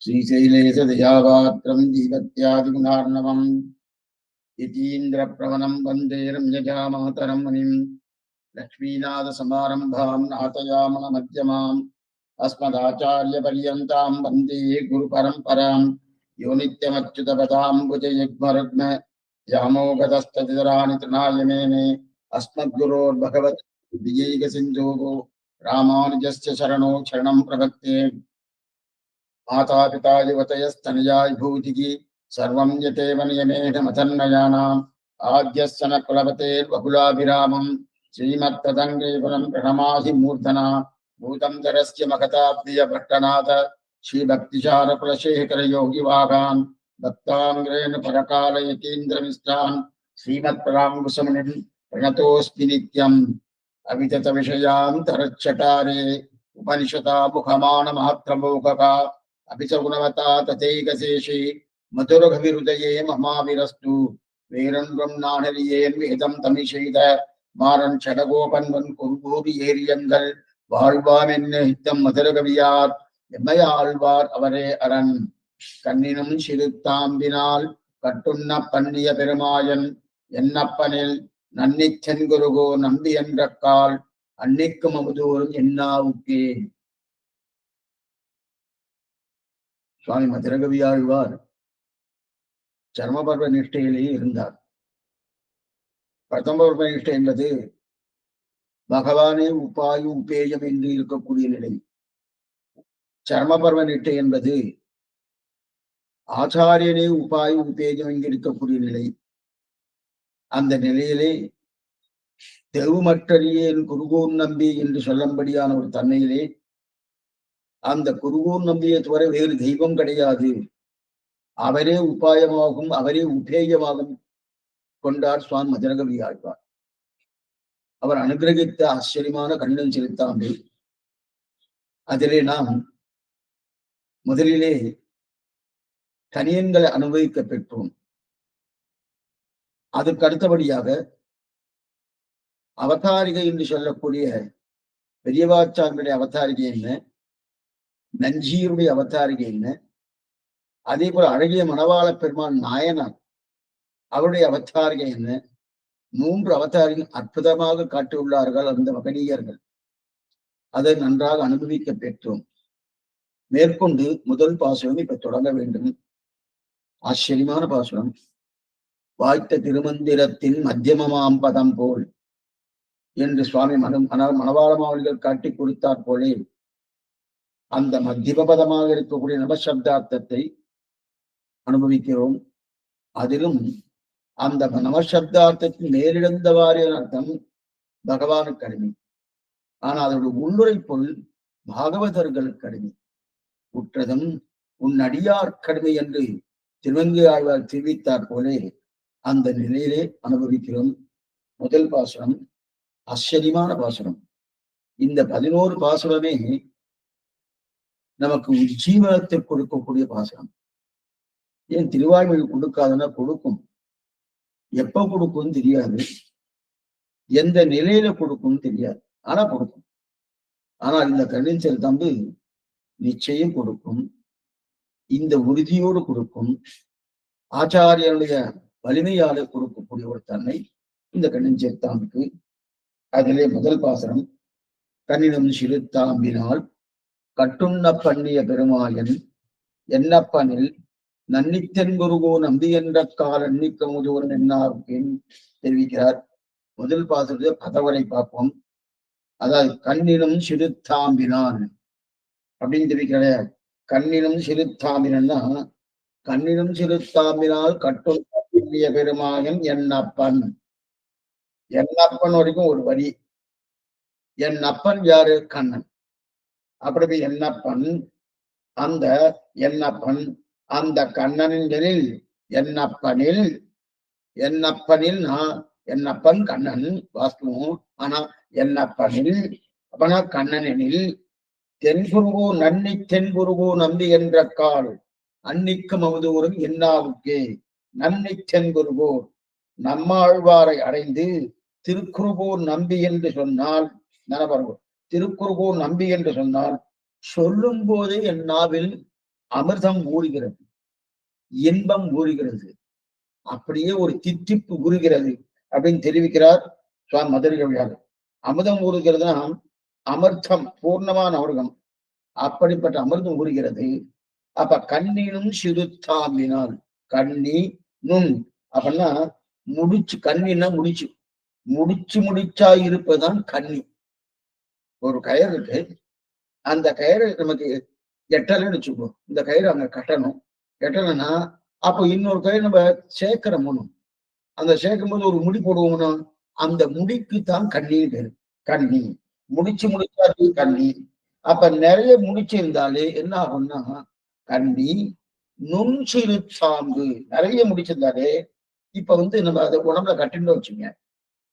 श्रीशैलेशदयावात्रं जीवत्यादिगुणार्णवम् यतीन्द्रप्रवणं वन्दे रम्यजामातरं मुनिं लक्ष्मीनाथसमारम्भां नाथयामनमध्यमाम् अस्मदाचार्यपर्यन्तां वन्दे गुरुपरम्परां यो नित्यमच्युतपदाम्बुजयुग्मरुग्म व्यामोगतस्तदितराणि तृणाय मेने अस्मद्गुरोर्भगवत् विजयसिन्धोः रामानुजस्य शरणो शरणं प्रपद्ये माता पिता युवतयस्तनयाय भूतिः सर्वं यतेव नियमेन मथन्नयानाम् आद्यस्य न कुलपतेर्वकुलाभिरामं श्रीमत्तदङ्ग्रीपुरं प्रणमाहि मूर्धना भूतं धरस्य मखताब्दियभट्टनाथ श्रीभक्तिसारकुलशेखरयोगिवाहान् भक्ताङ्ग्रेण परकालयतीन्द्रमिष्टान् श्रीमत्पराङ्कुशमुनिं प्रणतोऽस्मि नित्यम् अविततविषयान् तरच्चटारे उपनिषदा मुखमानमहप्रमोकका अभिच गुणवता तथैकशेषे मधुरघविहृदये ममाविरस्तु வேறொன்றும் நாணறியேன் வேதம் தமிழ் செய்த மாறன் சடகோபன்வன் குருகூடி ஏரியங்கள் வாழ்வாம் என்ன ஹித்தம் மதுரகவியார் எம்மையாழ்வார் அவரே அரண் கண்ணினும் சிறுத்தாம்பினால் கட்டுண்ண பண்ணிய பெருமாயன் என்னப்பனில் நன்னிச்சென் குருகோ நம்பி என்ற கால் அன்னிக்கும் அமுதூரும் என்னாவுக்கே. சுவாமி மதுரகவியாழ்வார் சர்மபர்வ நிஷ்டையிலேயே இருந்தார். பிரதமபர்வ நிஷ்டை என்பது பகவானே உபாயு உபேயம் என்று இருக்கக்கூடிய நிலை. சர்மபர்வ நிஷ்டை என்பது ஆச்சாரியனே உபாயு உபேயம் என்று இருக்கக்கூடிய நிலை. அந்த நிலையிலே தெருமற்றறியேன் குருகூர் நம்பி என்று சொல்லும்படியான ஒரு தன்மையிலே அந்த குருகூர் நம்பியை தவிர வேறு தெய்வம் கிடையாது, அவரே உபாயமாகும் அவரே உபேயமாகும் கொண்டார் சுவாமி மதுரகவியாழ்வார். அவர் அனுகிரகித்த ஆச்சரியமான கண்ணன் செலுத்தாமல் அதிலே நாம் முதலிலே தனியன்களை அனுபவிக்க பெற்றோம். அதற்கு அடுத்தபடியாக அவதாரிகை என்று சொல்லக்கூடிய பெரியவாச்சாருடைய அவதாரிகை என்ன, நஞ்சீருடைய அவதாரிகை என்ன, அதே போல அழகிய மணவாள பெருமான் நாயனார் அவருடைய அவதாரிகை என்ன, 3 அவதாரிகள் அற்புதமாக காட்டியுள்ளார்கள் அந்த மகனீயர்கள். அதை நன்றாக அனுபவிக்க பெற்றோம். மேற்கொண்டு முதல் பாசுரம் இப்ப தொடங்க வேண்டும். ஆச்சரியமான பாசுரம். வாய்த்த திருமந்திரத்தின் மத்தியமமாம் பதம் போல் என்று சுவாமி மணவாளமாவர்கள் காட்டி கொடுத்தார் போலே அந்த மத்தியம பதமாக இருக்கக்கூடிய நமசப்தார்த்தத்தை அனுபவிக்கிறோம். அதிலும் அந்த நமசப்தார்த்தத்தின் மேலிழந்தவாறு அர்த்தம் பகவானுக்கு அடிமை, ஆனால் அதோட உள்ளுரை பொருள் பாகவதர்களுக்கு அடிமை. உற்றதும் உன் அடியார் கடுமை என்று திருவங்கை ஆழ்வார் தெரிவித்தார் போலே அந்த நிலையிலே அனுபவிக்கிறோம். முதல் பாசுரம் ஆச்சரியமான பாசுரம். இந்த 11 பாசுரமே நமக்கு உஜ்ஜீவனத்தை கொடுக்கக்கூடிய பாசுரம். ஏன் திருவாய்மொழி கொடுக்காதுன்னா கொடுக்கும், எப்ப கொடுக்கும் தெரியாது, எந்த நிலையில கொடுக்கும் தெரியாது, ஆனா கொடுக்கும். ஆனால் இந்த கண்ணின் தம்பு நிச்சயம் கொடுக்கும், இந்த உறுதியோடு கொடுக்கும், ஆச்சாரியனுடைய வலிமையால கொடுக்கக்கூடிய ஒரு தன்மை இந்த கண்ணின் சேர்த்தாம்புக்கு. அதிலே முதல் பாசனம். கண்ணினும் சிறுத்தாம்பினால் கட்டுண்ண பண்ணிய பெருமாயன் என்னப்பனில் நன்னித்தன் குருகோ நம்பி என்ற கால் அன்னிக்க முதுவன் என்னாருக்கேன் தெரிவிக்கிறார். முதல் பாசனத்தை பதவரை பார்ப்போம். அதாவது கண்ணினும் சிறுத்தாம்பினான் அப்படின்னு தெரிவிக்கிறார். கண்ணினும் சிறுத்தாம்பினா கண்ணினும் சிறுத்தாம்பினால் கட்டுண்ண பண்ணிய பெருமாயன் என்னப்பன். என்னப்பன் வரைக்கும் ஒரு வரி. என் அப்பன் யாரு? கண்ணன். அப்படி என்னப்பன், அந்த என்னப்பன் அந்த கண்ணனில் என்னப்பனில், என்னப்பனில் என்னப்பன் கண்ணன் வாஸ்தவம், ஆனா என்னப்பனில் அப்பனா கண்ணனில் தென்குருகோ நன்னி தென்குருகோ நம்பி என்ற கால் அன்னிக்கும் அமுதூரும் என்னாவுக்கே. நன்னி தென்குருகோ நம்மாழ்வாரை அடைந்து திருக்குருகோர் நம்பி என்று சொன்னால் நனவரும். திருக்குருகோர் நம்பி என்று சொன்னால் சொல்லும் போதே என் நாவில் அமிர்தம் ஊறுகிறது, இன்பம் ஊறுகிறது, அப்படியே ஒரு தித்திப்பு ஊறுகிறது அப்படின்னு தெரிவிக்கிறார் சுவாமி மதுரை கவியார். அமிர்தம் ஊறுகிறதுனா அமிர்தம் பூர்ணமான அமிர்தம், அப்படிப்பட்ட அமிர்தம் ஊறுகிறது. அப்ப கண்ணினும் சிறுத்தாம்பினால், கண்ணி நுண் அப்படின்னா முடிச்சு, கண்ணின்னா முடிச்சு, முடிச்சா இருப்பதுதான் கண்ணி. ஒரு கயிறு இருக்கு, அந்த கயிறு நமக்கு எட்டலைன்னு வச்சுக்கோ, இந்த கயிறு அங்க கட்டணும். எட்டலைன்னா அப்போ இன்னொரு கயிறு நம்ம சேர்க்கிறோம். அந்த சேர்க்கும் போது ஒரு முடி போடுவோம்னா அந்த முடிக்கு தான் கண்ணின்னு பேரு. கண்ணி முடிச்சா கண்ணி. அப்ப நிறைய முடிச்சு இருந்தாலே என்ன ஆகும்னா கண்ணி நுண் சிறு சாம்பு. நிறைய முடிச்சிருந்தாலே இப்ப நம்ம அதை உடம்புல கட்டின்னு வச்சுங்க,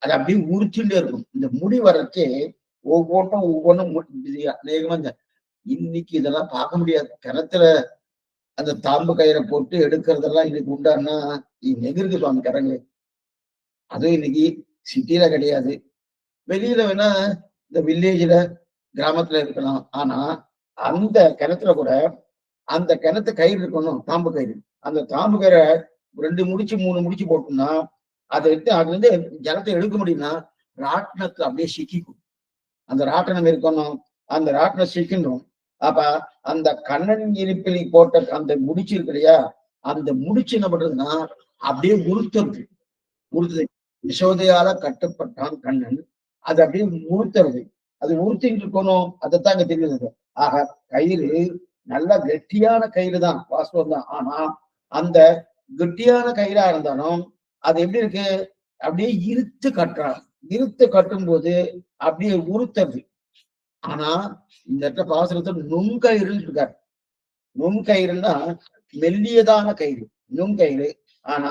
அது அப்படியே உறுத்திட்டே இருக்கும். இந்த முடி வர்றச்சே ஒவ்வொன்றும் அநேகமா இன்னைக்கு இதெல்லாம் பார்க்க முடியாது. கிணத்துல அந்த தாம்பு கயிறை போட்டு எடுக்கிறதெல்லாம் இன்னைக்கு உண்டான்னா நெகிருக்கு சுவாமி கரங்கு. அதுவும் இன்னைக்கு சிட்டியில கிடையாது, வெளியில வேணா இந்த வில்லேஜ்ல கிராமத்துல இருக்கலாம். ஆனா அந்த கிணத்துல கூட அந்த கிணத்து கயிறு இருக்கணும், தாம்பு கயிறு. அந்த தாம்பு கயிறை 2 முடிச்சு 3 முடிச்சு போட்டோம்னா அதை எடுத்து அதுல இருந்து ஜலத்தை எடுக்க முடியும்னா ராட்டினத்துல அப்படியே சிக்கிக்கும். அந்த ராட்டினம் இருக்கணும், அந்த ராட்டினம் சிக்கின்றோம். அப்ப அந்த கண்ணன் இருப்பில் போட்ட அந்த முடிச்சு இருக்கு இல்லையா, அந்த முடிச்சு என்ன பண்றதுன்னா அப்படியே உறுத்துறது. யசோதையால கட்டுப்பட்டான் கண்ணன், அது அப்படியே உறுத்துறது. அது உறுத்திட்டு இருக்கணும், அதைத்தான் இங்க தெரியுது. ஆக கயிறு நல்ல கெட்டியான கயிறு தான், வாஸ்தவம் தான். ஆனா அந்த கெட்டியான கயிறா இருந்தாலும் அது எப்படி இருக்கு, அப்படியே இருத்து கட்டுறான். இருத்து கட்டும் போது அப்படியே உறுத்துறது. ஆனா இந்த இடத்துல பாசுரத்தை நுண்கயிறு இருக்காரு. நுண்கயிறுன்னா மெல்லியதான கயிறு, நுண்கயிறு. ஆனா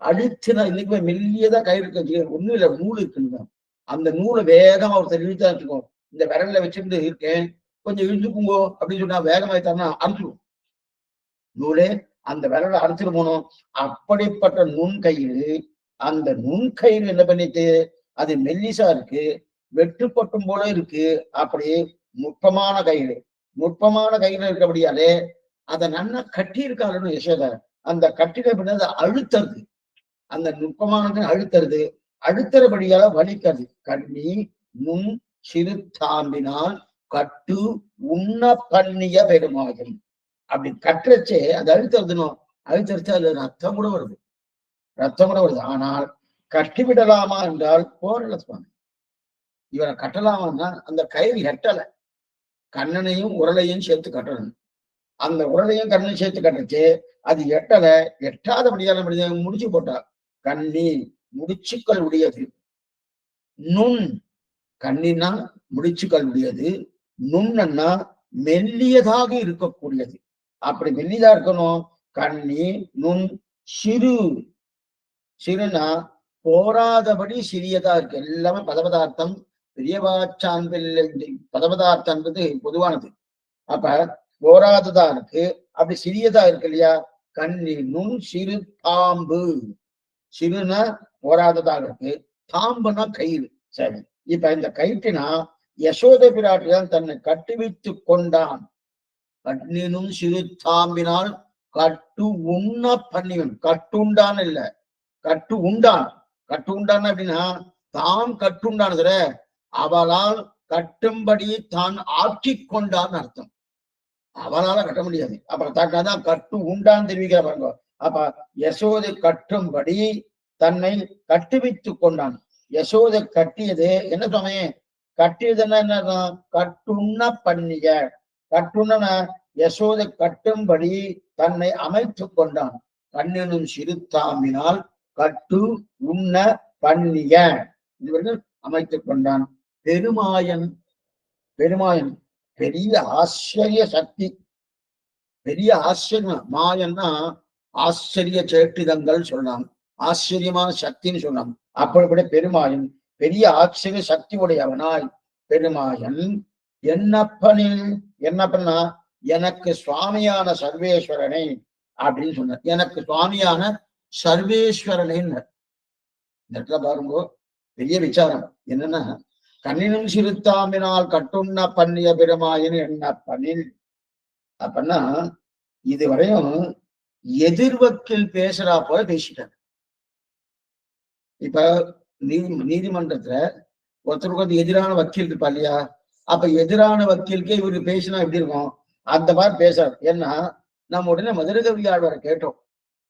அழுத்தினா இன்னைக்கு மெல்லியதா கயிறு இருக்கு, ஒண்ணும் இல்ல, நூல் இருக்குன்னு. அந்த நூலை வேகமா ஒருத்தர் இழுத்தா வச்சுக்கோ, இந்த விரல்ல வச்சுட்டு இருக்கேன் கொஞ்சம் இழுத்துக்குங்கோ அப்படின்னு சொன்னா வேகமாயிட்டாருன்னா அறுத்துடும் நூலே, அந்த விரலை அறுத்துட்டு போனோம். அப்படிப்பட்ட நுண்கயிறு, அந்த நுண்கயிறு என்ன பண்ணிட்டு அது மெல்லிசா இருக்கு, வெட்டுப்பட்டும் போல இருக்கு. அப்படியே நுட்பமான கயிறு, நுட்பமான கயிறு இருக்கபடியாலே அதை நல்லா கட்டி இருக்காருன்னு யசோதா. அந்த கட்டிட பின்னாடி அழுத்துறது, அந்த நுட்பமான அழுத்துறது, அழுத்துறபடியால வலிக்கிறது. கண்ணி நுண் சிறு தாம்பினால் கட்டு உண்ண பண்ணிய பெருமாகும். அப்படி கட்டுறச்சே அது அழுத்துறதுனோ, அழுத்தரிச்சு அதுல ரத்தம் கூட வருது, ரத்தம் கூட வருது. ஆனால் கட்டிவிடலாமா என்றால் போரல சுவாமி. இவரை கட்டலாமான்னா அந்த கயிறு எட்டலை, கண்ணனையும் உரலையும் சேர்த்து கட்டணும். அந்த உரலையும் கண்ணனையும் சேர்த்து கட்டுச்சு, அது எட்டலை. எட்டாதபடியால முடிச்சு போட்டார். கண்ணி முடிச்சுக்கள் உடையது, நுண் கண்ணினா முடிச்சுக்கள் உடையது, நுண்ணன்னா மெல்லியதாக இருக்கக்கூடியது. அப்படி மெல்லியதா இருக்கணும். கண்ணி நுண் சிறு, சிறுனா போராதபடி சிறியதா இருக்கு. எல்லாமே பதபதார்த்தம், பெரியவாச்சான்பில் பதபதார்த்தம்ன்றது பொதுவானது. அப்ப போராததா இருக்கு, அப்படி சிறியதா இருக்கு இல்லையா. கண்ணி நுண் சிறு தாம்பு, சிறுனா போராததாக இருக்கு, தாம்புனா கயிறு. சரி, இப்ப இந்த கயிற்றினா யசோத பிராட்டியால் தன்னை கட்டுவித்து கொண்டான். கண்ணினும் சிறு தாம்பினால் கட்டு உண்ண பண்ணிவன். கட்டுண்டான் இல்ல, கட்டு உண்டான். கட்டு உண்டான் அப்படின்னா தாம் கட்டுண்டானதுல அவளால் கட்டும்படி தான் ஆக்கி கொண்டான்னு அர்த்தம். அவளால கட்ட முடியாது, அப்புறம் தாக்காதான் கட்டு உண்டான்னு தெரிவிக்கிற பாருங்க. அப்ப யசோதை கட்டும்படி தன்னை கட்டுவித்து கொண்டான். யசோதை கட்டியது என்ன சுவாமி, கட்டியதுன்னா என்ன, கட்டுண்ண பண்ணிய. கட்டுண்ண யசோதை கட்டும்படி தன்னை அமைத்து கொண்டான். கண்ணினும் சிறுத்தாம்பினால் கட்டு உண்ண பண்ணிய, இவர்கள் அமைத்து கொண்டான். பெருமாயன், பெருமாயன் பெரிய ஆச்சரிய சக்தி, பெரிய ஆச்சரியம். மாயன்னா ஆச்சரிய சேட்டிதங்கள் சொல்லலாம், ஆச்சரியமான சக்தின்னு சொல்லலாம். அப்படிப்பட்ட பெருமாயன் பெரிய ஆச்சரிய சக்தி உடையவனாய் பெருமாயன் என்னப்பனில், என்னப்பன்னா எனக்கு சுவாமியான சர்வேஸ்வரனை அப்படின்னு சொன்னார். எனக்கு சுவாமியான சர்வேஸ்வரனை. இந்த இடத்துல பாருங்கோ பெரிய விசாரம் என்னன்னா, கண்ணினும் சிறுத்தாம்பினால் கட்டுண்ண பண்ணிய பெருமாயின் என்ன பணில் அப்படின்னா இதுவரையும் எதிர்வக்கில் பேசுறா போல பேசிட்டார். இப்ப நீதிமன்றத்துல ஒருத்தருக்கு வந்து எதிரான வக்கீல் இருப்பா இல்லையா, அப்ப எதிரான வக்கீலுக்கே இவரு பேசினா எப்படி இருக்கும், அந்த மாதிரி பேசாரு. ஏன்னா நம்ம உடனே மதுரகவி ஆழ்வாரை கேட்டோம்.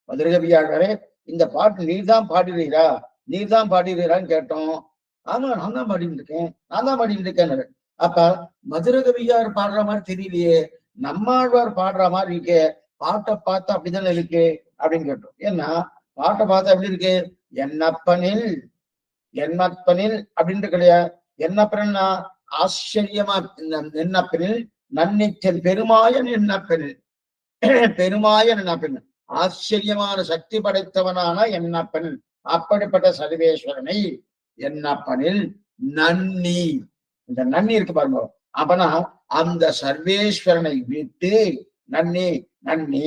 மதுரகவி ஆழ்வாரே, இந்த பாட்டு நீர்தான் பாடுறீரா, நீர்தான் பாடுறீரான்னு கேட்டோம். ஆமா, நான் தான் பாடிட்டு இருக்கேன், நான் தான் பாடிட்டு இருக்கேன். அப்ப மதுரகவியார் பாடுற மாதிரி தெரியலையே, நம்மாழ்வார் பாடுற மாதிரி இருக்கே, பாட்டை பார்த்தா அப்படித்தானே இருக்கு அப்படின்னு கேட்டோம். ஏன்னா பாட்டை பார்த்தா எப்படி இருக்கு, என்னப்பனில் எண்ணப்பனில் அப்படின்ட்டு கிடையாது. என்னப்பனா ஆச்சரியமா, எண்ணப்பனில் நன்னிச்சல் பெருமாயன் எண்ணப்பனில், பெருமாயன் எண்ணப்பெண் ஆச்சரியமான சக்தி படைத்தவனான எண்ணப்பன், அப்படிப்பட்ட சர்வேஸ்வரனை எண்ணப்பனில் நன்னி, இந்த நன்னி இருக்கு பாருங்க. அப்பனா அந்த சர்வேஸ்வரனை விட்டு நன்னி நன்னி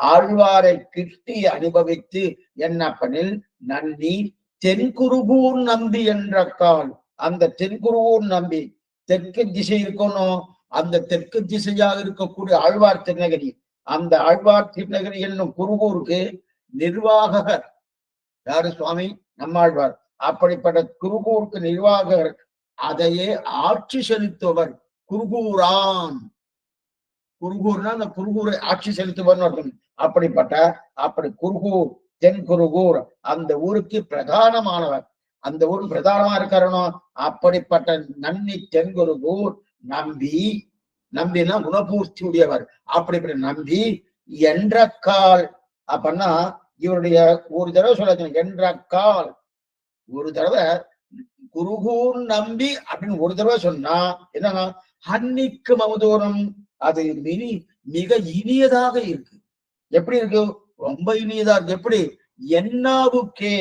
ஆழ்வாரை கிட்டி அனுபவித்து எண்ணப்பனில் நன்னி தென்குருகூர் நம்பி என்ற கால், அந்த தென்குருகூர் நம்பி தெற்கு திசை இருக்கணும், அந்த தெற்கு திசையாக இருக்கக்கூடிய ஆழ்வார் திருநகரி, அந்த ஆழ்வார் திருநகரி என்னும் குருகூருக்கு நிர்வாகர் யாரு, சுவாமி நம்மாழ்வார். அப்படிப்பட்ட குருகூருக்கு நிர்வாகர், அதையே ஆட்சி செலுத்துவர் குருகூரான். குருகூர்னா அந்த குருகூரை ஆட்சி செலுத்துவர்னு அர்த்தம். அப்படிப்பட்ட அப்படி குருகூர், தென் குருகூர் அந்த ஊருக்கு பிரதானமானவர், அந்த ஊர் பிரதானமா இருக்காரனோ அப்படிப்பட்ட நன்னி தென் குருகூர் நம்பி, நம்பினா குணபூர்த்தி உடையவர், அப்படிப்பட்ட நம்பி என்ற கால். அப்படின்னா இவருடைய ஒரு தடவை சொல்ல, என்ற கால் ஒரு தடவை குருகூர் நம்பி அப்படின்னு ஒரு தடவை சொன்னா என்னன்னா ஹன்னிக்கு மமதூரம், அது மிக இனியதாக இருக்கு. எப்படி இருக்கு, ரொம்ப இனியதா இருக்கு. எப்படி, என்னாவுக்கே,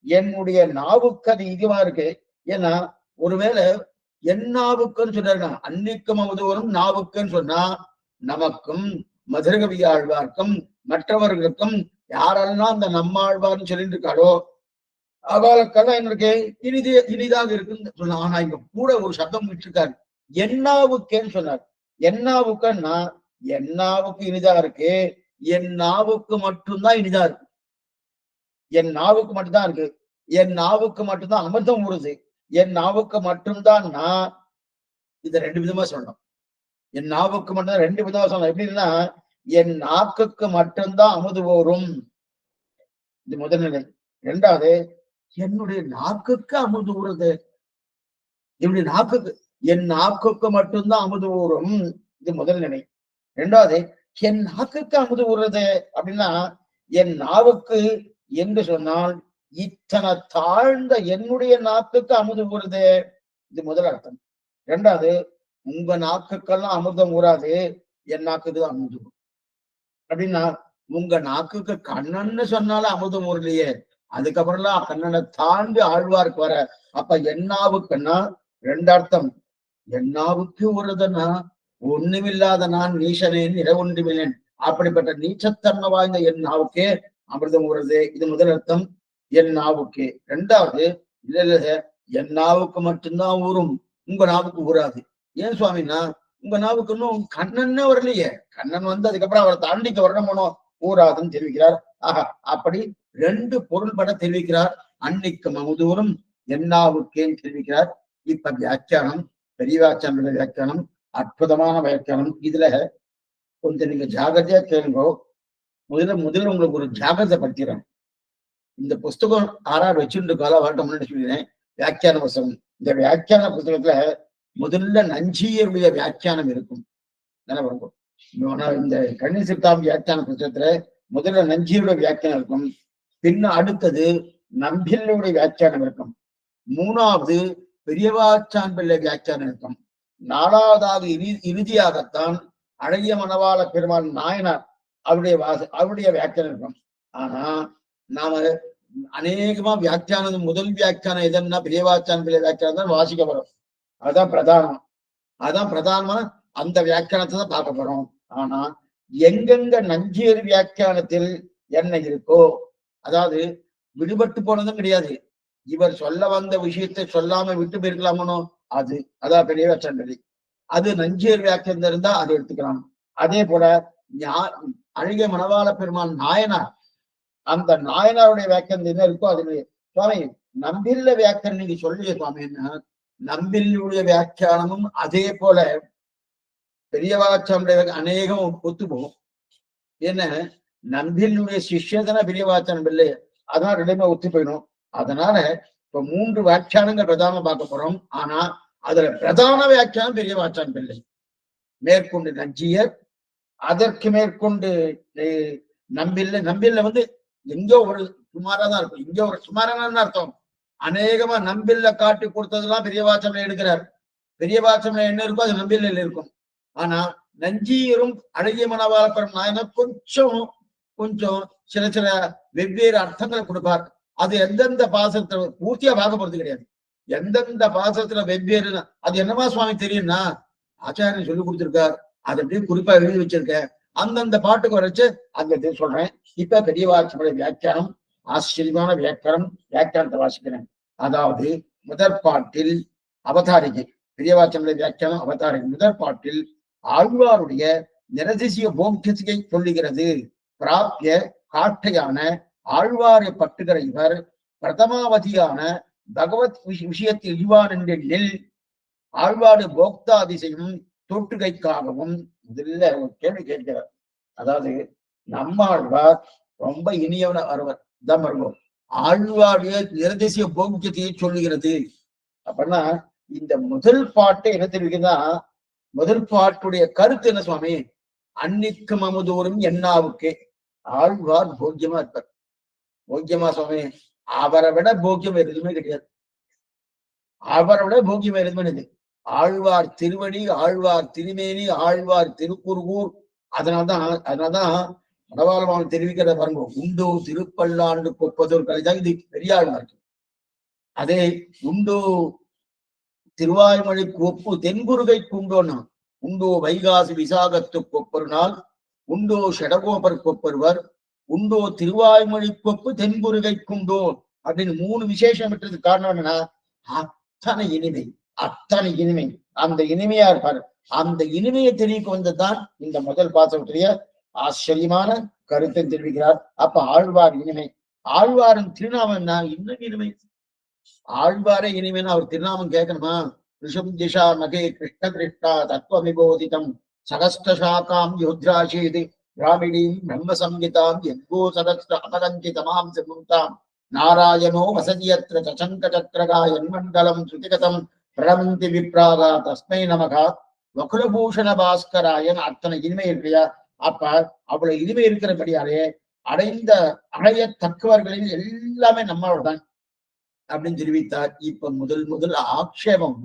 என்னுடைய நாவுக்கு அது இதுவா இருக்கு. ஏன்னா ஒருவேளை என்னாவுக்குன்னு சொன்னா அன்னிக்கு மமதூரம் நாவுக்குன்னு சொன்னா நமக்கும் மதுரகவி ஆழ்வார்க்கும் மற்றவர்களுக்கும் யாரெல்லாம் அந்த நம்மாழ்வார்னு சொல்லிட்டு இருக்காளோ அவளுக்கெல்லாம் என்னருக்கு இனிதாக இருக்குன்னு சொன்னா. ஆனா இங்க கூட ஒரு சப்தம் விட்டுருக்காரு, என்னாவுக்கேன்னு சொன்னார். என்னாவுக்குன்னா என்னாவுக்கு இனிதா இருக்கு, என் நாவுக்கு மட்டும்தான் இனிதா இருக்கு, என் நாவுக்கு மட்டும்தான் இருக்கு, என் நாவுக்கு மட்டும்தான் அமிர்தம் ஊறுது, என் நாவுக்கு மட்டும்தான் நான். இதை ரெண்டு விதமா சொல்லணும். என் நாவுக்கு மட்டும்தான் ரெண்டு விதமா சொல்லணும். எப்படின்னா என் நாக்குக்கு மட்டும்தான் அமுது ஊறும், இது முதல் நிலை. இரண்டாவது, என்னுடைய நாக்குக்கு அமுது ஊறுது, என்னுடைய நாக்குக்கு, என் நாக்குக்கு மட்டும்தான் அமுது ஊறும், இது முதல் நிலை. இரண்டாவது, என் நாக்குக்கு அமுது ஊறுறது அப்படின்னா என் நாவுக்கு என்று சொன்னால் இத்தனை தாழ்ந்த என்னுடைய நாக்குக்கு அமுது ஊறுது, இது முதல் அர்த்தம். இரண்டாவது, உங்க நாக்குக்கெல்லாம் அமிர்தம் ஊறாது, என் நாக்குக்கு தான் அமுது. அப்படின்னா உங்க நாக்குக்கு கண்ணன்னு சொன்னாலும் அமுதம் ஊறலையே, அதுக்கப்புறம்லாம் கண்ணனை தாண்டி ஆழ்வாருக்கு வர. அப்ப என்னாவுக்குன்னா ரெண்டு அர்த்தம். என்னாவுக்கு ஊறுதுன்னா ஒண்ணுமில்லாத நான் நீசனேன் இரவொன்றுமில்லேன், அப்படிப்பட்ட நீச்சத்தன்மை வாய்ந்த என் நாவுக்கே அமிர்தம் ஊறுது, இது முதல் அர்த்தம் என் நாவுக்கு. ரெண்டாவது, இல்ல இல்ல என் நாவுக்கு மட்டும்தான் ஊறும், உங்க நாவுக்கு ஊறாது. ஏன் சுவாமின்னா உங்க நாவுக்கு இன்னும் கண்ணன்னே வரலையே, கண்ணன் வந்து அதுக்கப்புறம் அவரை தாண்டிக்க வரணும் ஊறாதுன்னு தெரிவிக்கிறார். ஆஹா, அப்படி ரெண்டு பொருள் பட தெரிவிக்கிறார். அன்னைக்கு மமுதூரும் என்னாவுக்கேன்னு தெரிவிக்கிறார். இப்ப வியாக்கியானம், பெரியவாச்சாரிய வியாக்கியானம், அற்புதமான வியாக்கியானம். இதுல கொஞ்சம் நீங்க ஜாகிரதையா கேளுங்கோ. முதல்ல உங்களுக்கு ஒரு ஜாகிரதை படுத்திடுறேன். இந்த புஸ்தகம் ஆறாறு வச்சுட்டு கால வரட்டும் முன்னாடி சொல்லிடுறேன். வியாக்கியான புஸ்தகம், இந்த வியாக்கியான புஸ்தகத்துல முதல்ல நஞ்சியருடைய வியாக்கியானம் இருக்கும். இந்த கன்னிசித்தாம் வியாக்கியான புஸ்தகத்துல முதல்ல நஞ்சியருடைய வியாக்கியானம் இருக்கும், பின்ன அடுத்தது நம்பியலுடைய வியாக்கியானம் இருக்கும், மூணாவது பெரியவாச்சான் பிள்ளை வியாக்கியானம் இருக்கும், நாலாவதாக இறுதியாகத்தான் அழகிய மணவாள பெருமாள் நாயனார் அவருடைய வியாக்கியானம் இருக்கும். ஆனா நாம அநேகமா வியாக்கியானம் முதல் வியாக்கியானம் எதுன்னா பெரியவாச்சான் பிள்ளை வியாக்கியானம் தான் வாசிக்க வரும். அதுதான் பிரதானம், அதான் பிரதானமா அந்த வியாக்கியானத்தை தான் பார்க்க போறோம். ஆனா எங்கெங்க நஞ்சியர் வியாக்கியானத்தில் என்ன இருக்கோ, அதாவது விடுபட்டு போனதும் கிடையாது, இவர் சொல்ல வந்த விஷயத்தை சொல்லாம விட்டு போயிருக்கலாமோ, அதான் பெரியவாச்சான் பிள்ளை, அது நஞ்சியர் வியாக்கியம் இருந்தா அது எடுத்துக்கலாம். அதே போல அழகிய மணவாள பெருமான் நாயனார், அந்த நாயனாருடைய வியாக்கியம் என்ன இருக்கோ அது சுவாமி நம்பில்ல வியாக்கியம் நீங்க சொல்லிய சுவாமி என்ன நம்பில்லுடைய வியாக்கியானமும் அதே போல பெரியவாச்சானுடைய அநேகம் ஒத்து போகும். என்ன நம்பில்லுடைய சிஷ்யதன பெரியவாச்சானம் இல்லை, அதனால ரெண்டுமே ஒத்து போயிடும். அதனால இப்ப 3 வியாக்கியானங்கள் பிரதானம் பார்க்க போறோம். ஆனா அதுல பிரதான வியாக்கியானம் பெரியவாச்சான் பிள்ளை, மேற்கொண்டு நஞ்சியர், அதற்கு மேற்கொண்டு நம்பில்ல வந்து எங்கோ ஒரு சுமாரா தான் இருக்கும், இங்க ஒரு சுமாரான அர்த்தம். அநேகமா நம்பில்ல காட்டி கொடுத்ததெல்லாம் பெரியவாச்சம்ல எடுக்கிறார். பெரியவாச்சம்ல என்ன இருக்கோ அது நம்பில்ல இருக்கும். ஆனா நஞ்சியரும் அழகிய மணவாளப்பெரும் நாயனர் கொஞ்சம் சில சில வெவ்வேறு அர்த்தங்களை கொடுப்பார். அது எந்தெந்த பாசத்துல பூர்த்தியா பார்க்க போறது கிடையாது. எந்தெந்த பாசத்துல வெவ்வேறு அது என்னமா சுவாமி தெரியும்னா ஆச்சாரியன் சொல்லி கொடுத்திருக்கார், அதை அப்படியே குறிப்பா எழுதி வச்சிருக்கேன். அந்தந்த பாட்டுக்கு வரைச்சு அந்த சொல்றேன். இப்ப பெரியவாச்சனுடைய வியாக்கியானம் ஆச்சரியமான வியாக்கியானத்தை வாசிக்கிறேன். அதாவது முதற் பாட்டில் அவதாரிகை, பெரியவாச்சனுடைய வியாக்கியானம் அவதாரிகை. முதற் பாட்டில் ஆழ்வாருடைய நிரதிசிய போக்கியத்தை சொல்லுகிறது. பிராப்திய காட்டையான ஆழ்வாரை பட்டுகிற இவர் பிரதமாவதியான பகவத் விஷயத்தில் இவான் என்ற ஆழ்வாடு போக்தாதிசையும் தொட்டுகைக்காகவும் முதல்ல ஒரு கேள்வி கேட்கிறார். அதாவது நம்மாழ்வார் ரொம்ப இனியவன வருவர் தான் வருவோம். ஆழ்வாருடைய நிரதிசிய போக்கியத்தையை சொல்லுகிறது அப்படின்னா இந்த முதல் பாட்டை என்ன தெரிவிக்குன்னா, முதல் பாட்டுடைய கருத்து என்ன சுவாமி, அன்னிக்கும் அமுதோறும் என்னாவுக்கே ஆழ்வார் போக்கியமா இருப்பார். போக்கியமா சுவாமி, அவரை விட போக்கியம் எதுவுமே கிடையாது. அவரை விட போக்கியம் எதுவுமே ஆழ்வார் திருவடி, ஆழ்வார் திருமேனி, ஆழ்வார் திருக்குறுகூர். அதனால்தான் மணவாளமான் தெரிவிக்கிறத பாருங்க, உண்டோ திருப்பல்லாண்டு கொப்பதோர் கலைதான் இது பெரிய ஆழ்வார். அதே உண்டோ திருவாய்மொழி கொப்பு தென்குருகை குண்டோன்னா, உண்டோ வைகாசி விசாகத்து கொப்பரு நாள், உண்டோ ஷடகோபர் கொப்பருவர், உண்டோ திருவாய்மொழி கொப்பு தென்குருகை குண்டோ அப்படின்னு 3 விசேஷம் விட்டதுக்கு காரணம் என்னன்னா அத்தனை இனிமை அந்த இனிமையா இருப்பாரு. அந்த இனிமையை தெரிவிக்க வந்ததுதான் இந்த முதல் பாசத்துடைய ஆச்சரியமான கருத்தை தெரிவிக்கிறார். அப்ப ஆழ்வார் இனிமை, ஆழ்வாரின் திருநாமம் என்ன, இன்னும் இனிமை. ஆழ்வாரே இனிமைன்னு அவர் திருநாமம் கேட்கணுமா? ரிஷம் திஷா மகே கிருஷ்ண திருஷ்டா தத்துவமிபோதிதம் சகஸ்டாக்காம் யோத்ராஷேது பிராமிணீம் பிரம்ம சங்கீதாம் எங்கோ சகஸ்ட அபகஞ்சிதமாம் சிமுக்தாம் நாராயணோ வசதியத்ர சசங்க சக்கரகா என்மண்டலம் சுதிகதம் பிரமந்தி விப்ராகா தஸ்மை நமகா வகுலபூஷண பாஸ்கராயன். அத்தனை இனிமை இருக்கையா. அப்ப அவ்வளவு இனிமை இருக்கிறபடியாலே அடைய தக்கவர்களில் எல்லாமே நம்மளோட தான் அப்படின்னு தெரிவித்தார். இப்ப முதல் ஆக்ஷேபம்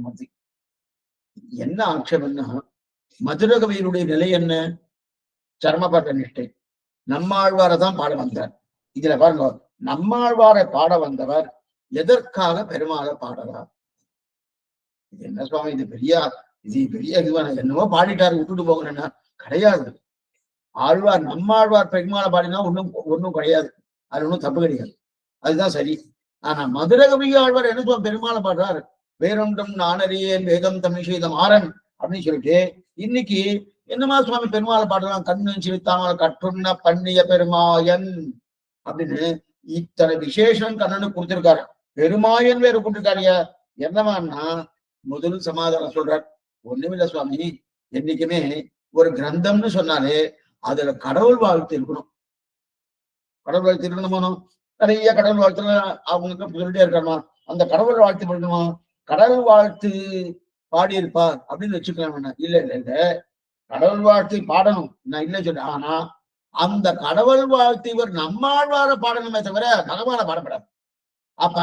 என்ன ஆக்ஷேபம்னா, மதுரகவியனுடைய நிலை என்ன, சர்மபட்ட நிஷ்டை. நம்மாழ்வாரை தான் பாட வந்தார். இதுல பாருங்க, நம்மாழ்வாரை பாட வந்தவர் எதற்காக பெருமாளை பாடுறார்? என்ன சுவாமி இது பெரிய இதுவான என்னவோ பாடிட்டாரு விட்டுட்டு போகணும்னா கிடையாது. ஆழ்வார் நம்மாழ்வார் பெருமாளை பாடினா ஒன்னும் கிடையாது, அது ஒன்றும் தப்பு கிடையாது, அதுதான் சரி. ஆனா மதுரகவி ஆழ்வார் என்ன பெருமாளை பாடுறாரு, வேறொன்றும் நானறியேன் வேதம் தமிழ் செய்தம் ஆரன் அப்படின்னு சொல்லிட்டு இன்னைக்கு என்னமா சுவாமி பெருமாளை பாடுறான், கண்ணு சிரித்தாமல் கற்றுண்ண பண்ணிய பெருமாயன் அப்படின்னு இத்தனை விசேஷம் கண்ணனுக்கு கொடுத்திருக்காரு. பெருமாயன் வேற கொடுத்திருக்காருயா. என்னவான்னா முதல் சமாதானம் சொல்றார், ஒண்ணுமில்ல சுவாமி, என்னைக்குமே ஒரு கிரந்தம்னு சொன்னாலே அதுல கடவுள் வாழ்த்து இருக்கணும். கடவுள் வாழ்த்து இருக்கணும், நிறைய கடவுள் வாழ்த்துல அவங்களுக்கு சொல்லிட்டே இருக்கணுமா, அந்த கடவுள் வாழ்த்து பண்ணணுமா, கடவுள் வாழ்த்து பாடியிருப்பார் அப்படின்னு வச்சுக்கலாம். இல்ல கடவுள் வாழ்த்து பாடணும், நான் இல்லை சொல்றேன். ஆனா அந்த கடவுள் வாழ்த்து இவர் நம்மாழ்வார பாடணுமே தவிர பகவான பாடப்படாது. அப்ப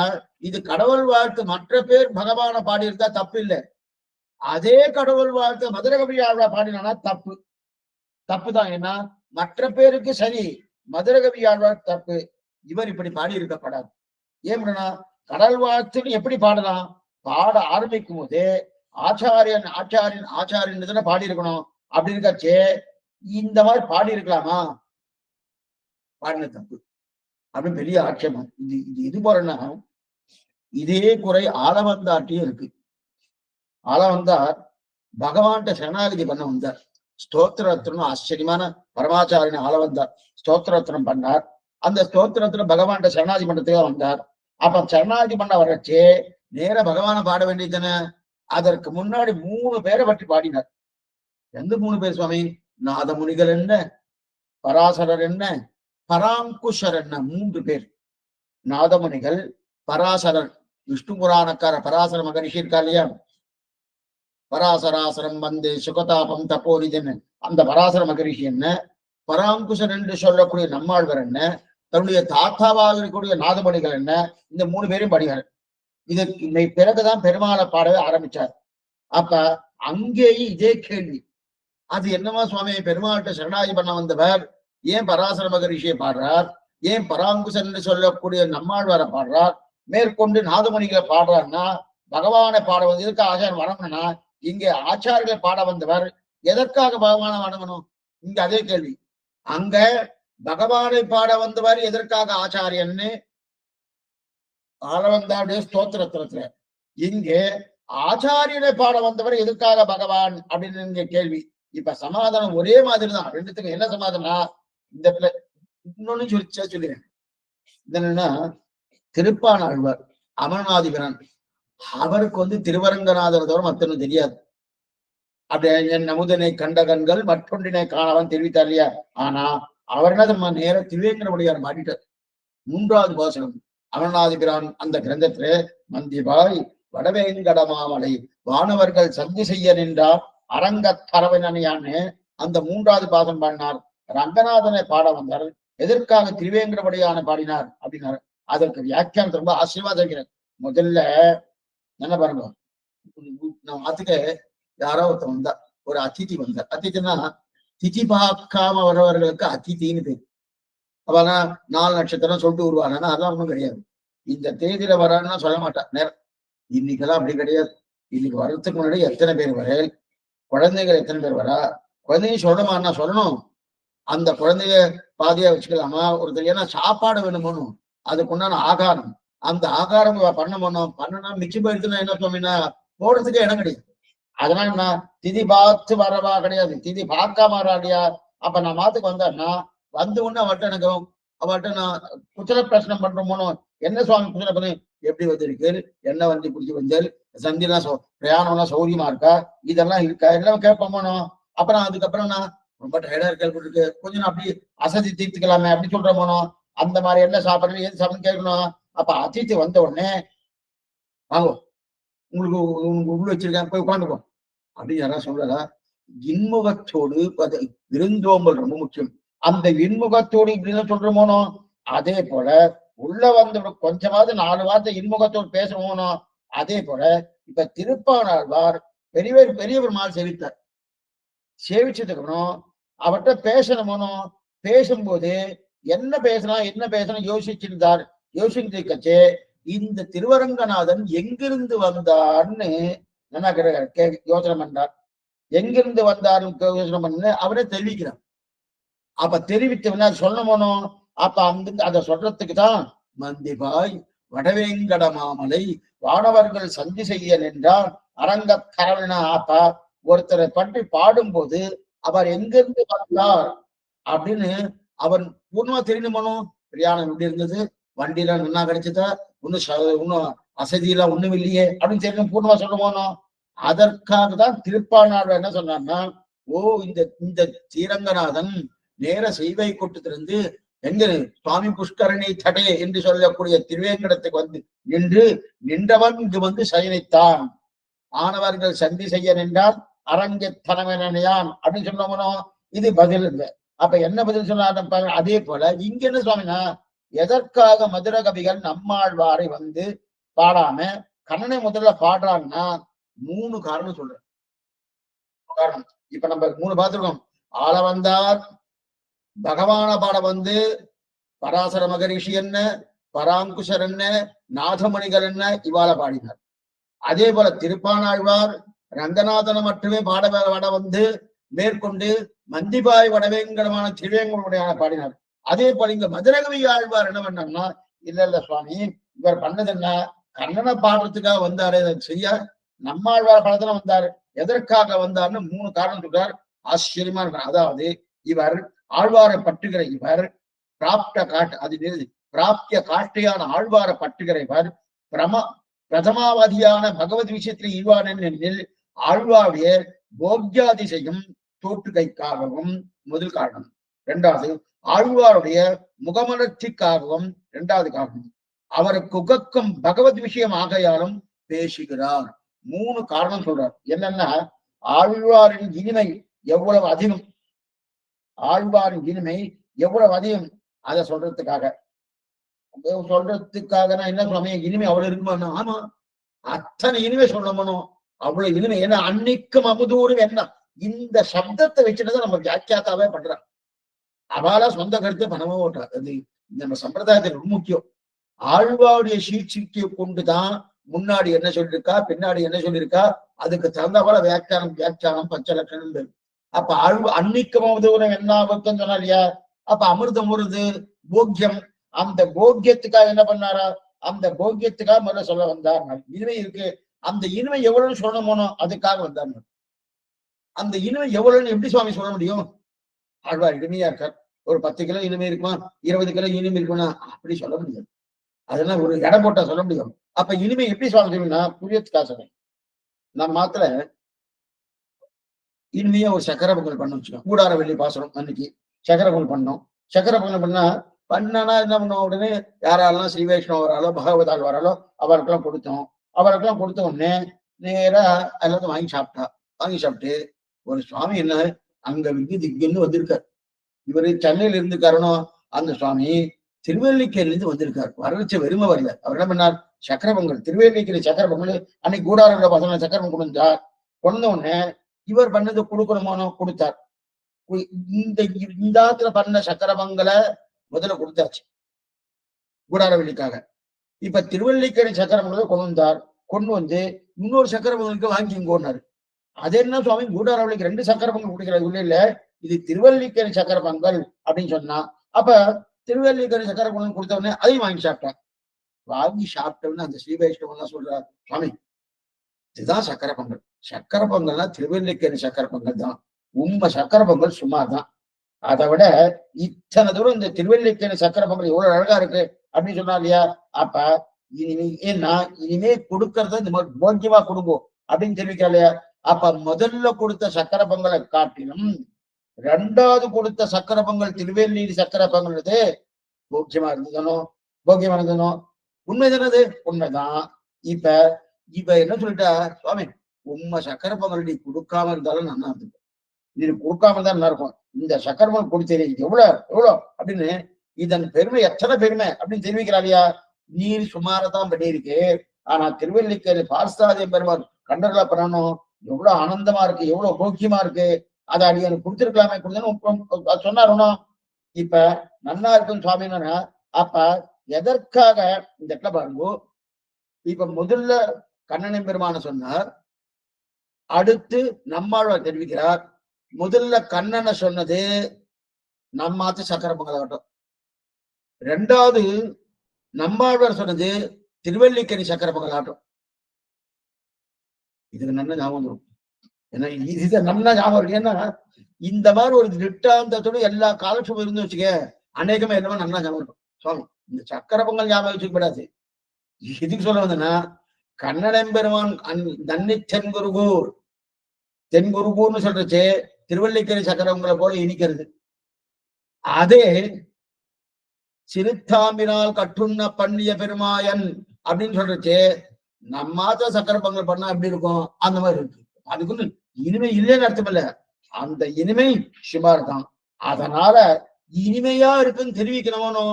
இது கடவுள் வாழ்த்து மற்ற பேர் பகவான பாடியிருந்தா தப்பு இல்லை, அதே கடவுள் வாழ்த்து மதுரகவி ஆழ்வார் பாடினா தப்புதான். ஏன்னா மற்ற பேருக்கு சரி, மதுரகவி ஆழ்வார் தப்பு, இவர் இப்படி பாடி இருக்கப்படாது. ஏன்னா கடவுள் வாழ்த்துன்னு எப்படி பாடலாம், பாட ஆரம்பிக்கும் போதே ஆச்சாரியன் தானே பாடி இருக்கணும். அப்படி இருக்காச்சே இந்த மாதிரி பாடி இருக்கலாமா, பாடின தப்பு அப்படின்னு பெரிய ஆட்சேபம். இது போறன்னா இதே குறை ஆளவந்தாட்டியும் இருக்கு. ஆளவந்தார் பகவான்கிட்ட சரணாகதி பண்ண வந்தார். ஸ்தோத்திரத்திரம் ஆச்சரியமான பரமாச்சாரியனை ஆள வந்தார். ஸ்தோத்திரத்திரம் பண்ணார். அந்த ஸ்தோத்திரத்துல பகவான் சரணாதி மண்டத்துக்கு வந்தார். அப்ப சரணாதி பண்ண வரச்சே நேர பகவானை பாட வேண்டியதுன்னு அதற்கு முன்னாடி 3 பேரை பற்றி பாடினார். எந்த 3 பேர் சுவாமி? நாதமுனிகள் என்ன, பராசரர் என்ன, பராங்குஷர் என்ன, 3 பேர். நாதமுனிகள், பராசரர், விஷ்ணு புராணக்கார பராசர மகரிஷி இருக்கா இல்லையா, பராசராசரம் வந்து சுகதாபம் தப்போரிதன் அந்த பராசர மகரிஷி என்ன, பராங்குஷர் என்று சொல்லக்கூடிய நம்மாழ்வர் என்ன, தன்னுடைய தாத்தாவாக இருக்கக்கூடிய நாதமணிகள் என்ன, இந்த 3 பேரையும் பாடினார். இதற்கு பிறகுதான் பெருமாளை பாடவே ஆரம்பிச்சார். அப்ப அங்கேயும் இதே கேள்வி, அது என்னமா சுவாமி, பெருமாள்கிட்ட சரணாகி பண்ண வந்தவர் ஏன் பராசர மகரிஷியை பாடுறார், ஏன் பராங்குசன் என்று சொல்லக்கூடிய நம்மாழ்வாரை பாடுறார், மேற்கொண்டு நாதமணிகளை பாடுறாருன்னா பகவானை பாட வந்து எதுக்கு ஆச்சாரம் வணங்கணும்னா, இங்க ஆச்சாரிகளை பாட வந்தவர் எதற்காக பகவானை வணங்கணும்? இங்க அதே கேள்வி. அங்க பகவானை பாட வந்தவர் எதற்காக ஆச்சாரியன்னு ஆளவந்தாருடைய ஸ்தோத்திரத்துல, இங்கே ஆச்சாரியனை பாட வந்தவர் எதற்காக பகவான் அப்படின்னு இங்க கேள்வி. இப்ப சமாதானம் ஒரே மாதிரிதான். ரெண்டுத்துக்கும் என்ன சமாதானம்? இந்த இடத்துல இன்னொன்னு சொல்லிடுறேன். என்னன்னா, திருப்பானாழ்வார் அமர்நாதிபரன் அவருக்கு வந்து திருவரங்கநாதர் தவிர மத்தொன்னு தெரியாது. அப்படி என் நமுதனை கண்ட கண்கள் மற்றொன்றினை காணவன் தெரிவித்தார் இல்லையா? ஆனா அவர் என்ன நம்ம நேர திருவேங்கடமுடியார் மாட்டிட்டார். 3வது பாசனம் அமர்நாதிபிரான் அந்த கிரந்தத்துல மந்திபாய் வடவேங்கடமாமலை வானவர்கள் சந்தி செய்ய நின்றார் அரங்க தரவனையான்னு அந்த 3வது பாசம் பாடினார். ரங்கநாதனை பாட வந்தார், எதற்காக திருவேங்கடமுடியான பாடினார் அப்படின்னாரு. அதற்கு வியாக்கியானம் ரொம்ப ஆசீர்வாதம் இருக்கிறார். முதல்ல என்ன பாருங்க, நம்ம அதுக்கு யாரோ ஒருத்தர் வந்தார், ஒரு அதிதி வந்தார். அதிதினா திதி பார்க்காம வரவர்களுக்கு அதித்தின்னு பேர். அவனா 4 நட்சத்திரம் சொல்லிட்டு வருவானா, அதெல்லாம் ஒண்ணும் கிடையாது. இந்த தேதியில வரான்னா சொல்ல மாட்டான் நேரம். இன்னைக்கெல்லாம் அப்படி கிடையாது. இன்னைக்கு வர்றதுக்கு முன்னாடி எத்தனை பேர் வர, குழந்தைகள் எத்தனை பேர் வரா, குழந்தையும் சொல்லணுமான்னா சொல்லணும். அந்த குழந்தைய பாதியா வச்சுக்கலாமா ஒருத்தர், ஏன்னா சாப்பாடு வேணுமோன்னு அதுக்குண்டான ஆகாரம், அந்த ஆகாரம் பண்ணனா மிச்சம் போயிடுச்சுன்னா என்ன சொன்னீங்கன்னா போடுறதுக்கே இடம் கிடையாது. அதனால நான் திதி பார்த்து வரவா கிடையாது, திதி பார்க்காம வராடியா. அப்ப நான் மாத்துக்கு வந்தேன்னா வந்து உடனே அவட்ட எனக்கு அவட்ட நான் குச்சல பிரச்சனை பண்றோமோனோ, என்ன சுவாமி குச்சல பண்ணி எப்படி வந்திருக்கு, என்ன வண்டி பிடிச்சி வந்தால் சந்திலாம் பிரயாணம்லாம் சௌரியமா இருக்கா, இதெல்லாம் இருக்கா, எல்லாம் கேட்போமோனோ. அப்புறம் அதுக்கப்புறம் நான் ரொம்ப டயர்டா இருக்கு, கொஞ்சம் நான் அப்படி அசதி தீர்த்துக்கலாமே அப்படி சொல்றோமோனோ. அந்த மாதிரி என்ன சாப்பிடுறது எது சாப்பிடுன்னு கேட்கணும். அப்ப அதித்தி வந்த உடனே வாங்க உங்களுக்கு உள்ள வச்சிருக்கேன் போய் உட்காந்துக்கோ அப்படின்னு யாராவது சொல்றதா? இன்முகத்தோடு விருந்தோம்பல் ரொம்ப முக்கியம். அந்த இன்முகத்தோடு இப்படின்னு சொல்றோமோனோ, அதே போல உள்ள வந்து கொஞ்சமாவது 4 வார்த்தை இன்முகத்தோடு பேசணுமோனோ. அதே போல இப்ப திருப்பானாழ்வார் பெரியவர் மால் சேவித்தார். சேவிச்சதுக்கு அப்புறம் அவர்கிட்ட பேசணுமோனோ, பேசும்போது என்ன பேசணும் யோசிச்சிருந்தார். யோசிக்கச்சே இந்த திருவரங்கநாதன் எங்கிருந்து வந்தார்னு என்ன யோசனை பண்றார். எங்கிருந்து வந்தாருன்னு யோசனை பண்ணு அவரே தெரிவிக்கிறார். அப்ப தெரிவித்தவன சொல்லணுமோனோ. அப்ப அங்கிருந்து அதை சொல்றதுக்கு தான் மந்திபாய் வடவேங்கட மாமலை வானவர்கள் சந்தி செய்ய நின்றார் அரங்க கரவனா. அப்ப ஒருத்தரை பற்றி பாடும்போது அவர் எங்கிருந்து வந்தார் அப்படின்னு அவர் பூர்ணமா தெரியணுமோனோ. பிரயாணம் எப்படி இருந்தது, வண்டியெல்லாம் நின்னா கிடைச்சதா, இன்னும் அசதியெல்லாம் ஒண்ணும் இல்லையே அப்படின்னு தெரியும் பூர்ணமா சொல்லணுமோனோ. அதற்காக தான் திருப்பானாழ்வார் என்ன சொன்னார்னா, இந்த ஸ்ரீரங்கநாதன் நேர செய்வை கூட்டத்திலிருந்து எங்க சுவாமி புஷ்கரணி தடே என்று சொல்லக்கூடிய திருவேங்கடத்துக்கு வந்து நின்றவன் இங்கு வந்து சயனித்தான். ஆனவர்கள் சந்தி செய்ய நின்றால் அரங்கத்தனவனையான் அப்படின்னு சொன்னோம்னோ. இது பதில் இல்லை. அப்ப என்ன பதில் சொன்னார்? அதே போல இங்க என்ன சுவாமினா, எதற்காக மதுர கவிகள் நம்மாழ்வாரை வந்து பாடாம கண்ணனை முதல்ல பாடுறாங்கன்னா 3 காரணம் சொல்றேன். காரணம் இப்ப நம்ம 3 பார்த்திருக்கோம். ஆள வந்தார், பகவான பாட வந்து பராசர மகரிஷி என்ன, பராங்குஷர் என்ன, நாதமணிகள் என்ன, இவாள பாடினார். அதே போல திருப்பானாழ்வார் ரங்கநாதனை மட்டுமே பாட வந்து மேற்கொண்டு மந்திபாய் வடவேங்கடமான திருவேங்கடமுடையான பாடினார். அதே போல இங்க மதுரகவி ஆழ்வார் என்ன பண்ணார்னா, இல்ல சுவாமி இவர் பண்ணது என்ன, கண்ணனை பாடுறதுக்காக வந்தாரு, சரியா நம்மாழ்வார் படத்துல வந்தாரு, எதற்காக வந்தாருன்னு 3 காரணம் சொல்றார். ஆச்சரியமா இருக்கும். அதாவது இவர் ஆழ்வாரை பற்றுகிற இவர் பிராப்த காட்டு அது பிராப்திய காட்டையான ஆழ்வார பற்றுகிற இவர் பிரதமாவதியான பகவத் விஷயத்தில் ஈழ்வானன் எனில் ஆழ்வாருடைய போக்யாதிசையும் தோற்றுகைக்காகவும் முதல் காரணம். இரண்டாவது, ஆழ்வாருடைய முகமலர்ச்சிக்காகவும் இரண்டாவது காரணம். அவருக்கு உகக்கும் பகவத் விஷயம் ஆகையாலும் பேசுகிறார். மூணு காரணம் சொல்றார். என்னன்னா, ஆழ்வாரின் இனிமை எவ்வளவு அதிகம், ஆழ்வாரின் இனிமை எவ்வளவு அதிகம் அதை சொல்றதுக்காக நான் என்ன சொல்லுவேன், இனிமை அவ்வளவு இருக்குமா? ஆமா, அத்தனை இனிமை சொல்லணும், அவ்வளவு இனிமை. ஏன்னா அன்னைக்கும் அமுதூரும் என்ன இந்த சப்தத்தை வச்சுட்டு நம்ம வியாக்கியாத்தாவே பண்றான். அவளா சொந்த கருத்தை பண்ணவும் ஓட்டார். அது நம்ம சம்பிரதாயத்தில் ரொம்ப முக்கியம். ஆழ்வாருடைய சீர்திருத்தியை கொண்டுதான் முன்னாடி என்ன சொல்லியிருக்கா, பின்னாடி என்ன சொல்லியிருக்கா, அதுக்கு தகுந்த போல வியாக்கியானம் பஞ்சலட்சணம். அப்ப அன்னைக்கும் அமுதூரம் என்ன பக்கம் சொன்னா இல்லையா? அப்ப அமிர்தம் வருது போக்கியம். அந்த போக்கியத்துக்காக என்ன பண்ணாரா? அந்த போக்கியத்துக்காக முதல்ல சொல்ல வந்தார். இனிமை இருக்கு, அந்த இனிமை எவ்வளவுன்னு சொல்லணுமோ அதுக்காக வந்தார். அந்த இனிமை எவ்வளவுன்னு எப்படி சுவாமி சொல்ல முடியும்? ஆழ்வார் இனிமையா இருக்கார், ஒரு 10 கிலோ இனிமை இருக்குமா, 20 கிலோ இனிமை இருக்குமா? அப்படி சொல்ல முடியாது. அதெல்லாம் ஒரு எடை போட்டா சொல்ல முடியும். அப்ப இனிமை எப்படி சொல்ல முடியும்னா புரியத்துக்காக சொன்னேன். நான் மாத்திர இனிமையா ஒரு சக்கர பொங்கல் பண்ண வச்சுக்கோம். கூடார வெள்ளி பாசனம் அன்னைக்கு சக்கர பொங்கல் பண்ணோம். சக்கர பொங்கல் பண்ணா என்ன பண்ணோம், உடனே யாராலும் ஸ்ரீ வைஷ்ணவ வராலோ பகவதால் வராலோ அவருக்கெல்லாம் கொடுத்தோம். அவருக்கெல்லாம் கொடுத்த உடனே நேரா எல்லாத்தையும் வாங்கி சாப்பிட்டு ஒரு சுவாமி என்ன அங்க திக்குன்னு வந்திருக்காரு. இவரு சென்னையில இருந்து காரணம், அந்த சுவாமி திருவல்லிக்கேரில இருந்து வந்திருக்காரு. வரவச்ச வெறுமை வரல. அவர் என்ன பண்ணார், சக்கர பொங்கல், திருவல்லிக்கேரி சக்கர பொங்கல் அன்னைக்கு கூடார பசங்க சக்கர பொங்கல் கொடுத்தார். கொண்ட உடனே இவர் பண்ணது கொடுக்கணுமோ கொடுத்தார். இந்த பண்ண சக்கர பொங்கலை முதல்ல கொடுத்தாச்சு கூடார வெள்ளிக்காக. இப்ப திருவல்லிக்கேணி சக்கர பொங்கலை கொண்டு வந்து இன்னொரு சக்கர பொங்கலுக்கு வாங்கிங்கோன்னாரு. அது என்ன சுவாமி, கூடார வெள்ளிக்கு 2 சக்கர பொங்கல் குடிக்கிறது உள்ள இல்ல, இது திருவல்லிக்கேணி சக்கர பொங்கல் அப்படின்னு சொன்னா, அப்ப திருவல்லிக்கேணி சக்கர பொங்கல் கொடுத்த உடனே அதையும் வாங்கி சாப்பிட்டான். வாங்கி சாப்பிட்டோன்னு அந்த ஸ்ரீ வைஷ்ணவன் சொல்றார், சுவாமி இதுதான் சக்கர பொங்கல். சக்கர பொங்கல்னா திருவல்லிக்கேணி சக்கர பொங்கல் தான், உண்மை சக்கர பொங்கல் சும்மா தான். அதை விட இத்தனை தூரம் இந்த திருவல்லிக்கேணி சக்கர பொங்கல் எவ்வளவு அழகா இருக்கு அப்படின்னு சொன்னா இல்லையா? அப்ப இனிமே கொடுக்கறத இந்த மாதிரி போக்கியமா கொடுக்கும் அப்படின்னு தெரிவிக்கா இல்லையா? அப்ப முதல்ல கொடுத்த சக்கர பொங்கலை காட்டிலும் 2வது கொடுத்த சக்கர பொங்கல் திருவேலி சக்கர பொங்கல் போக்கியமா இருந்ததனோ, போக்கியமா இருந்ததனோ, உண்மைதானது உண்மைதான். இப்ப என்ன சொல்லிட்டா, சுவாமி உண்மை சக்கர பொங்கல் நீ கொடுக்காம இருந்தாலும் நல்லா இருந்தது, இது கொடுக்காம தான் நல்லா இருக்கும். இந்த சக்கர பொங்கல் கொடுத்தீங்க எவ்வளவு அப்படின்னு இதன் பெருமை எத்தனை பெருமை அப்படின்னு தெரிவிக்கிறாரியா? நீர் சுமாரதான் பண்ணியிருக்கு. ஆனா திருவல்லிக்கேணி பார்த்தாதே பெருமாள் கண்டர்களா பண்ணணும், எவ்வளவு ஆனந்தமா இருக்கு, எவ்வளவு போக்கியமா இருக்கு, அதை அடி எனக்கு கொடுத்திருக்கலாமே கொடுத்தேன்னு சொன்னாருனோ. இப்ப நன்னா இருக்கும் சுவாமின்னா அப்ப எதற்காக இந்த இடத்துல பாருங்க. இப்ப முதல்ல கண்ணனை பெருமான சொன்னார், அடுத்து நம்மாழ்வார் தெரிவிக்கிறார். முதல்ல கண்ணனை சொன்னது நம்மாத்து சக்கர பொங்கலாகட்டும், 2வது நம்மாழ்வார் சொன்னது திருவல்லிக்கேணி சக்கர பொங்கலாகட்டும். இதுக்கு நல்ல ஞாபகம் வரும். ஏன்னா இது நல்ல ஞாபகம் இருக்கு. ஏன்னா இந்த மாதிரி ஒரு திட்டாந்தத்தோட எல்லா காலட்சமும் இருந்து வச்சுக்க அநேகமா என்னமா நல்லா ஞாபகம் இருக்கும். சுவாமி இந்த சக்கர பொங்கல் ஞாபகம் வச்சுக்கப்படாது. எதுக்கு சொல்ல வந்தேன்னா, கண்ணனம் பெருமான் நன்னி தென்குருகூர்னு சொல்றச்சு திருவல்லிக்கேணி சக்கர பொங்கலை போல இனிக்கிறது. அதே சிறுத்தாம்பினால் கற்றுண்ண பண்ணிய பெருமாயன் அப்படின்னு சொல்றச்சு நம்மாத்த சக்கர பொங்கல் பண்ணா எப்படி இருக்கும், அந்த மாதிரி இருக்கு. அதுக்குன்னு இனிமை இல்லைன்னு அர்த்தம் இல்ல, அந்த இனிமை சுமார் தான். அதனால இனிமையா இருக்குன்னு தெரிவிக்கணுமோ.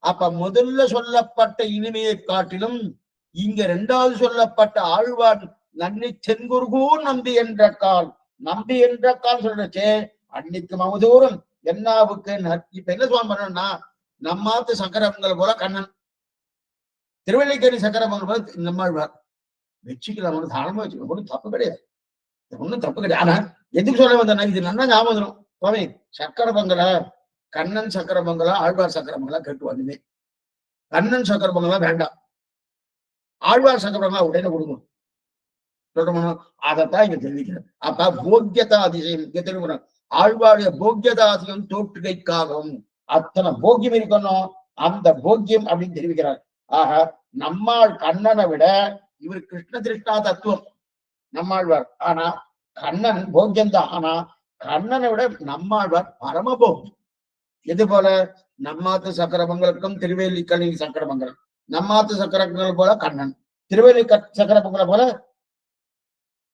அப்ப முதல்ல சொல்லப்பட்ட இனிமையை காட்டிலும் இங்க 2வது சொல்லப்பட்ட ஆழ்வார் நன்னி தென்குருகூர் நம்பி என்ற கால் சொல்றச்சே அன்னைக்கு மமதூரம் என்னாவுக்கு. இப்ப என்ன சொல்ல பண்ணணும்னா, நம்மாத்து சக்கர பொங்கல் போல கண்ணன், திருவல்லிக்கேணி சக்கர பொங்கல் போல நம்மாழ்வார் வச்சுக்கலாம். தாராளமா வச்சுக்கலாம், ஒன்றும் தப்பு கிடையாது, ஒன்றும் தப்பு கிடையாது. ஆனா எதுக்கு சொல்ல வந்தேன்னா, இது நல்லா ஞாபகம் வரும். சுவாமி சக்கர பொங்கலா கண்ணன் சக்கர பொங்கலா ஆழ்வார் சக்கர பொங்கலா கேட்டுவாங்க. கண்ணன் சக்கர பொங்கலா வேண்டாம், ஆழ்வார் சக்கர பொங்கலா உடனே கொடுக்கணும் சொல்லணும். அதைத்தான் இங்க தெரிவிக்கிறேன். அப்ப போக்கியதா அதிசயம் இங்க தெரிவிக்கணும். ஆழ்வாருடைய போக்கியதாசியம் தோற்றுகைக்காகவும் அத்தனை போக்கியம் இருக்கணும். அந்த போக்கியம் அப்படின்னு தெரிவிக்கிறார். ஆக நம்மாள் கண்ணனை விட இவர் கிருஷ்ண திருஷ்ணா தத்துவம் நம்மாழ்வார். ஆனா கண்ணன் போக்கியம் தான். ஆனா கண்ணனை விட நம்மாழ்வார் பரமபோக்கியம். இது போல நம்மாத்து சக்கரமங்கலுக்கும் திருவேலிக்கணி சக்கரமங்கலம், நம்மாத்து சக்கரங்கள் போல கண்ணன், திருவேலி சக்கரமங்கல போல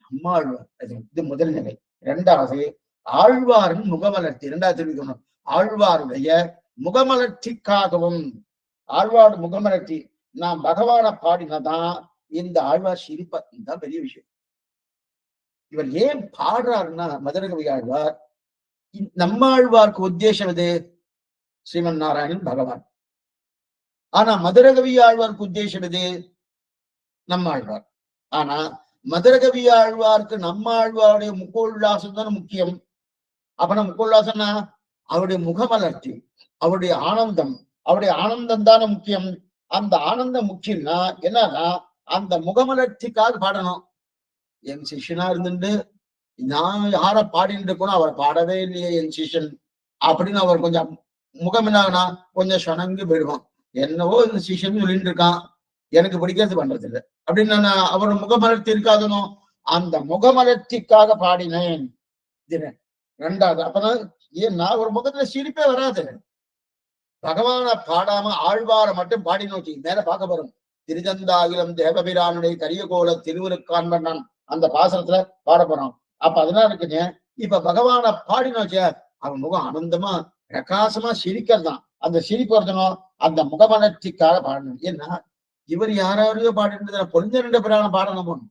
நம்மாழ்வார். இது முதல் நிலை. இரண்டாவது ஆழ்வாரின் முகமலர்ச்சி. இரண்டாவது தெரிவிக்கணும், ஆழ்வாருடைய முகமலர்ச்சிக்காகவும். ஆழ்வார் முகமலர்ச்சி நாம் பகவான பாடினதான் இந்த ஆழ்வார் சிரிப்பார். இதுதான் பெரிய விஷயம். இவர் ஏன் பாடுறாருன்னா மதுரகவி ஆழ்வார் நம்மாழ்வார்க்கு உத்தேசம் எது? ஸ்ரீமன் நாராயணன் பகவான். ஆனா மதுரகவி ஆழ்வார்க்கு உத்தேசம் எது? நம்மாழ்வார். ஆனா மதுரகவி ஆழ்வார்க்கு நம்மாழ்வாருடைய முகோல்லாசம் தானே முக்கியம். அப்ப முகோல்லாசம்னா அவருடைய முகமலர்ச்சி, அவருடைய ஆனந்தம், அவருடைய ஆனந்தம் தானே முக்கியம். அந்த ஆனந்தம் முக்கியம்னா என்னன்னா அந்த முகமலர்ச்சிக்காக பாடணும். என் சிஷ்யனா இருந்துட்டு நான் யார பாடிட்டு இருக்கணும், அவர் பாடவே இல்லையே என் சிஷ்யன் அப்படின்னு அவர் கொஞ்சம் முகம் என்னாகனா கொஞ்சம் சொனங்கு போயிடுவான். என்னவோ இந்த சிஷ்யன் சொல்லிட்டு இருக்கான், எனக்கு பிடிக்கிறது பண்றது இல்லை அப்படின்னு நான் அவர் முகமலர்ச்சி இருக்காதனும். அந்த முகமலர்ச்சிக்காக பாடினேன். ரெண்டாவது அப்பதான் ஏன்னா ஒரு முகத்துல சிரிப்பே வராது. பகவான பாடாம ஆழ்வார மட்டும் பாடி நோக்கி மேல பார்க்க போறோம். திருச்சந்தாகிலம் தேவபிரானுடைய கரியகோல திருவுருக்கான்பண்ணான் அந்த பாசனத்துல பாட போறோம். அப்ப அதெல்லாம் இருக்குங்க. இப்ப பகவான பாடி நோக்கிய அவன் முகம் ஆனந்தமா பிரகாசமா சிரிக்கிறதான். அந்த சிரிப்பு வருதனும் அந்த முகமலர்ச்சிக்காக பாடணும். ஏன்னா இவர் யாராரையோ பாடிட்டு பொழுந்த பிரான பாடணும்.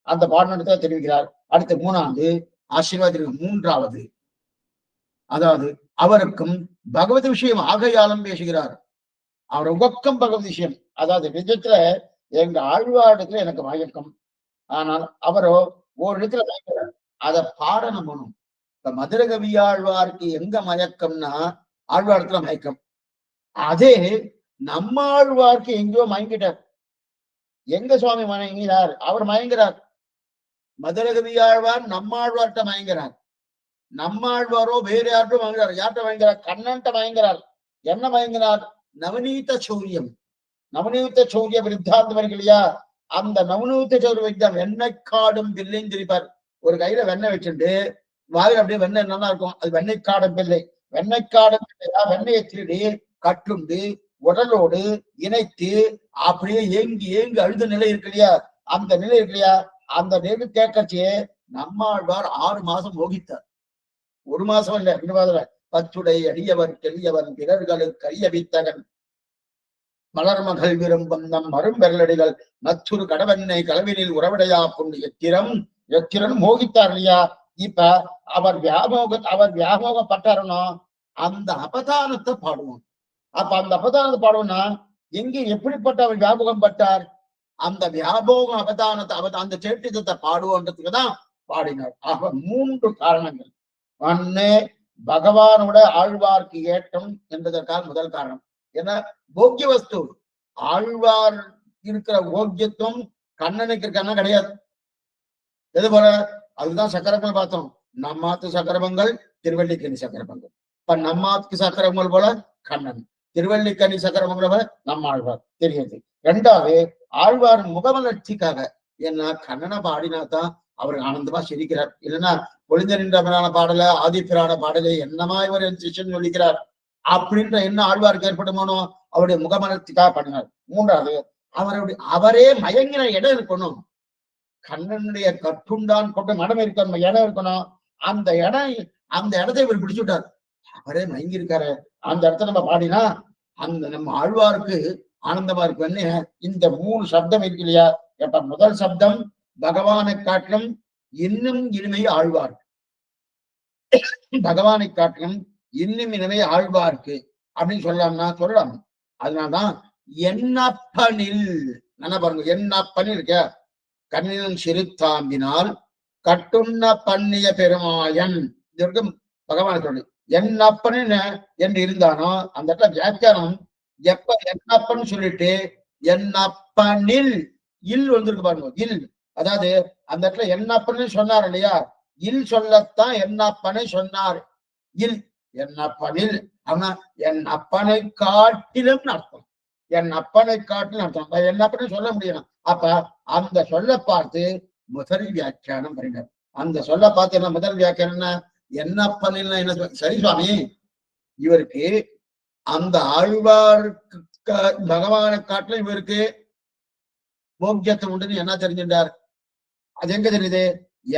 அந்த பாடனத்தை தெரிவிக்கிறார். அடுத்து மூணாவது ஆசீர்வாதம். மூன்றாவது அதாவது அவருக்கும் பகவத் விஷயம் ஆகையாலும் பேசுகிறார். அவர் உகக்கம் பகவத் விஷயம். அதாவது நிஜத்துல எங்க ஆழ்வாடத்துல எனக்கு மயக்கம், ஆனால் அவரோ ஒரு இடத்துல மயக்கிறார். அதை பாடணும் போகணும். இப்ப மதுரகவி ஆழ்வாருக்கு எங்க மயக்கம்னா ஆழ்வாரத்துல மயக்கம். அதே நம்ம ஆழ்வார்க்கு எங்கேயோ மயங்கிட்டார். எங்க சுவாமி மயங்கிறார்? அவர் மயங்கிறார். மதுரகவி ஆழ்வார் நம்மாழ்வார்கிட்ட மயங்கிறார். நம்மாழ்வாரோ வேற யார்ட்டும் மயங்கிறார். யார்கிட்ட மயங்கிறார்? கண்ணன்ட்ட மயங்கிறார். என்ன மயங்கினார்? நவநீத சௌரியம். நவநீத சௌரிய விருத்தாந்தம் இருக்கு இல்லையா? அந்த நவநீத சௌரிய விருத்தம் வெண்ணெய் காடும் பில்லைன்னு தெரிப்பார். ஒரு கையில வெண்ணெய் வச்சுட்டு வாயில் அப்படியே வெண்ணெய் என்னன்னா இருக்கும், அது வெண்ணெய் காடும் பிள்ளை. வெண்ணெய் காடும் பிள்ளையா வெண்ணெயை திருடி கட்டுண்டு உடலோடு இணைத்து அப்படியே ஏங்கி ஏங்கி அழுத நிலை இருக்கு இல்லையா? அந்த நிலை இருக்கு இல்லையா? அந்த நிலை கேட்கச்சே நம்மாழ்வார் 6 மாசம் மோகித்தார். 1 மாசம் இல்ல, 2 மாதம். பச்சுடை அடியவன் கெளியவன் பிறர்களுக்கு கரிய வித்தகன் மலர்மகள் விரும்பும் நம் மரும் பெறலடிகள் மற்றொரு கடவெண்ணை கலவினில் உறவடையா புண்டு எத்திரன் மோகித்தார் இல்லையா? இப்ப அவர் வியாமோகப்பட்டாருனோ அந்த அபதானத்தை பாடுவோம். அப்ப அந்த அபதானத்தை பாடுவோம்னா எங்க எப்படிப்பட்ட அவர் வியாபகம் பட்டார்? அந்த வியாபோகம் அபதானத்தை அந்த சேட்டிதத்தை பாடுவோன்றதுக்குதான் பாடினார். ஆக 3 காரணங்கள். ஒன்னு பகவானோட ஆழ்வார்க்கு ஏற்றம் என்பதற்காக முதல் காரணம். ஏன்னா போக்கிய வஸ்து ஆழ்வார் இருக்கிற போக்கியத்துவம் கண்ணனுக்கு இருக்கான கிடையாது. எது போல அதுதான் சக்கரங்கள் பார்த்தோம். நம்மாத்து சக்கரமங்கள், திருவள்ளிக்கணி சக்கரமங்கள். இப்ப நம்மாத்துக்கு சக்கரங்கள் போல கண்ணன், திருவள்ளிக்கணி சக்கரமங்களை போல நம்மாழ்வார் தெரியுது. ரெண்டாவது ஆழ்வார் முகமலர்ச்சிக்காக. ஏன்னா கண்ணனை பாடினாதான் அவர் ஆனந்தமா சிரிக்கிறார். இல்லைன்னா பொழிந்த நின்ற பாடல ஆதிப்பிரான பாடலை என்னமா இவர் என் சிஷ்யன் சொல்லிக்கிறார் அப்படின்ற என்ன ஆழ்வாருக்கு ஏற்படுமானோ அவருடைய முகமலர்ச்சிக்காக பண்ணினார். மூன்றாவது அவரே மயங்கின இடம் இருக்கணும். கண்ணனுடைய கட்டுண்டான் கொண்டு மனம் இருக்கணும், இடம் இருக்கணும். அந்த இடத்தை இவர் பிடிச்சுட்டார். அவரே மயங்கி இருக்காரு. அந்த இடத்த நம்ம பாடினா அந்த நம்ம ஆழ்வாருக்கு ஆனந்தமா இருக்குன்னு இந்த 3 சப்தம் இருக்கு இல்லையா? எப்ப முதல் சப்தம் பகவானை காட்டிலும் இன்னும் இனிமை ஆழ்வார், பகவானை காட்டிலும் இன்னும் இனிமை ஆழ்வார்க்கு அப்படின்னு சொல்லலாம். அதனால்தான் என்னப்பனில் என்ன பாருங்க, என்னப்பனில் இருக்க கண்ணினும் சிறுத்தாம்பினால் கட்டுண்ண பண்ணிய பெருமாயன் இதற்கு பகவான் சொல்லு என்னப்பன்னு என்று இருந்தானோ அந்த இடத்துல வியாக்கியானம் எப்ப என்னப்பன்னு சொல்லிட்டு என்னப்பனில் இல் வந்திருக்கு பாருங்க. இல் அதாவது அந்த இடத்துல என்னப்பன்னு சொன்னார் இல்லையா? இல் சொல்லத்தான் என்னப்பனை சொன்னார் இல் என் அப்பனில் ஆனா என் அப்பனை காட்டிலும் அர்த்தம். என் அப்பனை காட்டிலும் அர்த்தம். என் அப்பனை சொல்ல முடியும். அப்ப அந்த சொல்ல பார்த்து முதல் வியாக்கியானம் பண்ணினார். அந்த சொல்ல பார்த்து என்ன முதல் வியாக்கியானம் என்ன? என்னப்பனில் என்ன? சரி சுவாமி, இவருக்கு அந்த ஆழ்வாருக்கு பகவானை காட்டிலும் இவருக்கு போக்கியத்தை உண்டுன்னு என்ன தெரிஞ்சின்றார்? அது எங்க தெரியுது?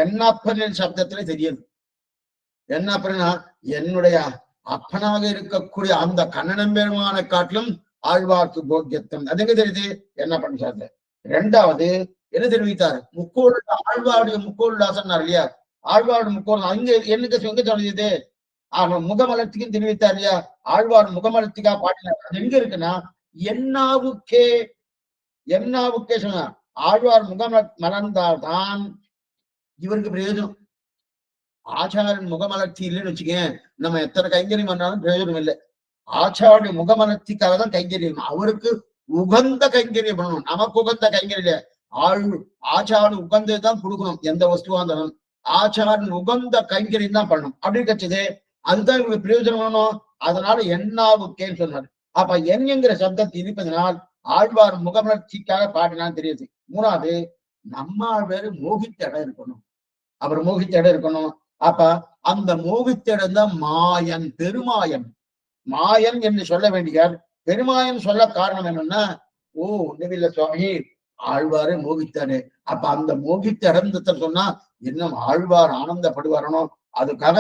என்னப்பனின் சப்தத்துல தெரியுது. என்ன அப்படின்னா என்னுடைய அப்பனாக இருக்கக்கூடிய அந்த கண்ணனம் பெருமானை காட்டிலும் ஆழ்வார்க்கு போக்கியத்தம். அது எங்க தெரியுது? என்ன பண்ண. இரண்டாவது என்ன தெரிவித்தார்? முக்கோள் ஆழ்வாருடைய முக்கோள் சொன்னார் இல்லையா? ஆழ்வாருடைய முக்கோள் அங்க என்னக்கு எங்க தெரியுது? முகமலர்த்திக்கும் தெரிவித்தார் இல்லையா? ஆழ்வார் முகமலர்த்திக்கா பாட்டினார். அது எங்க இருக்குன்னா என்னாவுக்கே என்னாவுக்கே சொன்னார். ஆழ்வார் முகம் மலர்ந்தால்தான் இவருக்கு பிரயோஜனம். ஆச்சாரியன் முகமலர்த்தி இல்லைன்னு வச்சுக்கேன், நம்ம எத்தனை கைங்கரியம் பண்ணாலும் பிரயோஜனம் இல்லை. ஆச்சாரிய முகமலர்த்திக்காக தான் கைங்கரியம். அவருக்கு உகந்த கைங்கரியம் பண்ணணும். நமக்கு உகந்த கைங்கரியம் ஆச்சாரம் உகந்ததுதான் கொடுக்கணும். எந்த வஸ்துவா இருந்தாலும் ஆச்சாரன் உகந்த கைங்கரியம் தான் பண்ணணும். அப்படி கட்சது அதுதான் இவங்களுக்கு பிரயோஜனம் பண்ணணும். அதனால என்னாவுக்கேன்னு சொன்னார். அப்ப என்கிற சப்தத்தை இருப்பதனால் ஆழ்வார் முகமலர்ச்சிக்காக பாடினான்னு தெரியுது. மூணாவது நம்மால் வேறு மோகித்த இடம் இருக்கணும். அவர் மோகித்த இடம் இருக்கணும். அப்ப அந்த மோகித்த இடம் தான் மாயன், பெருமாயன். மாயன் என்று சொல்ல வேண்டியார். பெருமாயன் சொல்ல காரணம் என்னன்னா, ஓ ஒண்ணுமில்ல சுவாமி, ஆழ்வாரே மோகித்தாரு. அப்ப அந்த மோகித்த இடத்தை சொன்னா இன்னும் ஆழ்வார் ஆனந்தப்படுவாரனோ, அதுக்காக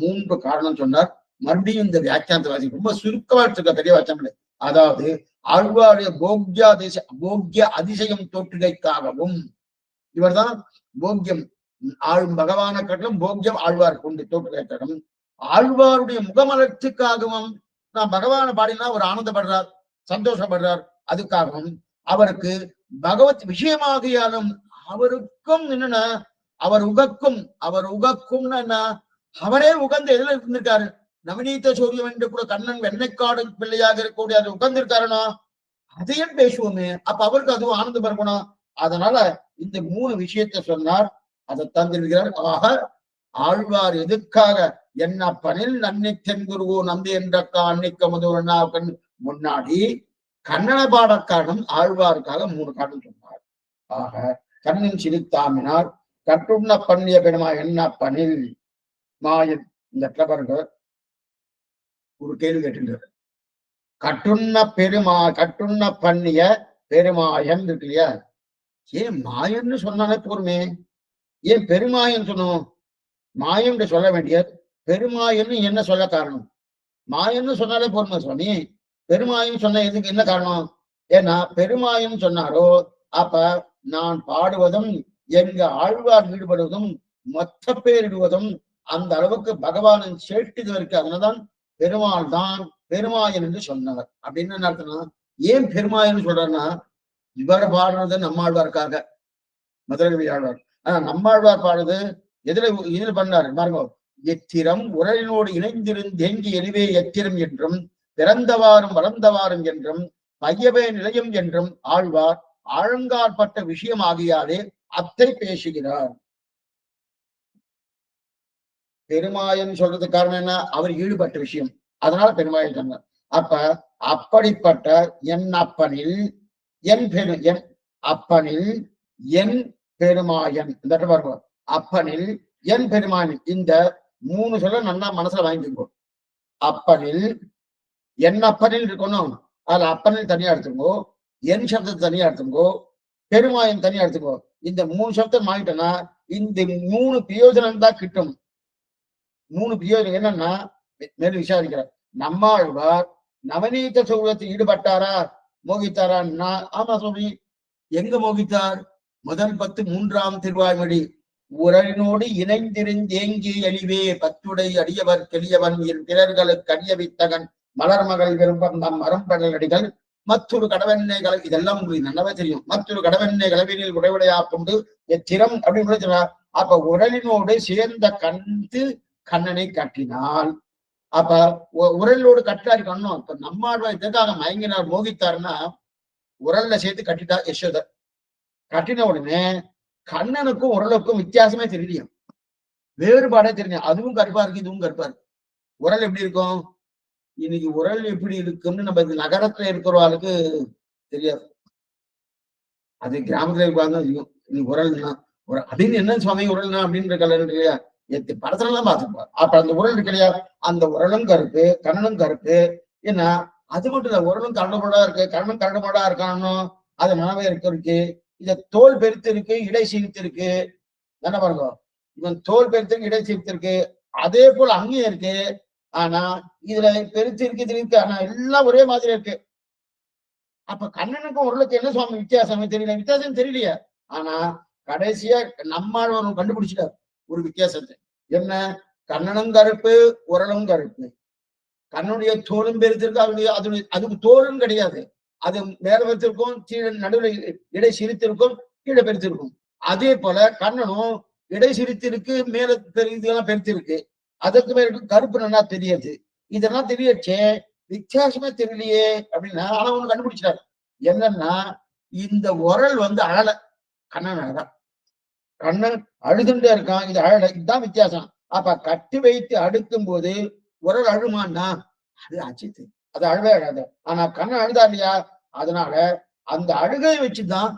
3 காரணம் சொன்னார். மறுபடியும் இந்த வியாக்கியானத்தை வாசி ரொம்ப சுருக்கமா இருக்க பெரிய வாக்கியம். அதாவது ஆழ்வாருடைய போக்கிய அதிசயம் தோற்றுகைக்காகவும், இவர்தான் போக்கியம் பகவானை கட்டிலும் போக்கியம் ஆழ்வார் கொண்டு தோற்றுகைக்காகவும், ஆழ்வாருடைய முகமலர்ச்சிக்காகவும் நான் பகவானை பாடினா ஒரு ஆனந்தப்படுறார், சந்தோஷப்படுறார். அதுக்காகவும் அவருக்கு பகவத் விஷயமாகியாலும் அவருக்கும் என்னன்னா அவர் உகக்கும் என்ன, அவரே உகந்து எதுல இருந்திருக்காரு? நவநீத சூரியம் என்று கூட கண்ணன் வெண்ணைக்காடு பிள்ளையாக இருக்கக்கூடிய அது உகந்திருக்காருன்னா அதையும் பேசுவோமே. அப்ப அவருக்கு அதுவும் ஆனந்தம் இருக்கணும். அதனால இந்த 3 விஷயத்தை சொன்னார். அதை தந்திருக்கிறார். ஆக ஆழ்வார் எதுக்காக என்னப்பனில் நன்னி தென்குருவோ நம்பி என்ற அன்னிக்க முதல் முன்னாடி கண்ணன பாட காரணம் ஆழ்வாருக்காக 3 காரணம் சொன்னார். ஆக கண்ணின் சிரித்தாமினார் கட்டுண்ண பண்ணிய பெருமா என்னப்பனில் மாயன். இந்த பாருங்க, ஒரு கேள்வி கேட்டுட்டார். கட்டுண்ண பண்ணிய பெருமாயன் இருக்கு இல்லையா? ஏன் மாயன்னு சொன்னாலே போருமே, ஏன் பெருமாயன் சொன்னோம்? மாயன் சொல்ல வேண்டிய பெருமாயன்னு என்ன சொல்ல காரணம்? மாயன்னு சொன்னாலே போருமா சுவாமி? பெருமாயன் சொன்ன எதுக்கு என்ன காரணம்? ஏன்னா பெருமாயன் சொன்னாரோ அப்ப நான் பாடுவதும் எங்க ஆழ்வார் ஈடுபடுவதும் மொத்த பேரிடுவதும் அந்த அளவுக்கு பகவானின் சேட்டுது இருக்கு. அதனால்தான் பெருமாள் தான் பெருமாயன் என்று சொன்னார். அப்படின்னு என்ன அர்த்தம்னா, ஏன் பெருமாயன் சொல்றாருன்னா, இவர் பாடுறது நம்மாழ்வாருக்காக, மதுரகவி ஆழ்வார். ஆனா நம்மாழ்வார் பாடுறது இதில் பண்ணாரு பாருங்க. எத்திரம் உரலினோடு இணைந்திருந்தேங்கி எளிவே எத்திரம் என்றும் பிறந்தவாறும் வளர்ந்தவாறும் என்றும் பையவே நிலையம் என்றும் ஆழ்வார் ஆழங்காற்பட்ட விஷயம் ஆகியாலே அத்தை பேசுகிறார். பெருமாயன் சொல்றதுக்கு காரணம் என்ன? அவர் ஈடுபட்ட விஷயம். அதனால பெருமாயன் சொன்னார். அப்ப அப்படிப்பட்ட என் அப்பனில் என் அப்பனில் என் பெருமாயன், இந்த பாருங்க, அப்பனில் என் பெருமாயன், இந்த 3 சொல்ல நல்லா மனசுல வாங்கிக்கோ. அப்பனில் என் அப்பனில் இருக்கணும். அதுல அப்பனில் தனியா எடுத்துக்கோ, என் சப்தத்தை தனியா எடுத்துக்கோ, பெருமாயன் தனியா எடுத்துக்கோ. இந்த 3 சப்தம் வாங்கிட்டோம்னா இந்த 3 பிரயோஜனம் தான் கிட்டும். 3 பிரயோஜனம் என்னன்னா, மேலும் விசாரிக்கிறார். நம்மாழ்வார் நவநீத சௌரத்தில் ஈடுபட்டாரா, மோகித்தாரா? ஆமா சுவாமி. எங்க மோகித்தார்? முதல் 10 3ஆம் திருவாய்மொழி. உரலினோடு இணைந்திருந்தேங்கி எளிவே பத்துடை அடியவர் கெளியவன் என் பிறர்களுக்கு அடிய வித்தகன் மலர்மகள் விரும்பம் நம் மரம்படல் அடிகள் மற்றொரு கடவெண்ணெய் கலவி. இதெல்லாம் உங்களுக்கு நல்லாவே தெரியும். மற்றொரு கடவெண்ணெய் கலவினில் உடைவுடையா கொண்டு எத்திரம் அப்படின்னு சொல்றார். அப்ப உரலினோடு சேர்ந்த கண்டு கண்ணனை கட்டினால், அப்ப உரலோடு கட்டாரி கண்ணும். இப்ப நம்மாழ்வார் இதற்காக மயங்கினார், மோகித்தாருன்னா உரல்ல சேர்த்து கட்டிட்டார் யசோதர். கட்டின உடனே கண்ணனுக்கும் உரலுக்கும் வித்தியாசமே தெரியலையும், வேறுபாடே தெரியும். அதுவும் கருப்பா இருக்கு, இதுவும் கருப்பா இருக்கு. உரல் எப்படி இருக்கும்? இன்னைக்கு உரல் எப்படி இருக்கும்னு நம்ம நகரத்துல இருக்கிறவாளுக்கு தெரியாது. அது கிராமத்துல இருப்பாங்க தெரியும். இன்னைக்கு உரல்னா அப்படின்னு என்ன சுவாமி உரல்னா அப்படின்ற கலர் இல்லையா? படத்துல எல்லாம் பார்த்துருப்பார். அப்ப அந்த உரல் இருக்கு இல்லையா? அந்த உரலும் கருப்பு, கண்ணனும் கருப்பு. ஏன்னா அது மட்டும் இல்ல, உரலும் கரடுமுரடா இருக்கு, கண்ணனும் கரடுமுரடா இருக்கானோ அது மனமே இருக்கு. இத தோல் பெருத்து இருக்கு, இடை சீர்த்து இருக்கு. தானே பாருங்க. இவன் தோல் பெருத்து இடை சீர்த்து இருக்கு. அதே போல அங்கேயும் இருக்கு. ஆனா இதுல பெருத்து இருக்கு, இது இருக்கு. ஆனா எல்லாம் ஒரே மாதிரி இருக்கு. அப்ப கண்ணனுக்கும் உருளுக்கு என்ன சுவாமி வித்தியாசம் தெரியல, வித்தியாசம் தெரியலையே. ஆனா கடைசியா நம்மாழ்வார் கண்டுபிடிச்சிட்டார் ஒரு வித்தியாசத்தை. என்ன? கண்ணனும் கருப்பு, உரலும் கருப்பு. கண்ணுடைய தோலும் பெருத்திருக்கு, அதனுடைய அதுக்கு தோலும் கிடையாது. அது மேல பெருத்திருக்கும், கீழே நடுவில் இடை சிரித்திருக்கும், கீழே பெருத்திருக்கும். அதே போல கண்ணனும் இடை சிரித்திருக்கு, மேல இதெல்லாம் பெருத்திருக்கு. அதுக்கு மேல கருப்பு நல்லா தெரியாது. இதெல்லாம் தெரியச்சே வித்தியாசமே தெரியலையே அப்படின்னா, ஆனா ஒண்ணு கண்டுபிடிச்சிட்டாரு. என்னன்னா இந்த உரல் அழல, கண்ணன் அழகா. கண்ணன் அழுதுண்டே இருக்கான், இது அழல, இதுதான் வித்தியாசம். அப்ப கட்டி வைத்து அடுக்கும் போது உரல் அழுமான்னா அது அச்சித்து, அது அழவே அழாது. ஆனா கண்ணன் அழுதா இல்லையா? அதனால அந்த அழுகையை வச்சுதான்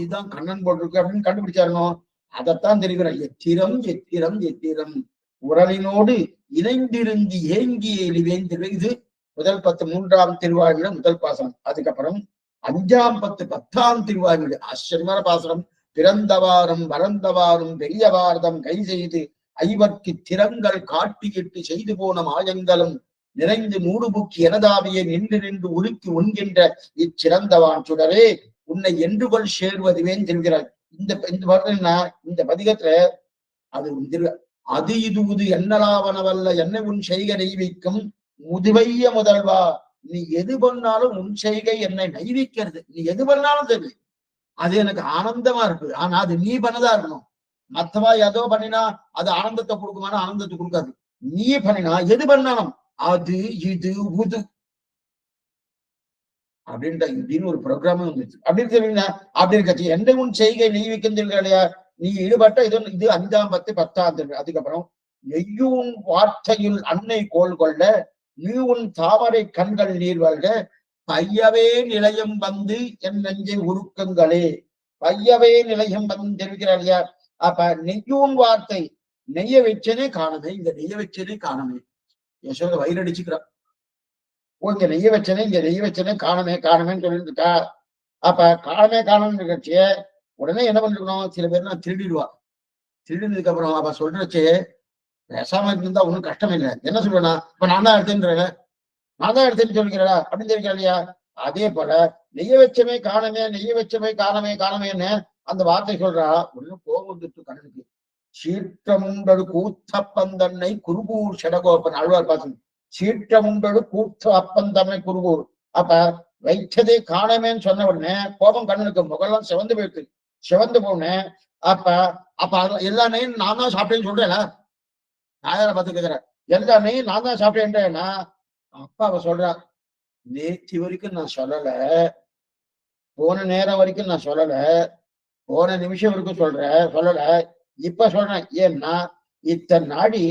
இதுதான் கண்ணன் போட்டிருக்கு அப்படின்னு கண்டுபிடிச்சாரணும். அதைத்தான் தெரிகிறேன். எத்திரம் எத்திரம் எத்திரம் உரலினோடு இணைந்திருந்து ஏங்கிய எளிவேந்திரு. இது முதல் 10 3ஆம் திருவாயில முதல் பாசனம். அதுக்கப்புறம் 5ஆம் 10 10ஆம் திருவாயில ஆச்சரியமான பாசனம். பிறந்தவாறும் வளர்ந்தவாறும் பெரியவார்தம் கை செய்து ஐவர்க்கு திறங்கள் காட்டியிட்டு செய்து போன மாயங்களும் நிறைந்து மூடுபுக்கி எனதாவியை நின்று நின்று உலுக்கி உண்கின்ற இச்சிறந்தவான் சுடரே உன்னை என்றுகொள் சேர்வதுவேன் தெரிகிறார். இந்த பதிகத்துல அது அது இது உது என்னலாவனவல்ல என்னை உன் செய்கை நெய்விக்கும் முதுவைய முதல்வா. நீ எது பண்ணாலும் உன் செய்கை என்னை நெய்விக்கிறது. நீ எது பண்ணாலும் சரி, அது எனக்கு ஆனந்தமா இருக்கு. ஆனா அது நீ பண்ணதா இருக்கணும். மத்தவா ஏதோ பண்ணினா அது ஆனந்தத்தை கொடுக்குமானா ஆனந்தத்தை கொடுக்காது. நீ பண்ணினா எது பண்ணாலும் அது இது உது அப்படின்ற இப்படின்னு ஒரு ப்ரோக்ராமே வந்துச்சு. அப்படின்னு தெரியுங்களா? அப்படி இருக்காச்சு. எந்த உன் செய்கை நெய் வைக்கின்ற இல்லையா? நீ ஈடுபட்ட இது 5ஆம் 10 10ஆம் திருவி. அதுக்கப்புறம் நெய்யூன் வார்த்தையில் அன்னை கோல் கொள்ள நீ உன் தாமரை கண்கள் நீர் வாழ்க பையவே நிலையம் வந்து என் நெஞ்சை உருக்கங்களே. பையவே நிலையம் வந்து தெரிவிக்கிறார் இல்லையா? அப்ப நெய்யூன் வார்த்தை, நெய்ய வச்சனே காணமே, இந்த நெய்ய வச்சனே காணமே. யசோத வயிறடிச்சுக்கிறான். இங்க நெய்ய வச்சனே, இங்க நெய்ய வச்சனே காணமே காணமேன்னு சொல்லிட்டு இருக்கா. அப்ப காணமே காணம்னு கட்சிய உடனே என்ன பண்ணிருக்கணும்? சில பேர் நான் திருடிடுவா. திருடினதுக்கு அப்புறம் அப்ப சொல்றச்சு பேசாம இருந்தா ஒண்ணும் கஷ்டம் இல்லை. என்ன சொல்றேன்னா, இப்ப நான் தான் எடுத்துன்றேன், நான் தான் எடுத்துன்னு சொல்லிக்கிறா அப்படின்னு தெரிவிக்கிறா இல்லையா? அதே போல நெய்ய வச்சமே காணமே, நெய்ய வச்சமே காணமே காணமேன்னு அந்த வார்த்தை சொல்றா. ஒண்ணு கோபம் வந்துட்டு கண்ணனுக்கு. சீற்றமுண்டடு கூத்தப்பந்தன்னை குருகூர் செடகோப்பன் ஆழ்வார் பாசன். சீற்றமுண்டடு கூத்த அப்பந்தன்னை குருகூர். அப்ப வைத்ததை காணமேன்னு சொன்ன உடனே கோபம் கண்ணனுக்கு, முகெல்லாம் சிவந்து போயிட்டு. சிவந்து போனேன். அப்ப அப்ப எல்லா நெய்யும் நான் தான் சாப்பிட்டேன்னு சொல்றேன். தாயார பார்த்து கேட்கிறேன், எல்லா நெய்யும் நான் தான் சாப்பிட்டேன்றேன்னா அப்பா அவ சொல்றா, நேற்று வரைக்கும் நான் சொல்லல, போன நேரம் வரைக்கும் நான் சொல்லல, போன நிமிஷம் வரைக்கும் சொல்லல, இப்ப சொல்றேன். ஏன்னா இத்தனை நாடி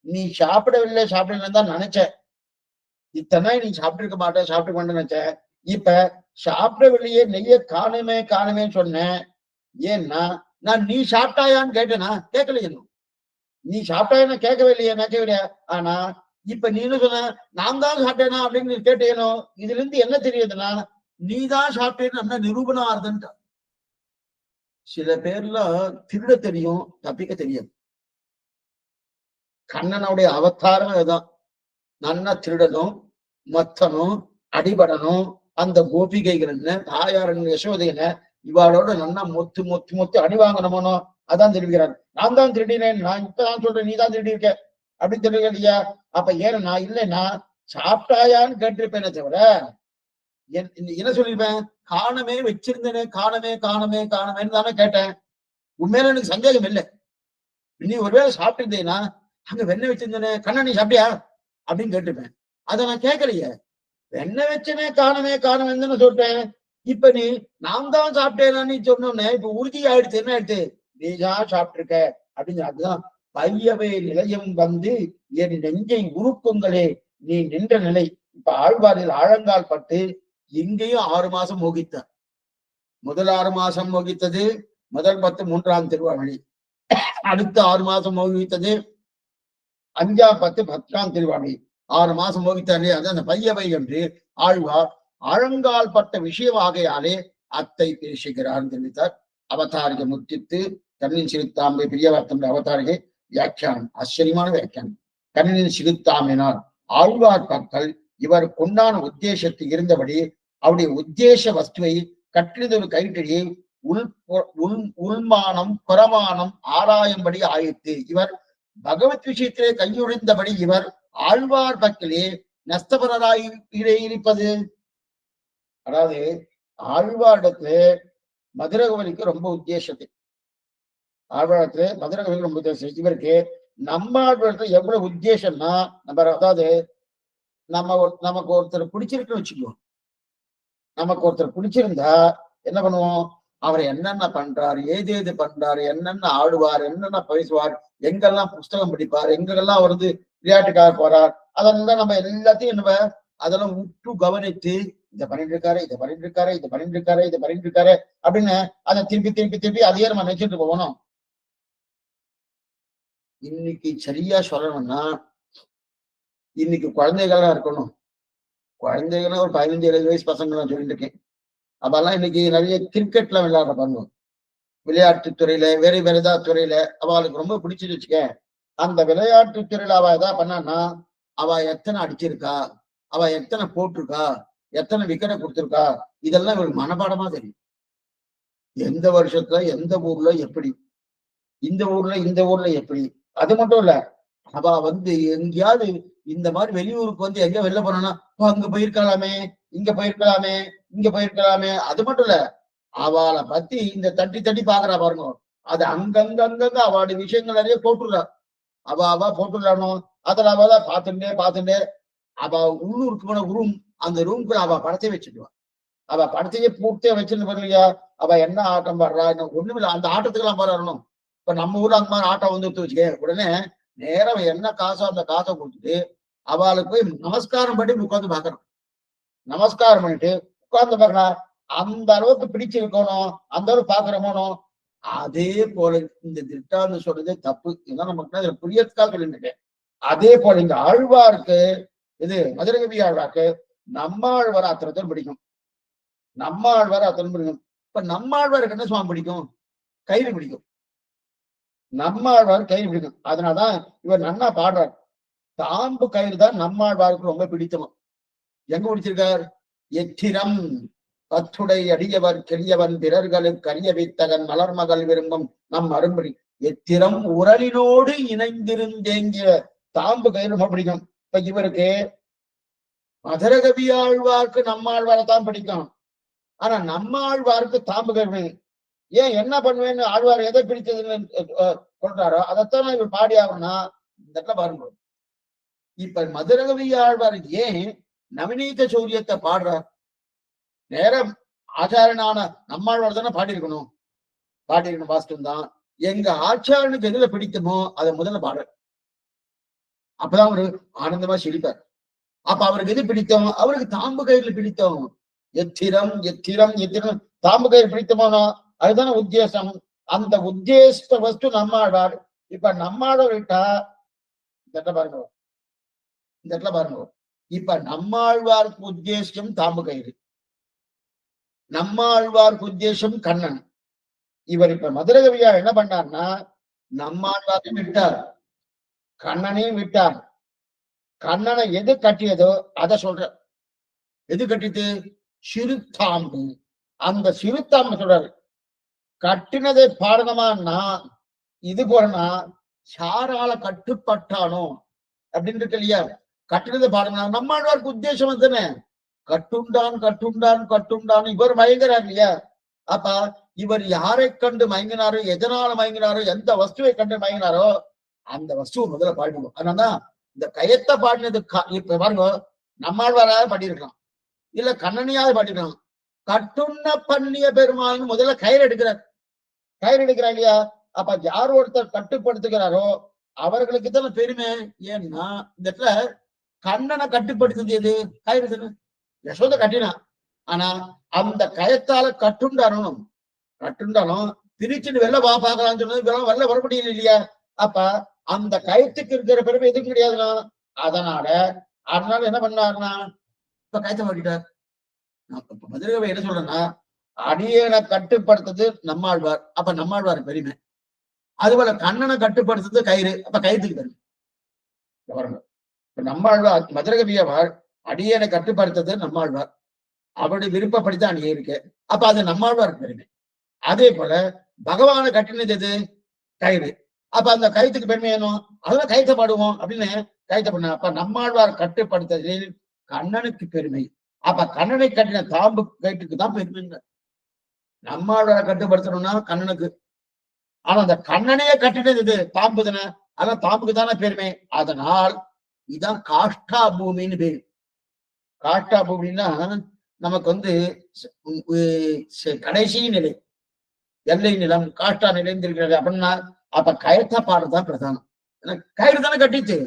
நீ சாப்பிடவில்லை சாப்பிடலன்னு தான் நினைச்ச. இத்தனை நாள் நீ சாப்பிட்டு மாட்டேன் சாப்பிட்டு மாட்டேன்னு நினைச்ச. இப்ப சாப்பிடவில்லையே, நெய்ய காணுமே காணுமேன்னு சொன்னேன். ஏன்னா நான் நீ சாப்பிட்டாயான்னு கேட்டேனா? கேட்கல. இன்னும் நீ சாப்பிட்டாயா கேட்கவே இல்லையா? நினைக்கவில்லையா? ஆனா இப்ப நீனு சொன்ன நான் தான் சாப்பிட்டேனா அப்படின்னு கேட்டேனோ. இதுல இருந்து என்ன தெரியுதுன்னா, நீதான் சாப்பிட்டேன்னு நிரூபணம் ஆறுதுன்ட்டா. சில பேர்லாம் திருட தெரியும், தப்பிக்க தெரியாது. கண்ணனுடைய அவதாரம் அதுதான். நன்னா திருடணும், மத்தனும், அடிபடணும். அந்த கோபிகைகள் என்ன, தாயாரன் யசோதையன இவாளோட நன்னா மொத்து மொத்து மொத்து அடி வாங்கணுமோ அதான் தெரிவிக்கிறார். நான் தான் திருடினேன், நான் இப்பதான் சொல்றேன், நீ தான் திருடி இருக்க அப்படின்னு தெரியுங்க இல்லையா? அப்ப ஏன்னா இல்லைன்னா சாப்பிட்டாயான்னு கேட்டிருப்பேனே தவிர என்ன சொல்லிருப்பேன்? காணமே வச்சிருந்தேனே, காணமே காணமே காணமேன்னு தானே கேட்டேன். உண்மையில எனக்கு சந்தேகம் இல்லை. நீ ஒருவேளை சாப்பிட்டு இருந்தேன்னா அங்க வெண்ணெய் வச்சிருந்தேனே, கண்ணா நீ சாப்பிட்டியா அப்படின்னு கேட்டிருப்பேன். அதை நான் கேட்கலையே. வெண்ணெய் வச்சனே காணமே காணமேன்னு சொல்லிட்டேன். இப்ப நீ நான் தான் சாப்பிட்டேன்னு சொன்னோன்னே இப்ப உறுதி ஆயிடுச்சு. என்ன ஆயிடுச்சு? நீதான் சாப்பிட்டு இருக்க அப்படின்னு. அதுதான் பையவே நிலையம் வந்து என் நெஞ்சை உருக்குங்களே நீ நின்ற நிலை. இப்ப ஆழ்வாரில் ஆழங்கால் பட்டு இங்கேயும் 6 மாசம் மோகித்தார். முதல் 6 மாசம் மோகித்தது முதல் 10 3ஆம் திருவாவழி. அடுத்த 6 மாசம் மோகித்தது 5ஆம் 10 10ஆம் திருவாவழி. 6 மாசம் மோகித்தாரே அது அந்த பையவை என்று ஆழ்வார் ஆழங்கால் பட்ட விஷயம் ஆகையாலே அத்தை பேசுகிறார் தெரிவித்தார். அவதாரிகை முத்தித்து கண்ணின் சிறுத்தாம்பை பிரியவர்த்தம் அவதாரிகை வியாக்கியானம் ஆச்சரியமான வியாக்கியானம். கண்ணின் சிறுத்தாம்பினார் ஆழ்வார் பக்கல் இவர் கொண்டான உத்தேசத்தில் இருந்தபடி அவருடைய உத்தேச வஸ்துவை கற்றிதொரு கைட்டடியை உள்மானம் புறமானம் ஆராயும்படி ஆயிற்று. இவர் பகவத் விஷயத்திலே கையொழிந்தபடி இவர் ஆழ்வார் பக்கலே நஸ்தபரராய் இருப்பது. அதாவது ஆழ்வாரிடத்துல மதுரகவலிக்கு ரொம்ப உத்தேசத்தை, ஆழ்வாரத்துல மதுரகவலிக்கு ரொம்ப உத்தேசம். இவருக்கு நம்மாழ்வாரத்துல எவ்வளவு உத்தேசம்னா, நம்ம அதாவது நமக்கு ஒருத்தர் பிடிச்சிருக்குன்னு வச்சுக்குவோம். நமக்கு ஒருத்தர் பிடிச்சிருந்தா என்ன பண்ணுவோம், அவர் என்னென்ன பண்றாரு, ஏது பண்றாரு, என்னென்ன ஆடுவார், என்னென்ன பேசுவார், எங்கெல்லாம் புஸ்தகம் படிப்பார், எங்கெல்லாம் அவர் விளையாட்டுக்காக போறார், அதெல்லாம் நம்ம எல்லாத்தையும் நம்ம அதெல்லாம் உற்று கவனித்து இதை பண்ணிட்டு இருக்காரு, இதை பண்ணிட்டு இருக்காரு, இதை பண்ணிட்டு இருக்காரு, இதை பண்ணிட்டு இருக்காரு அப்படின்னு அதை திருப்பி அதையே நம்ம நினைச்சிட்டு போகணும். இன்னைக்கு சரியா சொல்லணும்னா, இன்னைக்கு குழந்தைகள்லாம் இருக்கணும். குழந்தைகளும் ஒரு 15-20 வயசு பசங்க நான் சொல்லிட்டு இருக்கேன். அப்பெல்லாம் இன்னைக்கு நிறைய கிரிக்கெட்ல விளையாடுற பண்ணுவோம். விளையாட்டு துறையில வேற ஏதாவது துறையில அவளுக்கு ரொம்ப பிடிச்சிட்டு வச்சுக்க, அந்த விளையாட்டு துறையில அவ ஏதாவது பண்ணான்னா அவ எத்தனை அடிச்சிருக்கா, அவ எத்தனை போட்டிருக்கா, எத்தனை விக்கெட்டை கொடுத்திருக்கா, இதெல்லாம் இவருக்கு மனப்பாடமா தெரியும். எந்த வருஷத்துல எந்த ஊர்ல எப்படி, இந்த ஊர்ல எப்படி. அது மட்டும் இல்ல, அவ எங்கேயாவது இந்த மாதிரி வெளியூருக்கு எங்க வெளில போனா அங்க போயிருக்கலாமே, இங்க போயிருக்கலாமே, இங்க போயிருக்கலாமே. அது மட்டும் இல்ல, அவளை பத்தி இந்த தட்டி பாக்குறா பாருங்க, அது அங்கங்க அவளுடைய விஷயங்கள் நிறைய போட்டுடுறா. அவ போட்டுடலானோ அதுல அவதான் பார்த்துட்டே அவ உள்ளூருக்கு போன ரூம், அந்த ரூம்குள்ள அவ படத்தை வச்சுடுவா. அவ படத்தையே பூர்த்தியா வச்சிருந்து இல்லையா, அவ என்ன ஆட்டம் பாடுறா, ஒண்ணுமில்ல அந்த ஆட்டத்துக்கு எல்லாம் பாடணும். இப்ப நம்ம ஊர்ல அந்த மாதிரி ஆட்டம் வச்சுக்க, உடனே நேரம் என்ன காசோ அந்த காசை கொடுத்துட்டு அவளுக்கு போய் நமஸ்காரம் பண்ணி உட்காந்து பாக்குறோம். நமஸ்காரம் பண்ணிட்டு உட்கார்ந்து பாக்கலாம். அந்த அளவுக்கு பிடிச்சிருக்கணும், அந்த அளவுக்கு பாக்குறோமோ. அதே போல இந்த திட்டான்னு சொல்றதே தப்பு. இதெல்லாம் நமக்கு புரியத்துக்காக சொல்லிருக்கேன். அதே போல இந்த ஆழ்வாருக்கு, இது மதுரகவி ஆழ்வாருக்கு நம்மாழ்வார் அத்தனை பிடிக்கும். நம்மாழ்வார் அத்தனை பிடிக்கும். இப்ப நம்மாழ்வாருக்கு என்ன சுவாமி பிடிக்கும், கயிறு பிடிக்கும். நம்மாழ்வார் கயிறு பிடிக்கும். அதனாலதான் இவர் நன்னா பாடுறார். தாம்பு கயிறு தான் நம்மாழ்வாருக்கு ரொம்ப பிடித்தமும். எங்க பிடிச்சிருக்கார், எத்திரம் பத்துடை அடியவர் கெளியவன் பிறர்களுக்கு அறிய வைத்தகன் மலர்மகள் விரும்பும் நம் அரும்படி எத்திரம் உரலினோடு இணைந்திருந்தேங்கிய தாம்பு கயிறு ரொம்ப பிடிக்கும். இப்ப இவருக்கு மதுரகவி ஆழ்வார்க்கு நம்மாழ்வாரை தான் பிடிக்கும். ஆனா நம்மாழ்வாருக்கு தாம்பு கயிறு ஏன் என்ன பண்ணுவேன்னு ஆழ்வார் எதை பிடிச்சதுன்னு சொல்றாரோ அதைத்தான் இவர் பாடி ஆகணும்னா இந்த இடத்துல பாருங்க. இப்ப மதுரகவி ஆழ்வார் ஏன் நவநீத சௌரியத்தை பாடுறார், நேரம் ஆச்சாரனான நம்மாழ்வார் தானே பாடியிருக்கணும் வாஸ்தவம் தான். எங்க ஆச்சாரனுக்கு எதுல பிடிக்குமோ அதை முதல்ல பாடுற, அப்பதான் அவரு ஆனந்தமா சிரிப்பார். அப்ப அவருக்கு எது பிடித்தோம், அவருக்கு தாம்பு கயிறுல பிடித்தோம். எத்திரம் தாம்பு கயிறு பிடித்தமானோ அதுதானே உத்தேசம். அந்த உத்தேச வஸ்து நம்மாழ்வார். இப்ப நம்மாழ்வார் விட்டா இந்த இடத்துல பாருங்க, இப்ப நம்மாழ்வாருக்கு உத்தேசம் தாம்பு கயிறு, நம்மாழ்வாருக்கு உத்தேசம் கண்ணன். இவர் இப்ப மதுரகவியா என்ன பண்ணார்னா நம்மாழ்வாரையும் விட்டார், கண்ணனையும் விட்டார். கண்ணனை எது கட்டியதோ அதை சொல்ற. எது கட்டிட்டு, சிறுத்தாம்பு. அந்த சிறுத்தாம்பு சொல்றாரு. கட்டினதை பாடணுமான்னா இது போலனா சாரால கட்டுப்பட்டானோ அப்படின்னு இருக்கு இல்லையா, கட்டினதை பாடணும். நம்மாழ்வாருக்கு உத்தேசம் தானே கட்டுண்டான் இவர் மயங்குறார் இல்லையா. அப்ப இவர் யாரை கண்டு மயங்கினாரோ, எதனால மயங்கினாரோ, எந்த வஸ்துவை கண்டு மயங்கினாரோ அந்த வஸ்துவை முதல்ல பாடிடுவோம். அதனாலதான் இந்த கயத்தை பாடினது இப்ப பாருங்க, நம்மாழ்வாராக பாடியிருக்கலாம், இல்ல கண்ணனியாவது பாடிருக்கலாம். கட்டுண்ண பண்ணிய பெருமாள்னு முதல்ல கயிறு எடுக்கிறார் இல்லையா. அப்ப யார் ஒருத்தர் கட்டுப்படுத்துகிறாரோ அவர்களுக்கு தான் பெருமை. ஏன்னா இந்த இடத்துல கண்ணனை கட்டுப்படுத்துறது எது? கயிறு தானே. யசோதை கட்டினா, ஆனா அந்த கயத்தால கட்டுண்டாலும் பிரிச்சுட்டு வெளில பாக்கலாம்னு சொன்னது வெளில வர முடியல இல்லையா? அப்ப அந்த கயத்துக்கு இருக்கிற பெருமை எதுவும் கிடையாதுன்னா, அதனால என்ன பண்ணாருன்னா இப்ப கயத்தை மாட்டிட்டார். மதுரை என்ன சொல்றேன்னா, அடியனை கட்டுப்படுத்துறது நம்மாழ்வார், அப்ப நம்மாழ்வார் பெருமை. அதுபோல கண்ணனை கட்டுப்படுத்துறது கயிறு, அப்ப கயிற்றுக்கு பெருமை. நம்மாழ்வார் மதுரகவியவார் அடியனை கட்டுப்படுத்துறது நம்மாழ்வார், அவருடைய விருப்பப்படித்தான் அடியே இருக்கு, அப்ப அது நம்மாழ்வார் பெருமை. அதே போல பகவானை கட்டினது எது? கயிறு, அப்ப அந்த கயிற்றுக்கு பெருமை ஏனும், அதெல்லாம் கயிற்ற பாடுவோம் அப்படின்னு கயிற்ற பண்ண. அப்ப நம்மாழ்வார் கட்டுப்படுத்துறதில் கண்ணனுக்கு பெருமை. அப்ப கண்ணனை கட்டின தாம்பு கயிற்றுக்கு தான் பெருமைங்க. நம்மாழ்வாரை கட்டுப்படுத்தணும்னா கண்ணனுக்கு, ஆனா அந்த கண்ணனையே கட்டினது இது தாம்பு தானே, அதான் தாம்புக்கு தானே பெருமை. அதனால் இதான் காஷ்டா பூமின்னு பேரு. காஷ்டா பூமின்னா நமக்கு கடைசி நிலை, எல்லை நிலம், காஷ்டா நிலைந்திருக்கிறது அப்படின்னா, அப்ப கயத்த பாடுறதுதான் பிரதானம். கயிறு தானே கட்டிச்சு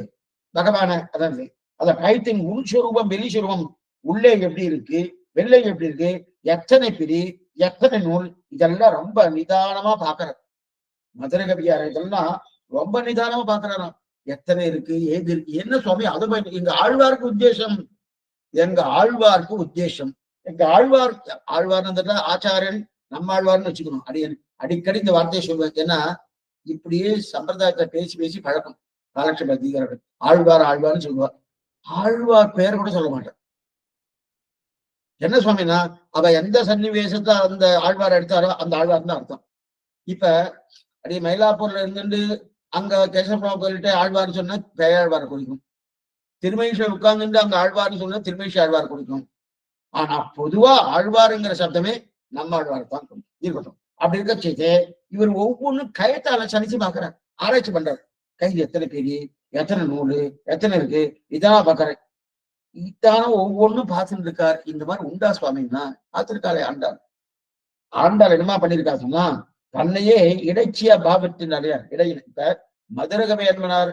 பகவான. அதான் அத கயத்தின் உள்ஸ்வரூபம் வெளிஸ்வரூபம், உள்ளே எப்படி இருக்கு வெள்ளை எப்படி இருக்கு, எத்தனை பிரி எத்தனை நூல், இதெல்லாம் ரொம்ப நிதானமா பாக்குறாரு மதுரகவியார். இதெல்லாம் ரொம்ப நிதானமா பாக்குறாராம். எத்தனை இருக்கு ஏது இருக்கு என்ன சுவாமி, அது எங்க ஆழ்வாருக்கு உத்தேசம், எங்க ஆழ்வாருக்கு உத்தேசம். எங்க ஆழ்வார்னு ஆச்சாரியன் நம்ம ஆழ்வார்னு வச்சுக்கணும். அடிக்கடி இந்த வார்த்தையை சொல்லுவேன். ஏன்னா இப்படியே சம்பிரதாயத்தை பேசி பேசி பழக்கம். காலட்சேப அதிகாரம் ஆழ்வார்னு சொல்லுவார். ஆழ்வார் பேர் கூட சொல்ல மாட்டேன். என்ன சுவாமினா, அவ எந்த சன்னிவேசத்தை அந்த ஆழ்வார் எடுத்தாரோ அந்த ஆழ்வார் தான் அர்த்தம். இப்ப அப்படி மயிலாப்பூர்ல இருந்துட்டு அங்க கேசவ கோயில்கிட்ட ஆழ்வார்னு சொன்னா பேயாழ்வாரை குறிக்கும். திருமேஸ்வர் உட்கார்ந்துட்டு அங்க ஆழ்வார்னு சொன்னா திருமேஸ்வர் ஆழ்வார் குறிக்கும். ஆனா பொதுவா ஆழ்வாருங்கிற சப்தமே நம்ம ஆழ்வார் தான் இருக்கட்டும். அப்படி இருக்க செய்து இவர் ஒவ்வொன்றும் கயத்தால சனிச்சு பாக்குறாரு, ஆராய்ச்சி பண்றாரு. கைது எத்தனை பெரிய, எத்தனை நூலு, எத்தனை இருக்கு, இதெல்லாம் பாக்குறாரு. இதான ஒவ்வொன்றும் பார்த்துட்டு இருக்கார். இந்த மாதிரி உண்டா சுவாமின்னா பார்த்திருக்காளே ஆண்டாள் என்னமா பண்ணிருக்கா சொன்னா, தன்னையே இடைச்சியா பாவத்தினாலே இடையில. இப்ப மதுரகவி என்பனார்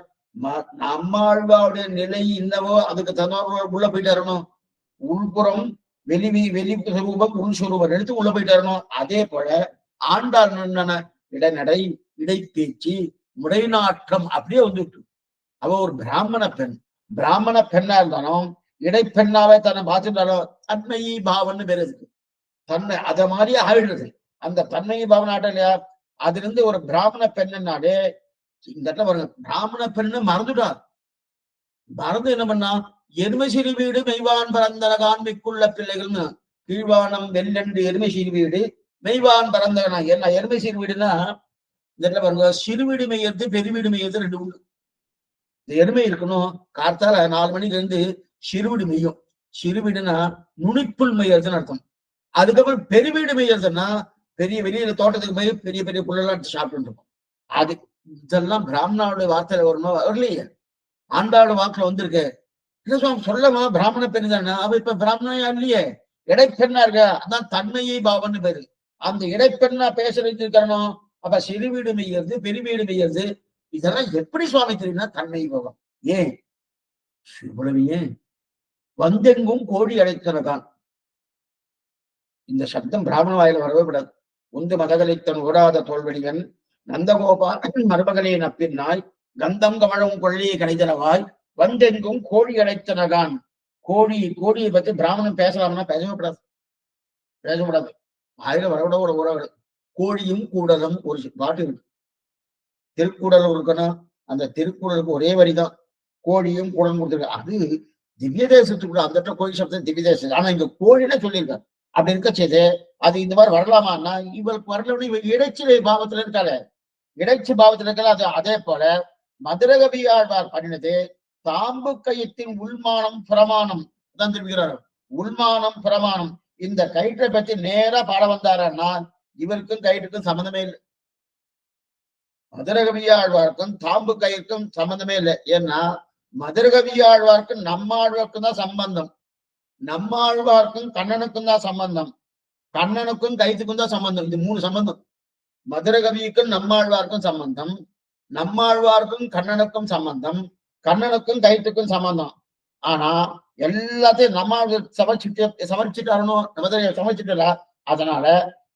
நம்மாழ்வாவுடைய நிலை என்னவோ அதுக்கு தன்னோர் உள்ள போயிட்டாரணும். உள்புறம் வெளி சுரூபம் உள் சுரூபம் எடுத்து உள்ள போயிட்டாரணும். அதே போல ஆண்டாள் இடைநடை இடைப்பேச்சு முடைநாற்றம் அப்படியே வந்துட்டு. அவ ஒரு பிராமண பெண்ணா இருந்தாலும் இடைப்பெண்ணாவே தன்னை பார்த்துட்டாலும் தன்மையி பாவன்னு பேர் இருக்கு. தன்மை அத மாதிரியே ஆயிடுறது. அந்த தன்மையி பாவன் ஆட்டம் இல்லையா, அதுல இருந்து ஒரு பிராமண பெண்ணுனாலே இந்த இடத்துல ஒரு பிராமண பெண்ணு மறந்துட்டார். மறந்து என்ன பண்ணா, எருமை சிறு வீடு மெய்வான் பரந்தனகான் மிக்குள்ள பிள்ளைகள்னு, கீழ்வானம் வெள்ளெண்டு எருமை சிறு வீடு மெய்வான் பரந்தகனா. என்ன எருமை சிறு வீடுன்னா இந்த இடத்துல பாருங்க, சிறு வீடு மெய்யது பெரு வீடு மெய்யது ரெண்டு உண்டு. இந்த எருமை இருக்கணும், கார்த்தால 4 மணிக்கு இருந்து சிறுவீடு மெய்யும். சிறுவீடுனா நுனிப்புல் மெய்யறதுன்னு அர்த்தம். அதுக்கப்புறம் பெருவீடு மெய்யறதுன்னா பெரிய வெளியில தோட்டத்துக்கு போய் பெரிய பெரிய புல்லெல்லாம் எடுத்து சாப்பிட்டு இருக்கும். அது இதெல்லாம் பிராமணாவுடைய வார்த்தையில வருமா? வரலையே, ஆண்டாவோட வாக்குல வந்திருக்கு. இல்ல சுவாமி சொல்லமா பிராமண பெண் தானே, அவ இப்ப பிராமணா இல்லையே, இடைப்பெண்ணா இருக்க. அதான் தன்மையை பாவன்னு பேரு. அந்த இடைப்பெண்ணா பேச வைத்திருக்கணும். அப்ப சிறுவீடு மெய்யறது பெருவீடு மெய்யறது இதெல்லாம் எப்படி சுவாமி தெரியும்னா தன்மை பாவம். ஏன் இவ்வளவு ஏன் வந்தெங்கும் கோடி அழைத்தனதான். இந்த சப்தம் பிராமண வாயில வரவே கூடாது. உந்து மதகலைத்தன் ஓடாத தோல்வடிவன் நந்தகோபால் மருமகளே நப்பின்னாய் கந்தம் கமழும் கொள்ளியை கணிதனவாய் வந்தெங்கும் கோடி அழைத்தனகான். கோடியை பத்தி பிராமணன் பேசலாம்னா பேசக்கூடாது. வாயில வரவிட ஒரு உறவு. கோழியும் கூடலும் ஒரு பாட்டு இருக்கு, திருக்கூடல் இருக்கணும். அந்த திருக்கூடலுக்கு ஒரே வரிதான் கோழியும் கூடலும் கொடுத்துருக்கு. அது திவ்ய தேசத்துக்குள்ள அந்த இடத்துல கோழி சப்தம் திவ்ய தேசம். ஆனா இங்க கோழின்னு சொல்லியிருக்காரு. அப்படி இருக்க செய்து அது இந்த மாதிரி வரலாமான்னா இவருக்கு வரலன்னு இவ இடைச்சி பாவத்துல இருக்காளே, இடைச்சி பாவத்துல இருக்கால. அது அதே போல மதுரகவியாழ்வார் பண்ணினது தாம்பு கயிற்றின் உள்மானம் பிரமாணம் தான் திரும்புகிறார். உள்மானம் பிரமாணம். இந்த கயிற்றை பற்றி நேரா பாட வந்தாரன்னா இவருக்கும் கயிற்றுக்கும் சம்மந்தமே இல்லை. மதுரகவியாழ்வாருக்கும் தாம்பு கயிற்கும் சம்பந்தமே இல்லை. ஏன்னா மதுரகவியாழ்வாருக்கும் நம்மாழ்வாருக்கும் தான் சம்பந்தம், நம்மாழ்வாருக்கும் கண்ணனுக்கும் தான் சம்பந்தம், கண்ணனுக்கும் கைத்துக்கும் தான் சம்பந்தம். இது 3 சம்பந்தம். மதுரகவிக்கும் நம்மாழ்வாருக்கும் சம்பந்தம், நம்மாழ்வாருக்கும் கண்ணனுக்கும் சம்பந்தம், கண்ணனுக்கும் கயிற்றுக்கும் சம்பந்தம். ஆனா எல்லாத்தையும் நம்ம சமர்ச்சிட்டாரணும், சமர்ச்சிட்டா. அதனால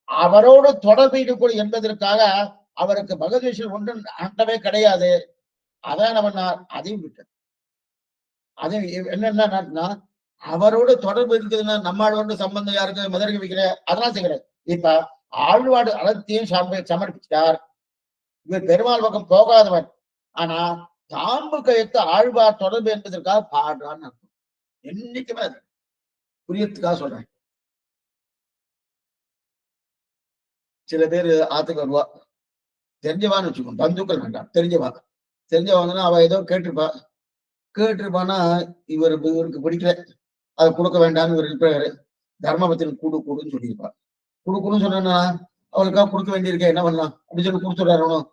அவரோடு தொடர்பு இருக்கக்கூடிய என்பதற்காக அவருக்கு பகவத்கீதை ஒன்று அண்டவே கிடையாது. அதான் என்ன பண்ணார், அதையும் விட்டார். அது என்னன்னா அவரோட தொடர்பு இருக்குதுன்னா நம்மாழ்வாரோட சம்பந்தம் யாருக்கு மதுரை வைக்கிற அதெல்லாம் செய்கிறார். இப்ப ஆழ்வாடு அனைத்தையும் சமர்ப்பிச்சிட்டார். இவர் பெருமாள் பக்கம் போகாதவர். ஆனா தாம்பு கயத்து ஆழ்வார் தொடர்பு என்பதற்காக பாடுறான்னு அர்த்தம். என்னைக்குமே அது புரியத்துக்காக சொல்றேன். சில பேர் ஆத்துக்கு வருவா, தெரிஞ்சவான்னு வச்சுக்கோங்க, பந்துக்கள் வேண்டாம், தெரிஞ்சவாங்கன்னா அவ ஏதோ கேட்டிருப்பானா இவருக்கு பிடிக்கல, அதை கொடுக்க வேண்டாம்னு இவர் இருப்பாரு. தர்மபத்தின் கூடுன்னு சொல்லியிருப்பா. கொடுக்கணும்னு சொன்னா அவளுக்காக கொடுக்க வேண்டியிருக்கேன், என்ன பண்ணலாம் அப்படின்னு சொல்லி கொடுத்துடாரணும்.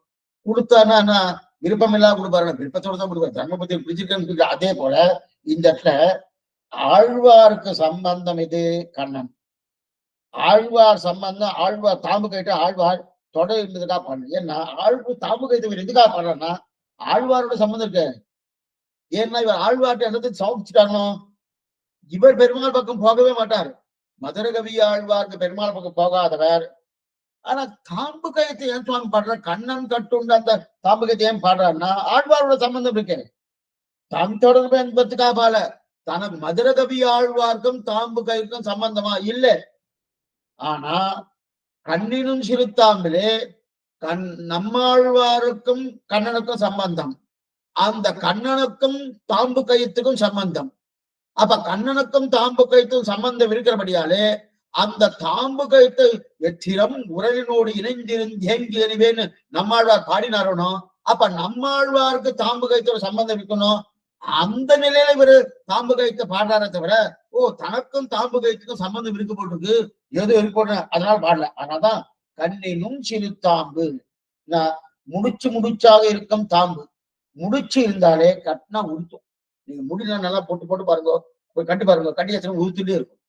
கொடுத்தானா விருப்பம் இல்லாம கொடுப்பாரு, விருப்பத்தோட தான் கொடுப்பாரு. தர்மபத்தியில் பிடிச்சிருக்கேன்னு. அதே போல இந்த இடத்துல ஆழ்வாருக்கு சம்பந்தம் இது கண்ணன். ஆழ்வார் சம்பந்தம், ஆழ்வார் தாம்பு கைட்டு ஆழ்வார் தொடர் இருந்ததுக்காக பாடுறேன். ஏன்னா தாம்பு கைத்து எதுக்காக பாடுறேன்னா ஆழ்வாரோட சம்பந்தம் இருக்கு. ஏன்னா இவர் ஆழ்வார்ட்ட என்னத்துக்கு சமர்ப்பிச்சுட்டாரோ, இவர் பெருமாள் பக்கம் போகவே மாட்டார். மதுர கவி ஆழ்வாருக்கு பெருமாள் பக்கம் போகாதவர். ஆனா தாம்பு கயத்தை ஏன் சுவாமி பாடுற, கண்ணன் கட்டுண்ட அந்த தாம்பு கயத்தை ஏன் பாடுறாருன்னா ஆழ்வாரோட சம்பந்தம் இருக்கு. தன் தொடர்பு என்பதுக்காக பால தனக்கு மதுர கவி ஆழ்வார்க்கும் தாம்பு கயிற்கும் சம்பந்தமா இல்லை. ஆனா கண்ணினும் சிறுத்தாம்பிலே நம்மாழ்வாருக்கும் கண்ணனுக்கும் சம்பந்தம், அந்த கண்ணனுக்கும் தாம்பு கயிற்றுக்கும் சம்பந்தம். அப்ப கண்ணனுக்கும் தாம்பு கயிற்றுக்கும் சம்பந்தம் இருக்கிறபடியாலே அந்த தாம்பு கயிற்று வெற்றிடம் உரலினோடு இணைந்திருந்து அறிவேன்னு நம்மாழ்வார் பாடினாரோ, அப்ப நம்மாழ்வாருக்கு தாம்பு கயிற்றோட சம்பந்தம் இருக்கணும். அந்த நிலையில இவரு தாம்பு கயிற்று பாடுறாரே தவிர தனக்கும் தாம்பு கயிற்றுக்கும் சம்பந்தம் இருக்கு போட்டிருக்கு, ஏதோ இருக்கு அதனால பாடல. அதனாலதான் கண்ணினும் சிறுத்தாம்பு, முடிச்சாக இருக்கும் தாம்பு. முடிச்சு இருந்தாலே கட்டினா உடுத்தும். நீங்க முடியலாம் நல்லா போட்டு பாருங்க, போய் கட்டி பாருங்க, கட்டி வச்சு உடுத்துட்டே இருக்கும்.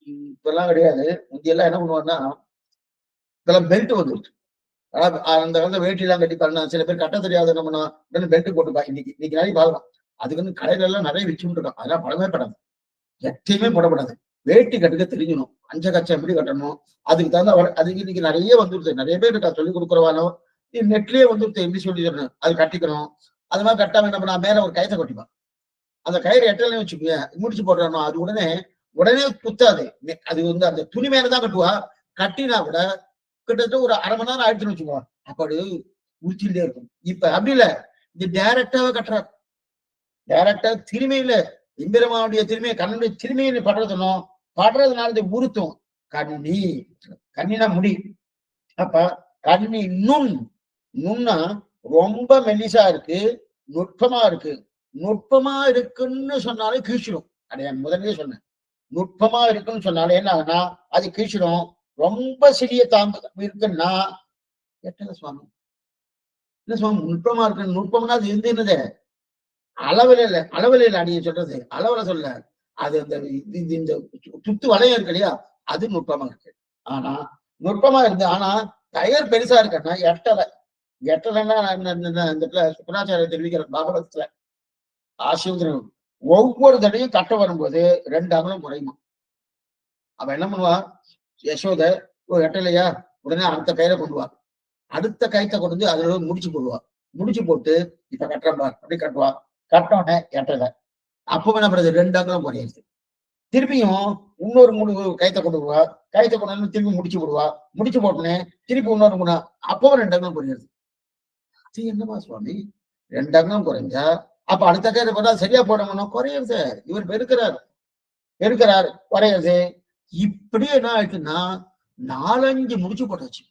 இப்பெல்லாம் கிடையாது. முந்தியெல்லாம் என்ன பண்ணுவாங்கன்னா இதெல்லாம் பெல்ட் வந்துருச்சு. அந்த காலத்துல வேட்டி எல்லாம் கட்டி பாருங்க. சில பேர் கட்ட தெரியாது, என்ன பண்ணா பெல்ட் போட்டுப்பா. இன்னைக்கு நிறைய பார்க்கலாம். அதுக்கு வந்து கடையில எல்லாம் நிறைய வச்சுட்டு இருக்கோம். அதெல்லாம் படமே படாது, எத்தையுமே போடப்படாது. வேட்டி கட்டுக்க தெரிஞ்சிடும், அஞ்ச கச்சம் எப்படி கட்டணும், அதுக்கு தகுந்த அதுக்கு இன்னைக்கு நிறைய வந்துருது. நிறைய பேர் இருக்கா சொல்லிக் கொடுக்குறவானோ, நெட்லயே வந்துருது எப்படி சொல்லி தரணும், அது கட்டிக்கணும். அது மாதிரி கட்டாம என்ன பண்ணா மேல ஒரு கயிற்றை கட்டிப்பான். அந்த கயிறு எட்டலையும் வச்சுக்கோங்க, முடிச்சு போடுறானோ அது உடனே குத்தாது. அது வந்து அந்த துணி மேலதான் கட்டுவா. கட்டினா கூட கிட்டத்தட்ட ஒரு அரை மணி நேரம் ஆயிடுச்சுன்னு வச்சுக்கோ, அப்படி உரிச்சுட்டே இருக்கும். இப்ப அப்படி இல்ல, இது டைரக்டாவே கட்டுறாரு. டைரக்டா திருமையில எம்பெருமானுடைய திருமையை, கண்ணுடைய திருமையை படுறதுனால இது உறுத்தும். கண்ணினா முடி. அப்ப கண்ணி நுண்ணா ரொம்ப மெல்லிசா இருக்கு, நுட்பமா இருக்கு. நுட்பமா இருக்குன்னு சொன்னாலே கீழ்ச்சிடும். அதை முதலே சொன்னேன். நுட்பமா இருக்குன்னு சொன்னாலே என்ன ஆகுனா அது கீழ்ச்சிடும். ரொம்ப சிறிய தாம்பு இருக்குன்னா எட்டல சுவாமி, என்ன சுவாமி நுட்பமா இருக்கு. நுட்பம்னா அது என்னது, அளவில அடிய சொல்றது, அளவுல சொல்ல. அது அந்த இந்த சுத்து வளையம் இருக்கு இல்லையா, அது நுட்பமா இருக்கு. ஆனா நுட்பமா இருந்து ஆனா டயர் பெருசா இருக்குன்னா எட்டலைன்னா இந்த சுக்கராச்சாரிய தெரிவிக்கிற பாகவதத்துல ஆசிரியர் ஒவ்வொரு தடையும் கட்ட வரும்போது 2 அகலம் குறையுமா. அவ என்ன பண்ணுவா, யசோத எட்டலையா, உடனே அடுத்த கயிறை கொண்டுவா, அடுத்த கயிற்றை கொண்டு வந்து அதுல முடிச்சு போடுவா. முடிச்சு போட்டு இப்ப கட்டுறா அப்படி கட்டுவா. கட்டோடனே எட்டலை. அப்போ என்ன பண்றது, 2 அகலம் குறையுது. திருப்பியும் இன்னொரு கயிற்றை கொண்டு வருவா. கயிற்றை கொண்டு வந்து திருப்பி முடிச்சு போடுவா. முடிச்சு போட்டோன்னே திருப்பி இன்னொரு முன்னா, அப்பவும் 2 அகலம் குறையுது. அது என்னமா சுவாமி 2 அகலம் குறைஞ்சா அப்ப அடுத்த கயிறை போட்டா சரியா போடணும், குறையுது. இவர் பெருக்கிறார் குறையுது. இப்படி என்ன ஆயிடுச்சுன்னா 4-5 முடிச்சு போட்டாச்சு.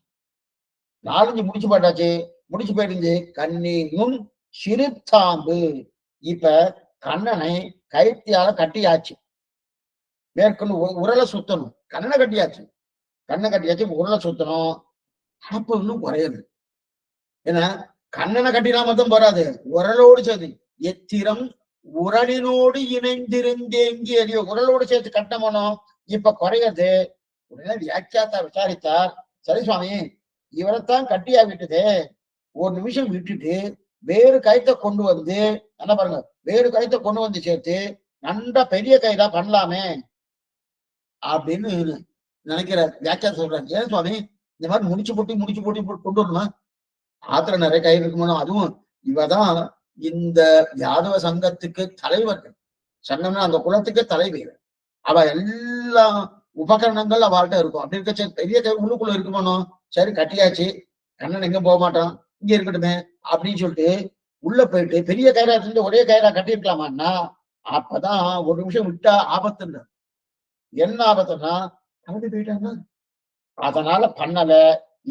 முடிச்சு போயிருந்து கண்ணியும் சிறுத்தாம்பு. இப்ப கண்ணனை கயிற்றால கட்டியாச்சு. மேற்கொண்டு உரலை சுத்தணும். கண்ணை கட்டியாச்சு, உரலை சுத்தணும். அப்ப இன்னும் குறையுது. ஏன்னா கண்ணனை கட்டினா மட்டும் போறாது, உரலோடு சேர்த்து எத்திரம் உரலினோடு இணைந்திருந்தேங்கி அறிய உரலோடு சேர்த்து கட்டணும். இப்ப குறையுது. உடனே வியாக்கியாத்தா விசாரித்தார், சரி சுவாமி இவரைத்தான் கட்டியா விட்டுது, ஒரு நிமிஷம் விட்டுட்டு வேறு கயத்தை கொண்டு வந்து என்ன பாருங்க, வேறு கயத்தை கொண்டு வந்து சேர்த்து நன்றா பெரிய கயிறா பண்ணலாமே அப்படின்னு நினைக்கிற வியாக்கியா சொல்றாங்க. ஏன் சுவாமி இந்த மாதிரி முடிச்சு போட்டி கொண்டு வரணுமா? ஆத்திர நிறைய கயிறு இருக்குமோ? அதுவும் இவதான் இந்த யாதவ சங்கத்துக்கு தலைவர். சங்கம்னா அந்த குலத்துக்கு தலைவி. அவ எல்லா உபகரணங்கள் அவள்கிட்ட இருக்கும். அப்படி இருக்க பெரிய கயிறு உள்ளுக்குள்ள இருக்குமானோ? சரி கட்டியாச்சு, கண்ணன் எங்க போக மாட்டான், இங்க இருக்கட்டுமே அப்படின்னு சொல்லிட்டு உள்ள போயிட்டு பெரிய கயிறா இருந்து ஒரே கயிறா கட்டியிருக்கலாமான்னா அப்பதான் ஒரு நிமிஷம் விட்டா ஆபத்துன்னு. என்ன ஆபத்துன்னா கலந்து போயிட்டாங்க. அதனால பண்ணல.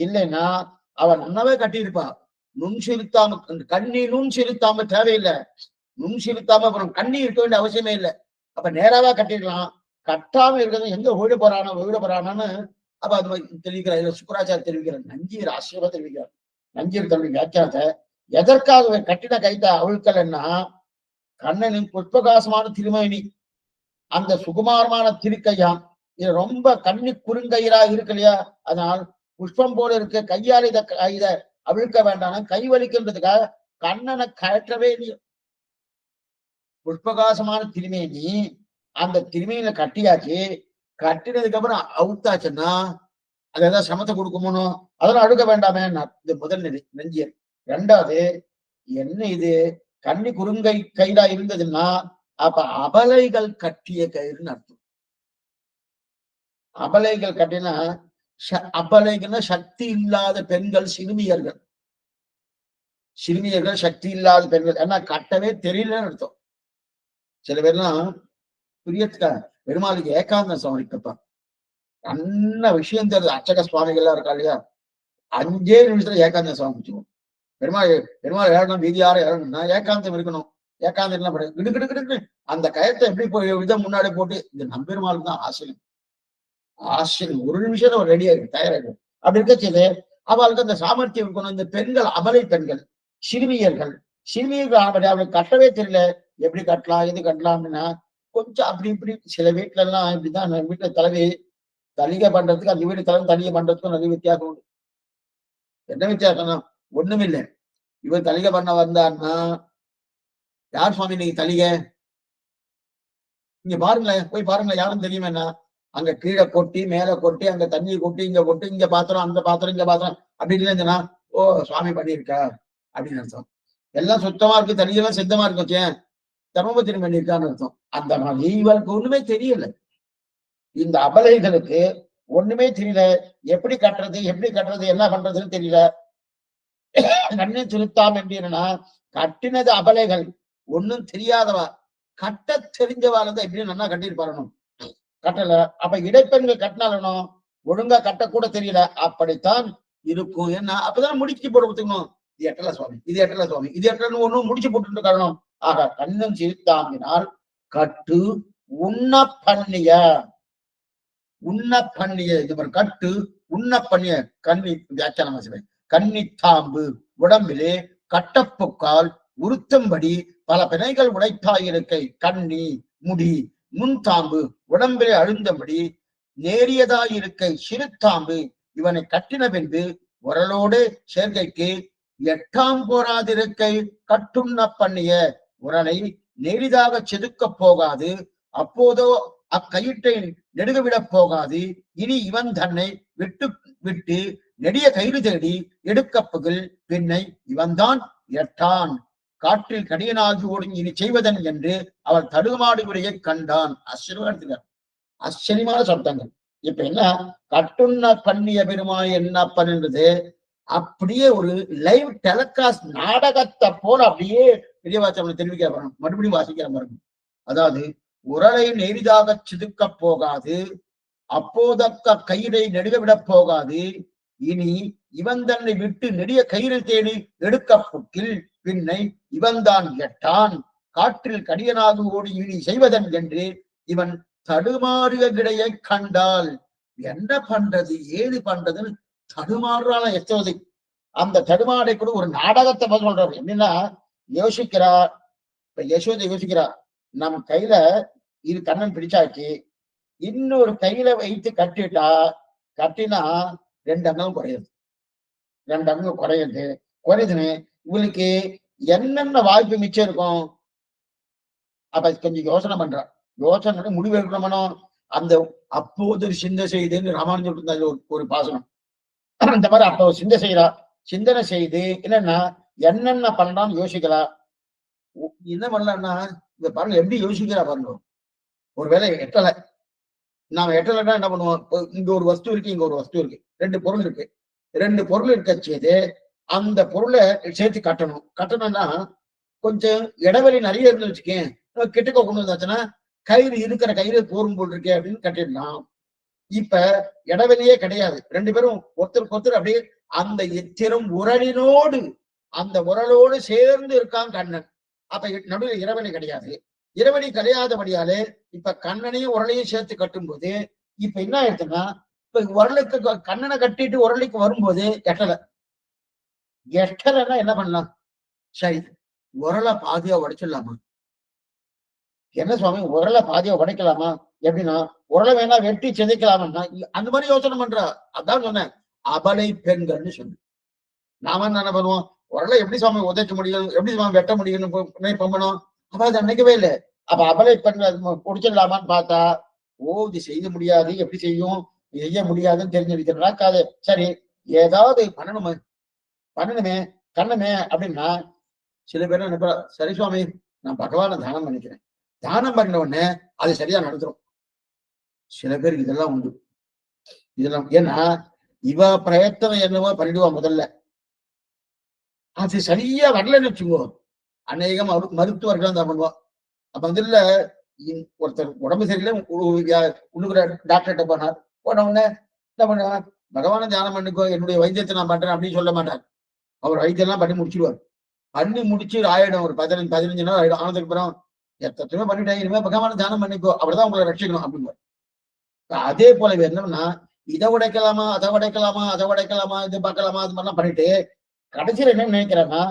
இல்லைன்னா அவன் நன்னாவே கட்டியிருப்பா. நுண் செலுத்தாம கண்ணி நுண் செலுத்தாம தேவையில்லை. நுண் செலுத்தாம அப்புறம் கண்ணி இருக்க வேண்டிய அவசியமே இல்லை. அப்ப நேராவா கட்டிடலாம். கட்டாம இருக்கிறது எங்க விட போறானான்னு அப்ப அது தெரிவிக்கிறார். சுக்கராச்சாரிய தெரிவிக்கிறார். நஞ்சீர் ஆசிரியமா தெரிவிக்கிறார். நஞ்சீர் தன்னுடைய வியாக்கியானத்தை எதற்காக கட்டின கைத்த அவிழ்க்கலன்னா கண்ணனின் புஷ்பகாசமான திருமேனி அந்த சுகுமாரமான திருக்கையாம் இது ரொம்ப கண்ணி குறுங்கயிறா இருக்கு இல்லையா? அதனால் புஷ்பம் போல இருக்க கையால் இத அவிழ்க்க வேண்டாம், கை வலிக்கின்றதுக்காக கண்ணனை கழற்றவே இல்லையோ. புஷ்பகாசமான திருமேனி அந்த திருமேனியில கட்டியாச்சு. கட்டினதுக்கு அப்புறம் அவுத்தாச்சுன்னா அது ஏதாவது சமத்தை கொடுக்குமோனோ? அதெல்லாம் அழுக வேண்டாமே. இது முதல் நிலை நெஞ்சியல். இரண்டாவது என்ன இது கண்ணி குறுங்கை கயிறா இருந்ததுன்னா அப்ப அபலைகள் கட்டிய கயிறுன்னு அர்த்தம். அபலைகள் கட்டினா அபலைகள்னா சக்தி இல்லாத பெண்கள், சிறுமியர்கள். சிறுமியர்கள் சக்தி இல்லாத பெண்கள். ஏன்னா கட்டவே தெரியலன்னு அர்த்தம். சில பேர்லாம் புரியத்துக்கா பெருமாளுக்கு ஏகாந்த சுவாமி கப்பான். நல்ல விஷயம் தெரியுது. அர்ச்சக சுவாமிகள்லாம் இருக்கா இல்லையா? 5 நிமிஷத்துல ஏகாந்த சுவாமி முடிச்சுவோம். பெருமாள் ஏறணும், வீதியார ஏறணும்னா ஏகாந்தம் இருக்கணும். ஏகாந்தம் என்ன பண்ண கிடுக்கிட்டு அந்த கயத்தை எப்படி போய் விதம் முன்னாடி போட்டு இந்த நம்பெருமாளுக்கு தான் ஆசிரியம். ஆசிரியம் ஒரு நிமிஷம் அவர் ரெடியா இருக்கு, தயாராகும். அப்படி இருக்கச்சது அவளுக்கு அந்த சாமர்த்தியம் இருக்கணும். இந்த பெண்கள் அபலை பெண்கள், சிறுமியர்கள் அவளுக்கு கட்டவே தெரியல. எப்படி கட்டலாம், எது கட்டலாம் அப்படின்னா கொஞ்சம் அப்படி இப்படி சில வீட்டுல எல்லாம் இப்படிதான். வீட்டுல தலைவி தலிகை பண்றதுக்கு அந்த வீடு தலைமை தலிகை பண்றதுக்கும் நிறைய வித்தியாசம் உண்டு. என்ன வித்தியாசம்னா ஒண்ணும் இல்லை. இவர் தலிகை பண்ண வந்தான்னா யார் சுவாமி நீங்க தலிகை இங்க பாருங்களேன், போய் பாருங்களேன், யாரும் தெரியுமா என்ன? அங்க கீழே கொட்டி மேல கொட்டி அங்க தண்ணியை கொட்டி இங்க கொட்டி இங்க பாத்திரம் அந்த பாத்திரம் இங்க பாத்திரம் அப்படின்னு இருந்துச்சுன்னா ஓ சுவாமி பண்ணியிருக்கா அப்படின்னு அர்த்தம். எல்லாம் சுத்தமா இருக்கு, தண்ணியெல்லாம் சித்தமா இருக்கும், ஏன் தர்மபத்திரி பண்ணியிருக்கான்னு அர்த்தம். அந்த மாதிரி இவருக்கு ஒண்ணுமே தெரியல. இந்த அபலைகளுக்கு ஒண்ணுமே தெரியல. எப்படி கட்டுறது என்ன பண்றதுன்னு தெரியல. கண்ணை செலுத்தாம எப்படின்னா கட்டினது அபலைகள், ஒண்ணும் தெரியாதவா. கட்ட தெரிஞ்சவாள் எப்படி நல்லா கட்டியிருப்பாரணும். கட்டல. அப்ப இடைப்பெண்கள் கட்டினாலும் ஒழுங்கா கட்டக்கூட தெரியல. அப்படித்தான் இருக்கும். என்ன அப்பதான் முடிச்சு போடுறதுக்கணும். இது எட்டல சுவாமி, இது எட்டல சுவாமி, இது எட்டலன்னு ஒண்ணும் முடிச்சு போட்டு காரணம். ஆக கண்ணன் சிரித்தாம்பினால் கட்டு உண்ண பண்ணிய இது ஒரு கட்டு உண்ண பண்ணிய கண்ணி வியாக்கியானம் செய்வேன். கன்னித்தாம்பு உடம்பிலே கட்டப்புக்கால் உறுத்தும்படி பல பிணைகள் உடைத்தாயிருக்கை கண்ணி முடி முன்தாம்பு உடம்பிலே அழுந்தபடி நேரியதாயிருக்கை சிறுத்தாம்பு இவனை கட்டின பின்பு உரலோடு சேர்க்கைக்கு 8ஆம் போராதிருக்கை கட்டுண்ண பண்ணிய உரலை நெறிதாக செதுக்கப் போகாது. அப்போதோ அக்கயிற்றை நெடுகவிடப் போகாது. இனி இவன் தன்னை விட்டு நெடிய கயிறு தேடி எடுக்கப்பகுள் பின்னை இவன்தான் எட்டான் காற்றில் கடியனாகி ஓடும் இனி செய்வதன் என்று அவள் தடுமாடு உரையை கண்டான். ஆச்சரியமான சப்தங்கள். இப்ப என்ன கட்டுண்ண பண்ணிய பெருமாள் என்னப்பன் என்றது அப்படியே ஒரு லைவ் டெலிகாஸ்ட் நாடகத்தை போல அப்படியே பெரியவாச்சவனை தெரிவிக்கிற மறுபடியும் வாசிக்கிற பாருங்க. அதாவது உரலை நெறிதாக செதுக்க போகாது. அப்போதக்க கயிறை நெடுகவிடப் போகாது. இனி இவன் தன்னை விட்டு நெடிய கயிறு தேடி எடுக்க புக்கில் பின்னை இவன்தான் எட்டான் காற்றில் கடியனாக ஓடி இனி செய்வதன் என்று இவன் தடுமாறிய கிடையை கண்டால் என்ன பண்றது ஏது பண்றதுன்னு தடுமாறுறான யசோதை. அந்த தடுமாடை கூட ஒரு நாடகத்தை சொல்றாரு. என்னன்னா யோசிக்கிறார். இப்ப யசோதை யோசிக்கிறார், நம்ம கையில இது கண்ணன் பிடிச்சாச்சு, இன்னொரு கையில வைத்து கட்டினா 2 அங்கம் குறையுது. 2 அங்கம் குறையுது. குறையுதுன்னு இவளுக்கு என்னென்ன வாய்ப்பு மிச்சம் இருக்கும்? அப்ப கொஞ்சம் யோசனை பண்றான். யோசனை பண்ணி முடிவு எடுக்கணுமானோ, அந்த அப்போது சிந்தை செய்துன்னு ராமானுஜர் இருந்தாரு ஒரு பாசனம். இந்த மாதிரி அப்போ சிந்தை செய்யறா. சிந்தனை செய்து என்னன்னா என்னென்ன பண்ணலாம்னு யோசிக்கலாம். என்ன பண்ணலாம்னா, இந்த பாருங்க எப்படி யோசிக்கிறா பாருங்க. ஒருவேளை எட்டலை. நாம எட்டலைன்னா என்ன பண்ணுவோம்? இங்க ஒரு வஸ்து இருக்கு, இங்க ஒரு வஸ்து இருக்கு. 2 பொருள் இருக்கு. 2 பொருள் இருக்கச்சேது அந்த பொருளை சேர்த்து கட்டணும். கட்டணும்னா கொஞ்சம் இடைவெளி நிறைய இருந்து வச்சுக்கேன். கிட்டக்க கொண்டு வந்தாச்சுன்னா கயிறு இருக்கிற கயிறு போரும் போல் இருக்கே அப்படின்னு கட்டிடலாம். இப்ப இடைவெளியே கிடையாது. 2 பேரும் ஒருத்தருக்கு ஒருத்தர் அப்படியே அந்த எத்திரம் உரலினோடு அந்த உரலோடு சேர்ந்து இருக்கான் கண்ணன். அப்ப நடுவில் இடைவெளி கிடையாது. இடைவெளி கிடையாதபடியாலே இப்ப கண்ணனையும் உரலையும் சேர்த்து கட்டும் போது இப்ப என்ன ஆயிடுச்சுன்னா, இப்ப உரலுக்கு கண்ணனை கட்டிட்டு உரலுக்கு வரும்போது எட்டலை. எட்டலைன்னா என்ன பண்ணலாம்? சரி, உரலை பாதியா உடைச்சிடலாமா? என்ன சுவாமி, உரலை பாதியா உடைக்கலாமா? எப்படின்னா உரலை வேணா வெட்டி சிதைக்கலாமா? அந்த மாதிரி யோசனை பண்றா. அதான் சொன்னேன், அபலை பெண்கள்னு சொன்னேன். நாம என்ன பண்ணுவோம்? உரலை எப்படி சுவாமி உதைக்க முடியும், எப்படி சுவாமி வெட்ட முடியும்னு பண்ணணும். அப்ப அது நினைக்கவே இல்லை. அப்ப அபலை பெண்கள் குடிச்சிடலாமான்னு பார்த்தா, இது செய்ய முடியாது. எப்படி செய்யும்? செய்ய முடியாதுன்னு தெரிஞ்சிருக்கிறா. சரி, ஏதாவது பண்ணணுமே கண்ணமே அப்படின்னா சில பேர் நினைப்பா, சரி சுவாமி நான் பகவானை தானம் பண்ணிக்கிறேன். தானம் பண்ண உடனே அது சரியா நடந்துரும். சில பேருக்கு இதெல்லாம் உண்டு. இதெல்லாம் ஏன்னா இவ பிரயத்தனம் என்னவோ பண்ணிடுவா முதல்ல. அது சரியா வரலன்னு வச்சுக்கோ, அநேகம் மருத்துவர்கள் தான் பண்ணுவா. அப்ப முதல்ல ஒருத்தர் உடம்பு சரியில்லை உள்ளுக்குற டாக்டர்கிட்ட போனார். போன உடனே என்ன பண்ணுவார்? பகவானை தியானம் பண்ணிக்கோ, என்னுடைய வைத்தியத்தை நான் பண்றேன் அப்படின்னு சொல்ல மாட்டார். அவர் வைத்தியம் எல்லாம் பண்ணி முடிச்சிருவார். பண்ணி முடிச்சு ஆயிடும். ஒரு 15 நாள் ஆயிடும். ஆனதுக்கு அப்புறம் எத்தனையோ பண்ணிட்டேன், இனிமே பகவான தியானம் பண்ணிக்கோ, அப்படிதான் உங்களை ரட்சிக்கணும் அப்படின்னு. அதே போல என்னன்னா, இதை உடைக்கலாமா, அதை உடைக்கலாமா, அதை உடைக்கலாமா, இது பார்க்கலாமா, அது மாதிரிலாம் பண்ணிட்டு கடைசியில் என்ன நினைக்கிறேன்னா,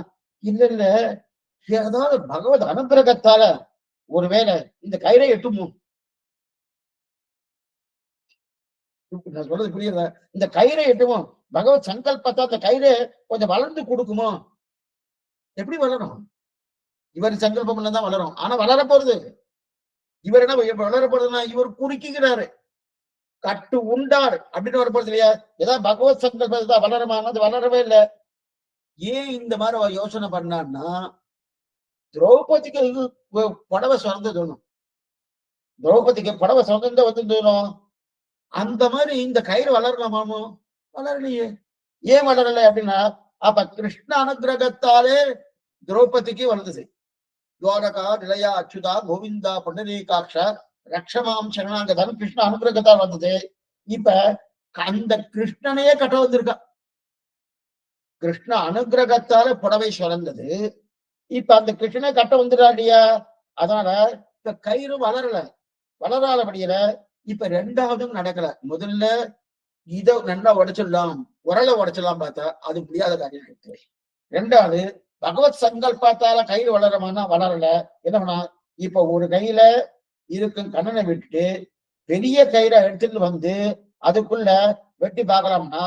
இல்ல ஏதாவது பகவத் அனுகிரகத்தால ஒருவேளை இந்த கயிறை எட்டுமோ, நான் சொல்றது புரியுதா? இந்த கயிறை எட்டுமோ, பகவத் சங்கல்பத்தா அந்த கயிறை கொஞ்சம் வளர்ந்து கொடுக்குமோ. எப்படி வளரும்? இவர் சங்கல்பம் தான் வளரும். ஆனா வளர போறது இவர் என்ன வளர போறதுன்னா, இவர் குறுக்கிறாரு. கட்டு உண்டார் அப்படின்னு வர போறது இல்லையா? ஏதாவது பகவத் சங்கல்பத்தான் வளருமான? அது வளரவே இல்லை. ஏன் இந்த மாதிரி யோசனை பண்ணான்னா, திரௌபதிக்கு புடவை சுரந்து தோணும். திரௌபதிக்கு புடவை சுரந்த வந்து தோணும். அந்த மாதிரி இந்த கயிறு வளரலாமாமோ? வளரலையே. ஏன் வளரல அப்படின்னா, அப்ப கிருஷ்ண அனுகிரகத்தாலே திரௌபதிக்கு வளர்ந்தது. துவாரகா நிலையா அச்சுதா கோவிந்தா புண்டரீகாட்சா ரக்ஷமாம் சரணாகதான் கிருஷ்ண அனுகிரகத்தால் வந்தது. இப்ப அந்த கிருஷ்ணனையே கட்ட வந்திருக்கா. கிருஷ்ண அனுகிரகத்தால புடவை சுரந்தது. இப்ப அந்த கிருஷ்ணனை கட்ட வந்துடா இல்லையா? அதனால இப்ப கயிறு வளராதபடியில இப்ப 2வதும் நடக்கல. முதல்ல இதை நல்லா உடைச்சிடலாம், உரலை உடைச்சிடலாம் பார்த்தா அது முடியாத காரியம் இருக்கு. 2வது பகவத் சங்கல்பத்தால கயிறு வளரமானா வளரல. என்ன பண்ணா, இப்ப ஒரு கையில இருக்கும் கண்ணனை விட்டுட்டு பெரிய கயிறை எடுத்துட்டு வந்து அதுக்குள்ள வெட்டி பார்க்கலாம்னா,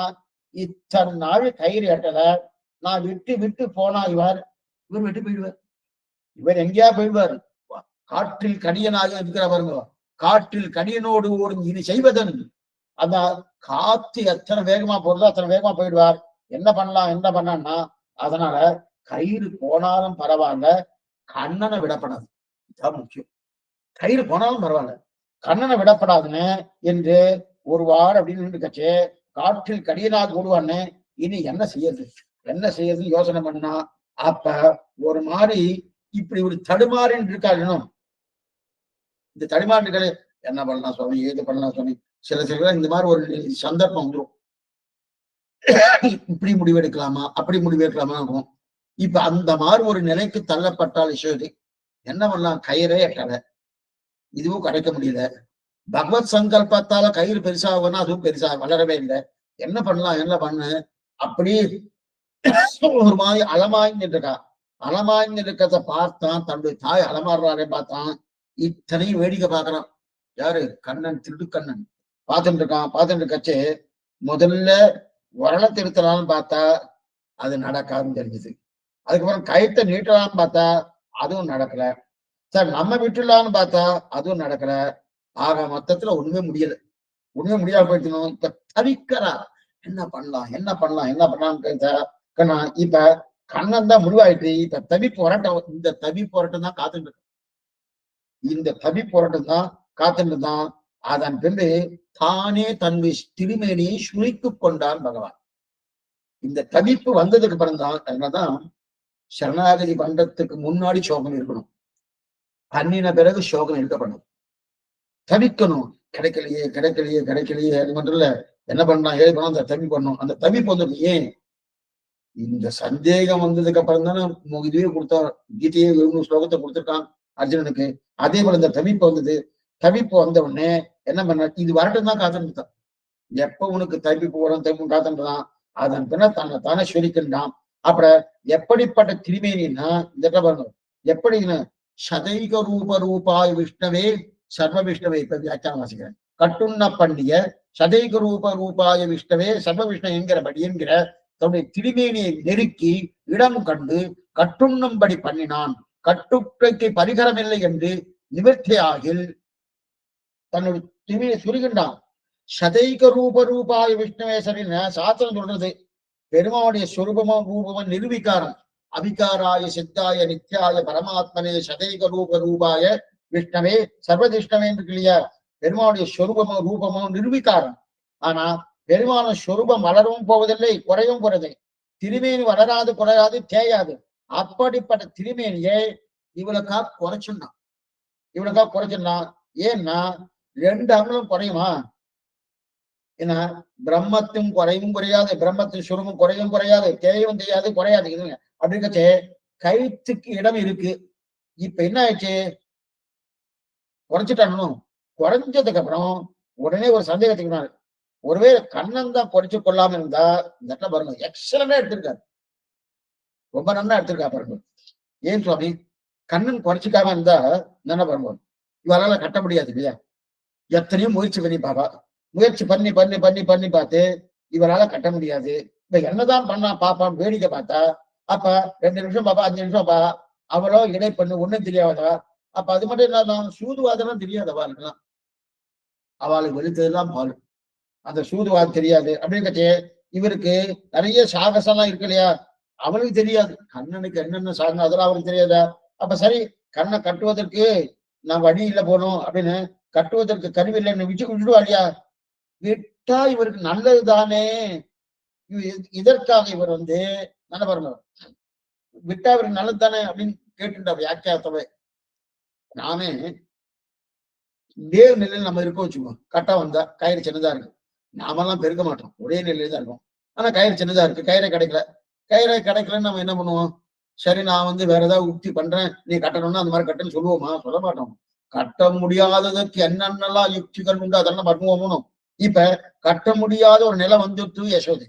இத்தனை நாள் கயிறு எட்டல. நான் விட்டு போனா இவர் வெட்டி போயிடுவார். இவர் எங்கேயா போயிடுவார். காற்றில் கடியனாக இருக்கிற பாருங்க, காற்றில் கடியனோடு ஓடும் இனி செய்வதன். அந்த காத்து எத்தனை வேகமா போறதோ அத்தனை வேகமா போயிடுவார். என்ன பண்ணான்னா, அதனால கயிறு போனாலும் பரவாயில்ல, கண்ணனை விடப்படாது. இதுதான் முக்கியம். கயிறு போனாலும் பரவாயில்ல, கண்ணனை விடப்படாதுன்னு என்று ஒரு வாரம் அப்படின்னு கட்சி காற்றில் கடியனாக ஓடுவான்னு. இனி என்ன செய்யறது யோசனை பண்ணா, அப்ப ஒரு மாதிரி இப்படி ஒரு தடுமாறின்னு இருக்காருன்னு. இந்த தடுமாறுகளை என்ன பண்ணலாம் சுவாமி, ஏது பண்ணலாம் சுவாமி, சில இந்த மாதிரி ஒரு சந்தர்ப்பம் வந்துடும். இப்படி முடிவெடுக்கலாமா, அப்படி முடிவெடுக்கலாமா இருக்கும். இப்ப அந்த மாதிரி ஒரு நிலைக்கு தள்ளப்பட்டால் யசோதை என்ன பண்ணலாம்? கயிறே எட்டல, இதுவும் கிடைக்க முடியல. பகவத் சங்கல்பத்தால கயிறு பெருசாகும்னா அதுவும் பெருசா வளரவே இல்லை. என்ன பண்ணு அப்படி ஒரு மாதிரி அலமாய்ந்து இருக்கா. அலமாய்ந்து இருக்கிறத பார்த்தான், தன்னுடைய தாய் அலமாறுறாரே பார்த்தான். இத்தனையும் வேடிக்கை பார்க்கறான். யாரு? கண்ணன், திருடுக்கண்ணன் பார்த்துட்டு இருக்கச்சு முதல்ல உரலை திருத்தலான்னு பார்த்தா அது நடக்காதுன்னு தெரிஞ்சுது. அதுக்கப்புறம் கயித்தை நீட்டலாம்னு பார்த்தா அதுவும் நடக்கல. சார் நம்ம விட்டுலான்னு பார்த்தா அதுவும் நடக்கல. ஆக மொத்தத்துல ஒண்ணுமே முடியல. ஒண்ணுமே முடியாம போயிடுச்சு. இப்ப தவிக்கிறா. என்ன பண்ணலாம் என்ன பண்ணலாம் என்ன பண்ணலாம்னு இப்ப கண்ணன் தான் முடிவாயிட்டு. இப்ப தவி போராட்டம், இந்த தவி போராட்டம் தான் காத்துட்டு இருக்கு. இந்த தவி போராட்டம் தான் காத்துட்டு தான். அதன் பின்பு தானே தன்னுடைய திருமேனியை சுழித்துக் கொண்டான் பகவான். இந்த தவிப்பு வந்ததுக்கு பிறந்தான். அதனாலதான் சரணாகதி பண்றதுக்கு முன்னாடி சோகம் இருக்கணும். பண்ணின பிறகு சோகம் இருக்கப்படும். தவிக்கணும். கிடைக்கலையே கிடைக்கலையே கிடைக்கலையே அது மட்டும் இல்ல, என்ன பண்ணலாம் ஏது பண்ணலாம், அந்த தவி பண்ணணும். அந்த தவிப்பு வந்தது ஏன்? இந்த சந்தேகம் வந்ததுக்கு அப்புறம் தானே இதுவே கொடுத்தா, கீதையே 700 ஸ்லோகத்தை கொடுத்திருக்கான் அர்ஜுனனுக்கு. அதே போல இந்த தவிப்பு வந்தது. தவிப்பு வந்த உடனே என்ன பண்ண, இது வரட்டும் தான் காத்துட்டான். எப்ப உனக்கு தவிப்பு வரும் தவிப்பு காத்துட்டான். அதன் பின்ன தன்னை தானே சொல்லிக்கின்றான். அப்புறம் எப்படிப்பட்ட திருமேனின்னா இந்த பாருங்க, எப்படின்னு சதைக ரூப ரூபாய் விஷ்ணவே சர்வ விஷ்ணவே. இப்ப வியாக்கியானம் வாசிக்கிறேன். கட்டுண்ண பண்ணிய சதைக ரூப ரூபாய விஷ்ணவே சர்வ விஷ்ணு என்கிறபடி என்கிற தன்னுடைய திருமேனியை நெருக்கி இடம் கண்டு கட்டுண்ணும்படி பண்ணினான். கட்டுக்கைக்கு பரிகரமில்லை என்று நிவர்த்தியாகில் தன்னுடைய திருமையை சுருகின்றான். சதைக ரூப ரூபாய விஷ்ணுவே சரின்னு சாஸ்திரம் சொல்றது. பெருமாவுடைய சொரூபமும் ரூபமும் நிரூபிக்காரம். அபிகாராய சித்தாய நித்யாய பரமாத்மனே சதைக ரூப ரூபாய விஷ்ணவே சர்வதிஷ்ணவே என்று இல்லையா? பெருமானுடைய சொரூபமும் ரூபமும் நிரூபிக்காரம். ஆனா பெருமான சொரூபம் வளரவும் போவதில்லை, குறையும் போறது. திருமேனி வளராது குறையாது தேயாது. அப்படிப்பட்ட திருமேனியை இவளுக்கா குறைச்சுன்னா, இவளுக்கா குறைச்சுன்னா. ஏன்னா 2 அங்கலும் குறையுமா? ஏன்னா பிரம்மத்தும் குறையும் குறையாது, பிரம்மத்தின் சுரமும் குறையும் குறையாது, தேயும் தெரியாது குறையாது. இதுங்க அப்படிங்கச்சே கயிற்றுக்கு இடம் இருக்கு. இப்ப என்ன ஆயிடுச்சு? குறைச்சிட்டானும். குறைஞ்சதுக்கு அப்புறம் உடனே ஒரு சந்தேகத்துக்கு, ஒருவேளை கண்ணன் தான் குறைச்சு கொள்ளாம இருந்தா இந்த இடத்துல பாருங்க எக்ஸலண்டா எடுத்திருக்காரு. ரொம்ப நல்லா எடுத்திருக்கா பாருங்க. ஏன் சுவாமி கண்ணன் குறைச்சிக்காம இருந்தா என்ன பாருங்க, இவரால கட்ட முடியாது இல்லையா? எத்தனையோ முயற்சி பண்ணி பாப்பா, முயற்சி பண்ணி பண்ணி பண்ணி பண்ணி பார்த்து இவரால கட்ட முடியாது. இப்ப என்னதான் பண்ணா பாப்பான்னு வேடிக்கை பார்த்தா, அப்ப 2 நிமிஷம் பாப்பா 5 நிமிஷம் பா, அவளோ இடை பண்ணு ஒண்ணும் தெரியாதவா. அப்ப அது மட்டும் இல்லாம சூதுவாதெல்லாம் தெரியாதவா இருக்கலாம். அவளுக்கு வெளுத்ததுதான் பால். அந்த சூதுவாது தெரியாது. அப்படின்னுட்டு இவருக்கு நிறைய சாகசம்லாம் இருக்கு இல்லையா? அவளுக்கு தெரியாது. கண்ணனுக்கு என்னென்ன சாகனம் அதெல்லாம் அவருக்கு தெரியாதா? அப்ப சரி, கண்ணை கட்டுவதற்கு நான் வழியில போனோம் அப்படின்னு கட்டுவதற்கு கருவி இல்லைன்னு விட்டுடுவா இல்லையா? விட்டா இவருக்கு நல்லது தானே. இதற்காக இவர் நல்ல பாருங்க, விட்டா இவருக்கு நல்லது தானே அப்படின்னு கேட்டுட்டா வியாக்கியாத்தவை. நாமே வேறு நிலையில் நம்ம இருக்கோம் வச்சுக்கோம். கட்டா வந்தா கயிறு சின்னதா இருக்கு, நாமெல்லாம் பெருக்க மாட்டோம், ஒரே நிலையில தான் இருக்கும். ஆனா கயிறு சின்னதா இருக்கு, கயிறை கிடைக்கல. கயிறை கிடைக்கலன்னு நம்ம என்ன பண்ணுவோம்? சரி நான் வேற ஏதாவது உக்தி பண்றேன், நீ கட்டணும்னா அந்த மாதிரி கட்டணும்னு சொல்லுவோமா? சொல்ல மாட்டோம். கட்ட முடியாததுக்கு என்னென்னலாம் யுக்திகள் உண்டு அதெல்லாம் பண்ணுவோமோ. இப்ப கட்ட முடியாத ஒரு நிலை வந்துட்டு யசோதை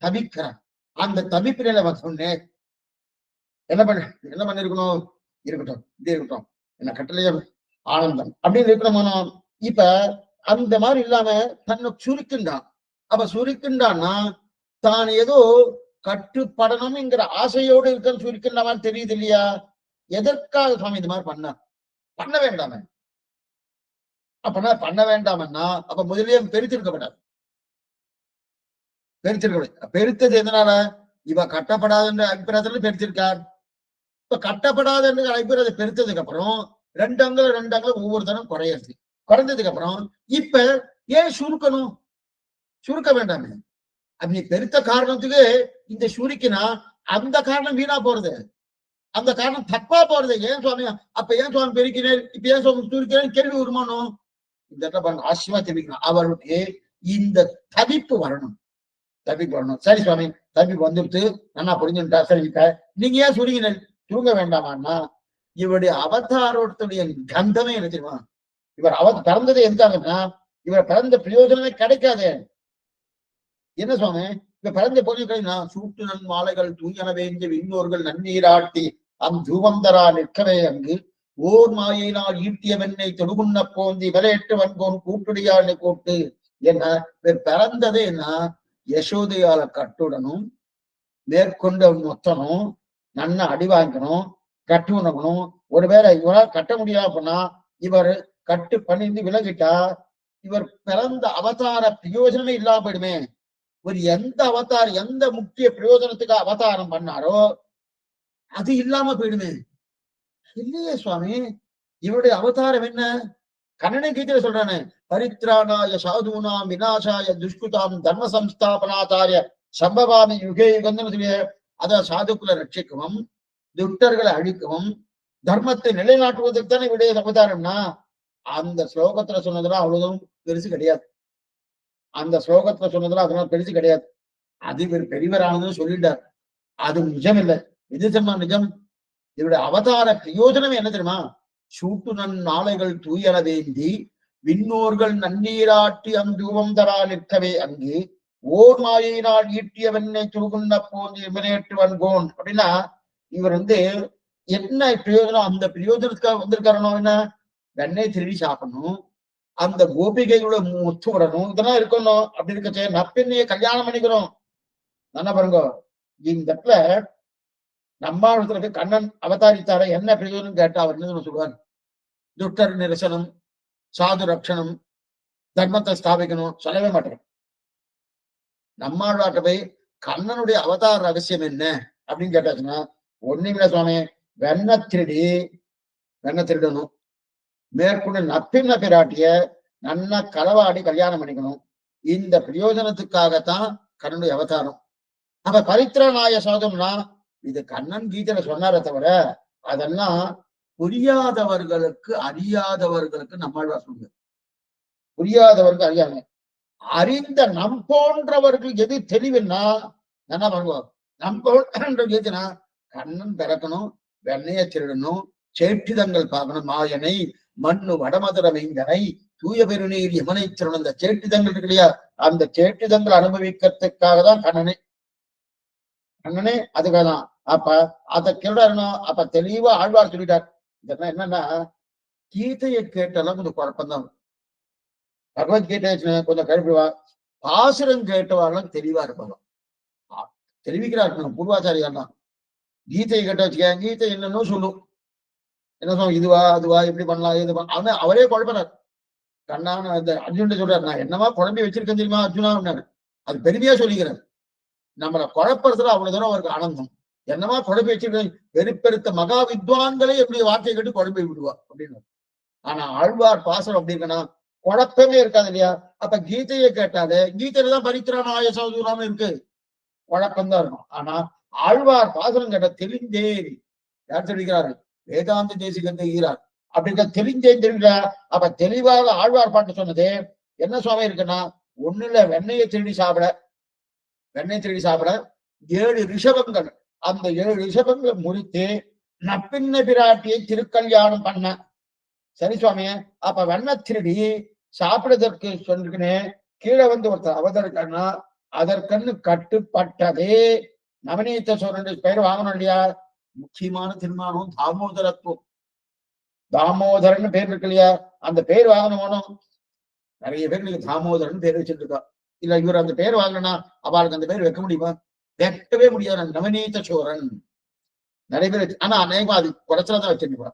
தவிக்கிறான். அந்த தவிப்பு நிலை வந்தோடனே என்ன பண்ணிருக்கணும்? இருக்கட்டும், இது இருக்கட்டும், என்ன கட்டளையா ஆனந்தம் அப்படின்னு இருக்கணும். இப்ப அந்த மாதிரி இல்லாம தன்னை சுருக்கின்றான். அப்ப சுருக்கின்றான்னா தான் ஏதோ கட்டுப்படணும்ங்கிற ஆசையோடு இருக்க சுருக்கின்ற தெரியுது இல்லையா? எதற்காக சுவாமி இந்த மாதிரி பண்ண வேண்டாமே. அப்பனா பண்ண வேண்டாமன்னா அப்ப முதலே பெருத்திருக்கப்படாது. பெருத்தது எதனால? இவ கட்டப்படாதுன்ற அபிப்பிராயத்துல பெருத்திருக்கார். இப்ப கட்டப்படாத அபிப்பிராயத்தை பெருத்ததுக்கு அப்புறம் 2 அங்குலம் ஒவ்வொருத்தரும் குறையிறது. குறைஞ்சதுக்கு அப்புறம் இப்ப ஏன் சுருக்கணும்? சுருக்க வேண்டாமே. அப்படி பெருத்த காரணத்துக்கு இந்த சுருக்கினா அந்த காரணம் வீணா போறது, அந்த காரணம் தப்பா போறது. ஏன் சுவாமி அப்ப ஏன் சுவாமி பெருக்கினேன், இப்ப ஏன் சுவாமி சுருக்கிறேன் கேள்வி வருமானம். இந்த இடத்துல ஆச்சரியமா தெரிவிக்கணும். அவருக்கு இந்த தவிப்பு வரணும். தவிப்பு வரணும். சரி சுவாமி தவிப்பு வந்துட்டு நல்லா புரிஞ்சுட்டா சரி, நீங்க ஏன் சுருங்கினேன்? சுருங்க வேண்டாமான்னா இவருடைய அவதாரத்துடைய கந்தமே என்ன தெரியுமா? இவர் பிறந்ததே எதுக்காகன்னா இவர் பிறந்த பிரயோஜனமே கிடைக்காது. என்ன சுவாமி இப்ப பிறந்த பொருட்கள் சூட்டு நன் மாலைகள் தூயன வேண்டிய விண்ணோர்கள் நன்னீராட்டி தூவந்தரா நிற்கவே அங்கு ஓர் மாயினால் ஈட்டிய வெண்ணை தொடுகுண்ண போந்தி விலையெட்டு வன்போன் கூட்டுடையான்னு கூட்டு என்ன பிறந்ததே என்ன யசோதையால கட்டுடனும் மேற்கொண்டு மொத்தணும், நன்னா அடி வாங்கணும், கட்டு உணவணும். ஒருவேளை இவரால் கட்ட முடியாது அப்படின்னா இவர் கட்டு பண்ணிருந்து விலகிட்டா இவர் பிறந்த அவதார பிரயோஜனமே இல்லாம போயிடுமே. ஒரு எந்த அவதாரம் எந்த முக்கிய பிரயோஜனத்துக்கு அவதாரம் பண்ணாரோ அது இல்லாம போயிடுமே. இல்லையே சுவாமி, இவருடைய அவதாரம் என்ன? கண்ணனை கீதையில சொல்றானே, பரித்ராணாய சாதுனாம் விநாசாய துஷ்குதாம் தர்ம சம்ஸ்தாபனாச்சாரிய சம்பவாமி யுகே யுகம்னு சொல்லி அத சாதுக்களை ரட்சிக்கவும் துஷ்டர்களை அழிக்கவும் தர்மத்தை நிலைநாட்டுவதற்கு தானே இவருடைய அவதாரம்னா அந்த ஸ்லோகத்துல சொன்னதெல்லாம் அவ்வளவுதான் பெருசு கிடையாது. அந்த ஸ்லோகத்துல சொன்னதெல்லாம் அதெல்லாம் பெருசு கிடையாது. அது இவர் பெரியவரானதுன்னு சொல்லிட்டார். அது நிஜம் இல்லை. இது தெரியுமா நிஜம்? இவருடைய அவதார பிரயோஜனம் என்ன தெரியுமா? சூட்டு நாளைகள் தூயன வேந்தி விண்ணோர்கள் நன்னீராட்டி அந்தூவம் தரா நிற்கவே அங்கு ஓர் மாயினால் ஈட்டிய வெண்ணை துருகுன்ன போன்று இமனேற்றுவன் கோன் அப்படின்னா இவர் என்ன பிரயோஜனம்? அந்த பிரயோஜனத்துக்காக வந்திருக்காரனோ என்ன? வெண்ணெய் திருடி சாப்பிடணும், அந்த கோபிகைகளோட முத்து விடணும், இதெல்லாம் இருக்கணும். அப்படி இருக்க நப்பெண்ணைய கல்யாணம் பண்ணிக்கிறோம். என்ன பாருங்க, இந்த இடத்துல நம்மாழ்வாருக்கு கண்ணன் அவதாரித்தார என்ன பிரயோஜனம் கேட்டா அவர் என்ன சொல்லுவார்? துஷ்டர் நிரசனம், சாது ரட்சணம், தர்மத்தை ஸ்தாபிக்கணும் சொல்லவே மாட்டேன். நம்மாழ்வார்ட்ட போய் கண்ணனுடைய அவதார ரகசியம் என்ன அப்படின்னு கேட்டாச்சுன்னா ஒண்ணுமில்ல சுவாமி, வெண்ண திருடணும், மேற்கொண்டு நப்பின்ன பிராட்டிய நன்னா களவாடி கல்யாணம் பண்ணிக்கணும். இந்த பிரயோஜனத்துக்காகத்தான் கண்ணனுடைய அவதாரம். அப்ப பரித்ரநாய சாதம்னா இது கண்ணன் கீதையில சொன்னாரே தவிர அதெல்லாம் புரியாதவர்களுக்கு அறியாதவர்களுக்கு நம்மாழ்வார் சொல்லுங்க. புரியாதவர்கள் அறியாம அறிந்த நம் போன்றவர்கள் எது தெளிவுன்னா என்ன பண்ணுவோம்? நம் போன்ற எதுனா கண்ணன் பிறக்கணும், வெண்ணைய திருடணும், சேட்டிதங்கள் பார்க்கணும், மாயனை மண்ணு வடமதுர வைங்கனை தூய பெருநீர் யமனை திருடன். அந்த சேட்டிதங்கள் இருக்கு இல்லையா, அந்த சேட்டிதங்கள் அனுபவிக்கிறதுக்காக தான் கண்ணனே அதுக்காக தான். அப்ப அதை கேடணும். அப்ப தெளிவா ஆழ்வார் சொல்லிட்டார். இதெல்லாம் என்னன்னா கீதையை கேட்டாலும் கொஞ்சம் குழப்பம்தான். பகவத்கீதை கொஞ்சம் கழிப்புவா, பாசுரம் கேட்டவாரெல்லாம் தெளிவா இருப்பாங்க, தெரிவிக்கிறா இருக்கணும். பூர்வாச்சாரியார் தான் கீதையை கேட்ட வச்சுக்க, கீதை என்னன்னு சொல்லும், என்ன சொல்லும், இதுவா அதுவா எப்படி பண்ணலாம் இது பண்ணலாம் அவரே குழப்பினார். கண்ணான அந்த அர்ஜுன் சொல்றாரு, நான் என்னமா குழம்பி வச்சிருக்கேன் தெரியுமா அர்ஜுனா? அது பெருமையா சொல்லிக்கிறார். நம்மளை குழப்பறதுல அவ்வளவு தூரம் அவருக்கு ஆனந்தம். என்னமா குழம்பி வச்சிருக்கேன், பெருப்பெருத்த மகா வித்வான்களே எப்படி வார்த்தையை கேட்டு குழம்பி விடுவா அப்படின்னு. ஆனா ஆழ்வார் பாசனம் அப்படி இருக்கனா குழப்பமே இருக்காது இல்லையா? அப்ப கீதையை கேட்டாலே கீதையில தான் பரித்ராணாய சாதுனாம் இருக்கு, குழப்பம்தான் இருக்கும். ஆனா ஆழ்வார் பாசனம் கேட்ட தெளிந்தேரி யார் தெரிவிக்கிறாரு? வேதாந்த தேசிகன் தெரிகிறார். அப்படின்ற தெரிஞ்சேன் தெரிவிக்கிறார். அப்ப தெளிவாக ஆழ்வார் பாட்டு சொன்னது என்ன சுவாமி இருக்குன்னா, ஒண்ணுல வெண்ணெயை திருடி சாப்பிட 7 ரிஷபங்கள், அந்த 7 ரிஷபங்களை முடித்து நப்பின்ன பிராட்டியை திருக்கல்யாணம் பண்ண. சரி சுவாமி, அப்ப வெண்ண திருடி சாப்பிடுறதற்கு சொல்லிருக்கனே கீழே ஒருத்தர் அவதரிக்கன்னா அதற்கன்னு கட்டுப்பட்டதே நவநீத சோழன் பெயர் வாங்கணும் இல்லையா? முக்கியமான தீர்மானம் தாமோதரத்துவம். தாமோதரன் பேர் இருக்கு இல்லையா? அந்த பேர் வாங்கணும். நிறைய பேர் நீங்க தாமோதரன் பேர் வச்சுட்டு இருக்கா. இல்ல இவர் அந்த பேர் வாங்கினா அவளுக்கு அந்த பேர் வைக்க முடியுமா? வைக்கவே முடியாது. நவநீத சோழன் நிறைய பேர், ஆனா அநேகம் அது குறைச்சலதான் வச்சிருக்கா.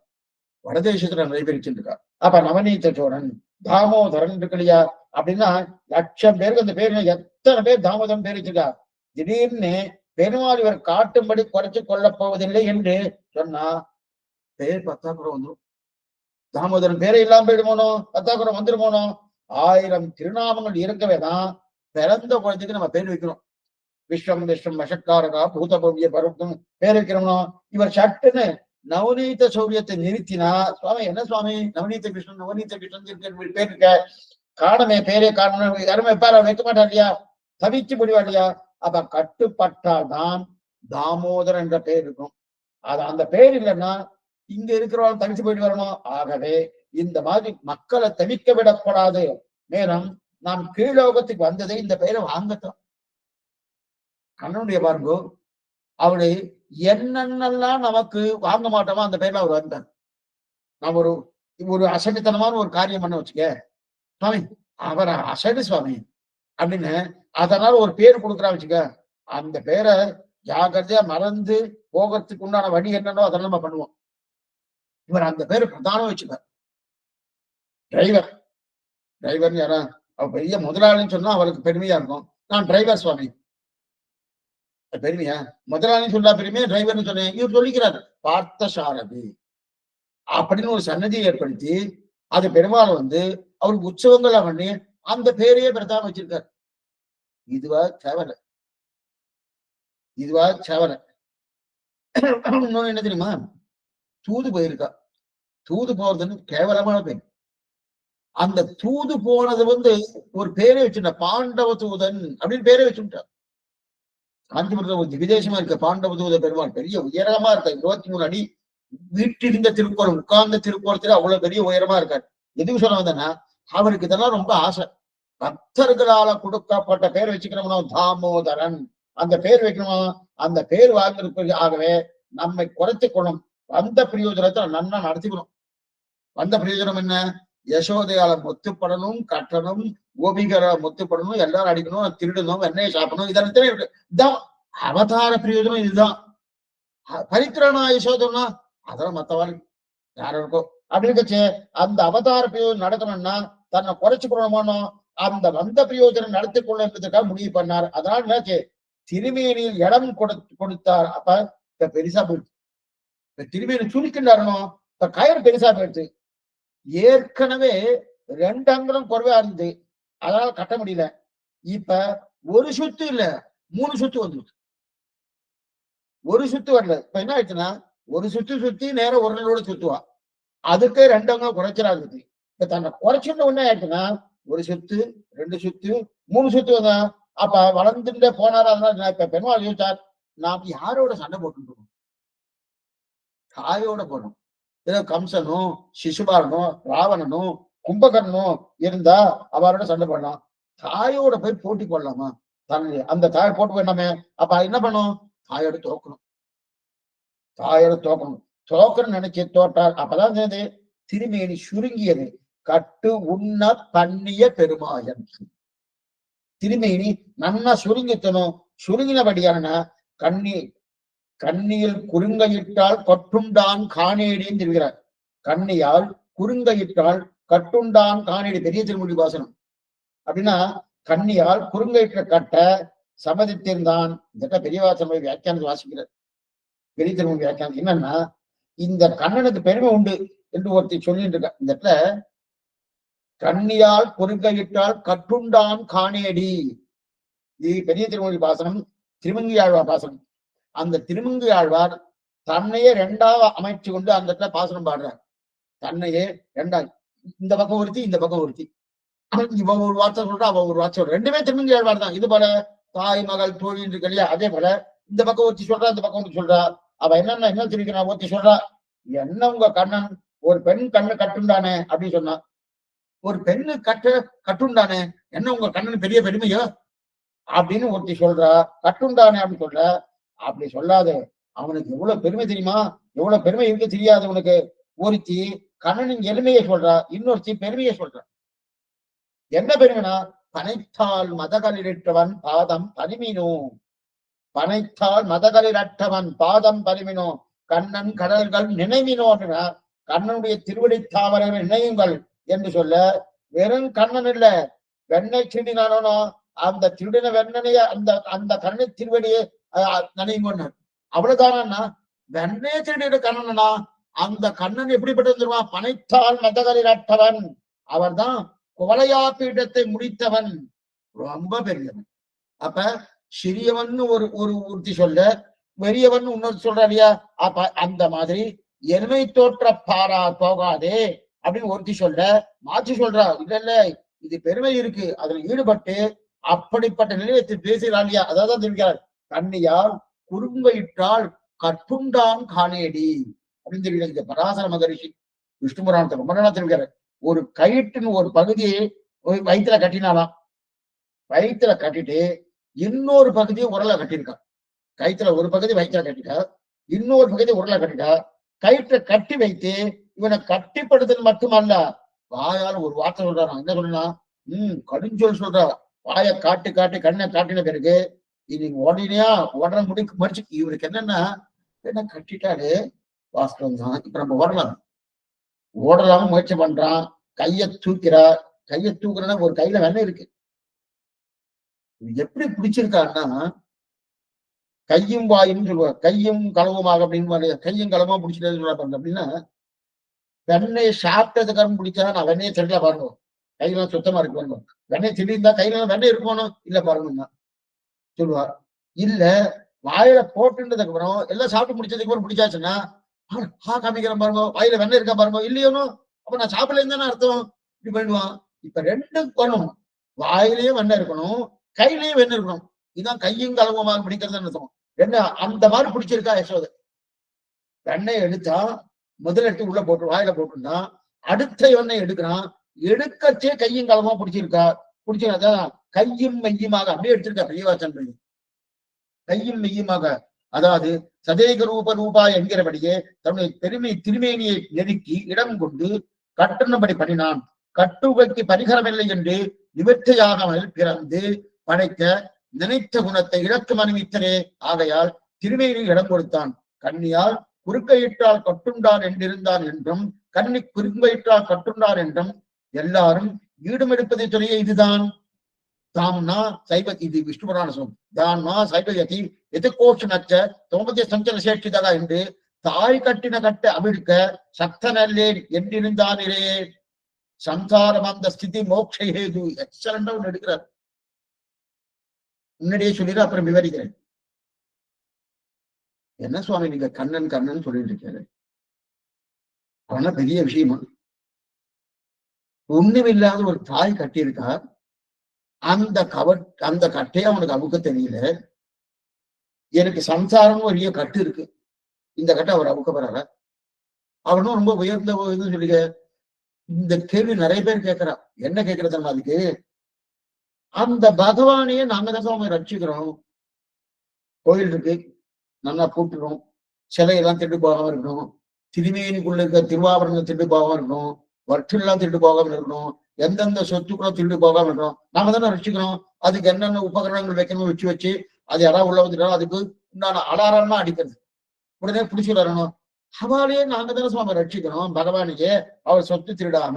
வடதேசத்துல நிறைய பேர் வச்சிருக்கா. அப்ப நவநீத சோழன் தாமோதரன் இருக்கு இல்லையா? அப்படின்னா 1,00,000 பேருக்கு அந்த பேர், எத்தனை பேர் தாமோதரன் பேர் வச்சிருக்கா? திடீர்னு பெருமாள் இவர் காட்டும்படி குறைச்சு கொள்ளப் போவதில்லை என்று சொன்னா பேர் பத்தாக்குறை வந்துடும். தாமோதரன் பேரை இல்லாம போயிடுமோனோ, பத்தாக்குறை வந்துடுமோனோ? 1000 திருநாமங்கள் இருக்கவேதான் பிறந்த குழந்தைக்கு நம்ம பேர் வைக்கிறோம். விஸ்வம் விஸ்வம் வசக்காரகா பூதபவ்ய பருவம் பேர் வைக்கிறோம்னோ. இவர் சட்டுன்னு நவநீத சௌரியத்தை நிறுத்தினா, சுவாமி என்ன சுவாமி நவநீத கிருஷ்ணன் பேர் இருக்க காணமே, பேரே காரணம் யாருமே வைப்பார், வைக்க மாட்டா இல்லையா? தவிச்சு முடிவா இல்லையா? அப்ப கட்டுப்பட்டால் தான் தாமோதரன் என்ற பேர் இருக்கும். அது அந்த பேர் இல்லைன்னா இங்க இருக்கிறவங்க தவிச்சு போயிட்டு வரணும். ஆகவே இந்த மாதிரி மக்களை தவிக்க விடக்கூடாது. மேலும் நாம் கீழோகத்துக்கு வந்ததை இந்த பெயரை வாங்கத்தான். கண்ணனுடைய பாருங்கோ, அவரு என்னென்னலாம் நமக்கு வாங்க மாட்டோமோ அந்த பேர்ல அவர் வந்தார். நாம் ஒரு அசடித்தனமான ஒரு காரியம் பண்ண வச்சுக்க, சுவாமி அவர் அசடு சுவாமி அப்படின்னு அதனால ஒரு பேர் கொடுக்குறா வச்சுக்க, அந்த பேரை ஜாகிரதையா மறந்து போகிறதுக்கு உண்டான வழி என்னன்னோ அதெல்லாம் நம்ம பண்ணுவோம். இவர் அந்த பேரு பிரதானம் வச்சுப்பார். டிரைவர். டிரைவர் யாரா பெரிய முதலாளின்னு சொன்னா அவருக்கு பெருமையா இருக்கும். நான் டிரைவர் சுவாமி. பெருமையா? முதலாளின்னு சொன்னா பெருமையா, டிரைவர்னு சொன்னேன். இவர் சொல்லிக்கிறார் பார்த்த சாரதி அப்படின்னு ஒரு சன்னதியை ஏற்படுத்தி அது பெருமாள் அவருக்கு உற்சவங்களா பண்ணி அந்த பேரையே பிரதானம் வச்சிருக்காரு. இதுவா தேவலை? இதுவா சேவலை? இன்னொன்னு என்ன தெரியுமா? தூது போயிருக்கா. தூது போறதுன்னு கேவலமான பேர். அந்த தூது போனது ஒரு பேரே வச்சுட்டா, பாண்டவ தூதன் அப்படின்னு பேரே வச்சுட்டார். காஞ்சிபுரத்துல விதேசமா இருக்க பாண்டவ தூத பெருமாள் பெரிய உயரமா இருக்காரு. 23 அடி வீட்டிருந்த திருக்கோலம், உட்கார்ந்த திருக்கோலத்துல அவ்வளவு பெரிய உயரமா இருக்காரு. எதுக்கு சொல்ல வந்தேன்னா, அவருக்கு இதெல்லாம் ரொம்ப ஆசை. பக்தர்களால கொடுக்கப்பட்ட பேர் வச்சுக்கிறோம்னா தாமோதரன் அந்த பேர் வைக்கணுமா? அந்த பேர் வாங்குறதுக்கு ஆகவே நம்மை குறைத்துக்கணும். வந்த பிரயோஜனத்தை நன்னா நடத்திக்கணும். வந்த பிரயோஜனம் என்ன? யசோதையால முத்துப்படணும், கட்டணும், கோபிகர முத்துப்படணும், எல்லாரும் அடிக்கணும், திருடணும், வெண்ணையை சாப்பிடணும். இதெல்லாம் இருக்கு. இதான் அவதார பிரயோஜனம். இதுதான் பரித்திரனா யசோதனா அதெல்லாம் மத்தவாள் யாரும் இருக்கோ அப்படின்னு அந்த அவதார பிரயோஜனம் நடக்கணும்னா தன்னை குறைச்சுக்கணுமானோ அந்த வந்த பிரயோஜனம் நடத்தி கொள்ள என்பதற்காக முடிவு பண்ணார். அதனால என்னாச்சு, திருமேனியில் இடம் கொடுத்தார். அப்ப பெருசா போயிடுச்சு. திருமேனி சுருக்கின்றாரனோ இப்ப கயிறு பெருசா போயிடுச்சு. ஏற்கனவே 2 அங்குலம் குறைவா இருந்தது, அதனால கட்ட முடியல. இப்ப ஒரு சுத்து இல்ல 3 சுத்து வந்துருச்சு. ஒரு சுத்து வரல. இப்ப என்ன ஆயிடுச்சுன்னா, ஒரு சுத்தி சுத்தி நேரம் ஒரு நாளோட சுத்துவா. அதுக்கு 2 அங்குலம் குறைச்சலா இருக்குது. இப்ப தன்னை குறைச்சுட்ட ஒண்ணே ஆயிடுச்சுன்னா, ஒரு சுத்து 2 சுத்து 3 சுத்து வந்தா அப்ப வளர்ந்துட்டே போனாரா? அதனால இப்ப பெருமாள் யோசிச்சார், நாம் யாரோட சண்டை போட்டுருக்கோம்? தாயோட போனோம். ஏதோ கம்சனும் சிசுபாலனும் ராவணனும் கும்பகர்ணனும் இருந்தா அவரோட சண்டை போடலாம். தாயோட போய் போட்டி போடலாமா? அந்த தாயை போட்டு போயிடலாமே. அப்ப என்ன பண்ணும்? தாயோட தோக்கணும். தாயோட தோக்கணும். தோக்கணும்னு நினைச்சு தோட்டார். அப்பதான் சேர்ந்து திருமேனி சுருங்கியது. கட்டு உண்ண பண்ணிய பெருமாயன். திருமேனி நன்னா சுருங்கித்தனும். சுருங்கினபடியான கண்ணியில் குறுங்கையிட்டால் கட்டுண்டான் காணேடின்னு தெரிவிக்கிறார். கண்ணியால் குறுங்கையிட்டால் கட்டுண்டான் காணேடி. பெரிய திருமொழி வாசனம். அப்படின்னா கண்ணியால் குறுங்கையிட்ட கட்ட சம்மதித்திருந்தான். இந்த பெரிய வாசனம் வியாக்கியானத்தை வாசிக்கிறார். பெரிய திருமொழி வியாக்கியானம் என்னன்னா, இந்த கண்ணனுக்கு பெருமை உண்டு என்று ஒருத்தர் சொல்லிட்டு இருக்க. இந்த இடத்துல கண்ணியால் குறுங்கையிட்டால் கட்டுண்டான் காணேடி. இது பெரிய திருமொழி பாசனம், திருமங்கி ஆழ்வார் பாசனம். அந்த திருமங்கி ஆழ்வார் தன்னையே 2ஆக அமைச்சு கொண்டு அந்த இடத்துல பாசனம் பாடுறார். தன்னையே 2ஆ, இந்த பக்கம் ஒருத்தி, இந்த பக்கம் ஒருத்தி. இவன் ஒரு வார்த்தை சொல்றா, அவன் ஒரு வார்த்தை சொல்ற. 2மே திருமங்கி ஆழ்வார் தான். இது போல தாய் மகள் தோழின்னு இருக்கு இல்லையா? அதே போல இந்த பக்கம் ஒருத்தி சொல்றா, இந்த பக்கம் ஒருத்தி சொல்றா. அவ என்ன தெரிவிக்கிறான்? ஒருத்தி சொல்றா, என்ன உங்க கண்ணன் ஒரு பெண் கண்ணு கட்டுண்டானே அப்படின்னு சொன்னா. ஒரு பெண்ணு கட்டுண்டானே, என்ன உங்க கண்ணன் பெரிய பெருமையோ அப்படின்னு ஒருத்தி சொல்றா. கட்டுண்டானே அப்படின்னு சொல்ற. அப்படி சொல்லாத, அவனுக்கு எவ்வளவு பெருமை தெரியுமா? எவ்வளவு பெருமை இருக்கு தெரியாது உனக்கு. ஒருத்தி கண்ணனின் எளிமையை சொல்றா, இன்னொருத்தி பெருமையை சொல்றா. என்ன பெருமைனா, பனைத்தால் மதகளிரற்றவன் பாதம் பனிமினோ. பனைத்தால் மதகளிரற்றவன் பாதம் பனிமினோ. கண்ணன் கடல்கள் நினைவினோ அப்படின்னா, கண்ணனுடைய திருவடி தாமரைகள் நினைவுங்கள் என்று சொல்ல, வெறும் கண்ணன் இல்ல, வெண்ணெய் திருடினானோ அந்த திருடின வெண்ணனைய அந்த அந்த கண்ணை திருவடியை நினைவுங்க. அவ்வளவுதானா? வெண்ணெய் திருடின கண்ணனா? அந்த கண்ணன் எப்படிப்பட்டது தெரியுமா? பனைத்தால் மதகளிரற்றவன். அவர் தான் குவலையா பீடத்தை முடித்தவன். ரொம்ப பெரியவன். அப்ப சிறியவன் ஒரு உறுதி சொல்ல, பெரியவன் இன்னொரு சொல்ற இல்லையா? அப்ப அந்த மாதிரி எருமை தோற்ற பாரா போகாதே அப்படின்னு ஒருத்தி சொல்ல, மாற்றி சொல்றா. இல்ல இது பெருமை இருக்கு, அதுல ஈடுபட்டு அப்படிப்பட்ட நிலையத்தில் பேசுகிறாள் இல்லையா? அதான் தெரிவிக்கிறார். கண்ணியால் குறுங்கையிட்டால் கட்டுண்டான் காணேடி அப்படின்னு தெரிவிக்கிற பராசர மகரிஷி விஷ்ணு புராணத்தை ரொம்ப நாளா தெரிவிக்கிறார். ஒரு கயிற்றின் ஒரு பகுதியை வயிற்றுல கட்டினாலாம். வயிற்றுல கட்டிட்டு இன்னொரு பகுதியை உரலை கட்டியிருக்கா. கயிற்றுல ஒரு பகுதி வயிற்றுல கட்டிட்டா, இன்னொரு பகுதி உரலை கட்டிட்டா. கயிற்றை கட்டி வைத்து இவனை கட்டிப்படுத்தல் மட்டுமல்ல, வாயால ஒரு வார்த்தை சொல்றான். என்ன சொல்றா? கடுஞ்சொல் சொல்றா. வாயை காட்டி கண்ணை காட்டின பிறகு இன்னைக்கு ஓடினியா ஓடுற முடிச்சு இவருக்கு என்னன்னா என்ன கட்டிட்டாரு வாஸ்தவம் தான். இப்ப நம்ம ஓடலாம முயற்சி பண்றான். கையை தூக்குறா ஒரு கையில வெண்ணெய் இருக்கு. எப்படி பிடிச்சிருக்கான்னா கையும் வாயும் சொல்லுவார், கையும் களவுமாக அப்படின்னு கையும் களவமா பிடிச்சிட்டு சொல்றாங்க. அப்படின்னா வெண்ணெய் சாப்பிட்டதுக்காரன் பிடிச்சா நான் வெண்ணெயை திருடல பாருங்க, கையெல்லாம் சுத்தமா இருக்கு பாருங்க. வெண்ணெய் திருடிந்தா கையில வெண்ணெய் இருக்கணும் இல்ல பாருங்க சொல்லுவார். இல்ல வாயில போட்டுன்றதுக்கு அப்புறம் எல்லாம் சாப்பிட்டு முடிச்சதுக்கு அப்புறம் பிடிச்சாச்சுன்னா காமிக்கிறேன் பாருங்க, வாயில வெண்ணெய் இருக்கா பாருங்க, இல்லையோனோ அப்ப நான் சாப்பிடல தானே அர்த்தம். இப்படி பண்ணிடுவான். இப்ப ரெண்டும் பண்ணணும், வாயிலையும் வெண்ணெய் இருக்கணும், கையிலையும் வெண்ணெய் இருக்கணும். இதுதான் கையும் களவுமாக பிடிக்கிறதுன்னு அர்த்தம். என்ன அந்த மாதிரி பிடிச்சிருக்கா யசோதை. வெண்ணெய் எடுத்தா முதலெட்டு உள்ள போட்டு வாயில போட்டுருந்தான், அடுத்த எண்ணெய் எடுக்கிறான், எடுக்கச்சே கையும் களமா பிடிச்சிருக்கா. பிடிச்சிருக்கா கையும் மெய்யுமாக அப்படியே எடுத்திருக்கா பெரியவாச்சன். கையும் மெய்யுமாக அதாவது சதேக ரூபா என்கிறபடியே தன்னுடைய திருமேனியை நெருக்கி இடம் கொண்டு கட்டணபடி பண்ணினான். கட்டுகைக்கு பரிகரமில்லை என்று நிவர்த்தியாகாமல் பிறந்து படைக்க நினைத்த குணத்தை இழக்கும் அனுமதித்தனே. ஆகையால் திருமேனியில் இடம் கொடுத்தான். கண்ணியால் குறுக்கையிட்டால் கட்டுண்டான் என்றிருந்தான் என்றும் கண்ணி குறுக்கையிட்டால் கட்டுண்டான் என்றும் எல்லாரும் ஈடுமெடுப்பதை சொல்லிய இதுதான். தாம்னா சைவ இது விஷ்ணு புராண சொல்லும். தான்மா சைவயதி எதிர்கோஷனச்ச தோமதிய சஞ்சல சேஷ்டிதா என்று தாய் கட்டின கட்ட அவிழ்க்க சக்த நல்லேன் என்றிருந்தானிரே. சம்சாரம் அந்த ஸ்திதி மோட்ச ஹேது. எக்ஸலண்டா ஒன்று எடுக்கிறார். முன்னாடியே சொல்லிடு, அப்புறம் விவரிக்கிறேன். என்ன சுவாமி நீங்க கண்ணன் கண்ணன் சொல்லிட்டு இருக்காரு, ஆனா பெரிய விஷயமா ஒண்ணுமில்லாத ஒரு தாய் கட்டியிருக்கார். அந்த கட்டையை அவனுக்கு அமுக்க தெரியல. எனக்கு சம்சாரம் ஒரு கட்டு இருக்கு, இந்த கட்டை அவர் அமுக்க போறாரா? அவனும் ரொம்ப உயர்ந்த இதுன்னு சொல்லிக்க. இந்த கேள்வி நிறைய பேர் கேட்கிறா. என்ன கேட்கறது அதுக்கு? அந்த பகவானையே நாங்க தான் அவங்க ரட்சிக்கிறோம். கோயில் இருக்கு, நல்லா கூட்டுறோம், சிலையெல்லாம் திட்டு போகாம இருக்கணும், திருமேனிக்குள்ள இருக்க திருவாபரணம் திட்டு போகாம இருக்கணும், வற்றெல்லாம் திட்டு போகாம இருக்கணும், எந்தெந்த சொத்துக்களும் திருட்டு போகாம இருக்கணும். நாம தானே ரசிக்கிறோம். அதுக்கு என்னென்ன உபகரணங்கள் வைக்கணும் வச்சு அது யாராவது உள்ள வந்துட்டோம், அதுக்கு உண்டான அலாரமா அடிக்கிறது, உடனே பிடிச்சி வரணும். அவளையே நாங்க தானே சுவாமி ரட்சிக்கணும். பகவானையே அவர் சொத்து திருடாம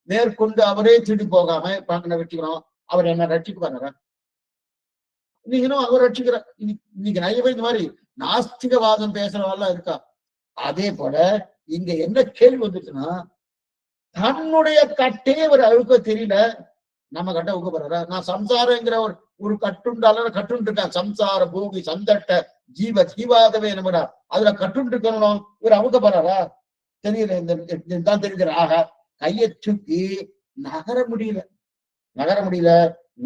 மேற்கொண்டு அவரே திருடி போகாம பணங்களை வச்சுக்கணும். அவர் என்ன ரட்சிக்க பாருங்க. நீங்களும் அவர் ரட்சிக்கிற. இன்னைக்கு நிறைய பேர் இந்த மாதிரி நாஸ்திகவாதம் பேசுறவெல்லாம் இருக்கா. அதே போல இங்க என்ன கேள்வி வந்துச்சுன்னா, தன்னுடைய கட்டே ஒரு அழுக்க தெரியல, நம்ம கட்ட அவுக்க போறாரா? நான் சம்சாரங்கிற ஒரு கட்டுண்டால கட்டுண்டு இருக்கேன். சம்சார பூமி சந்தட்ட ஜீவாதவே நம்மடா அதுல கட்டுண்டு இருக்கணும், இவர் அவுக்க போறாரா? தெரியல. இந்த தெரிஞ்சிட. ஆக கையை தூக்கி நகர முடியல,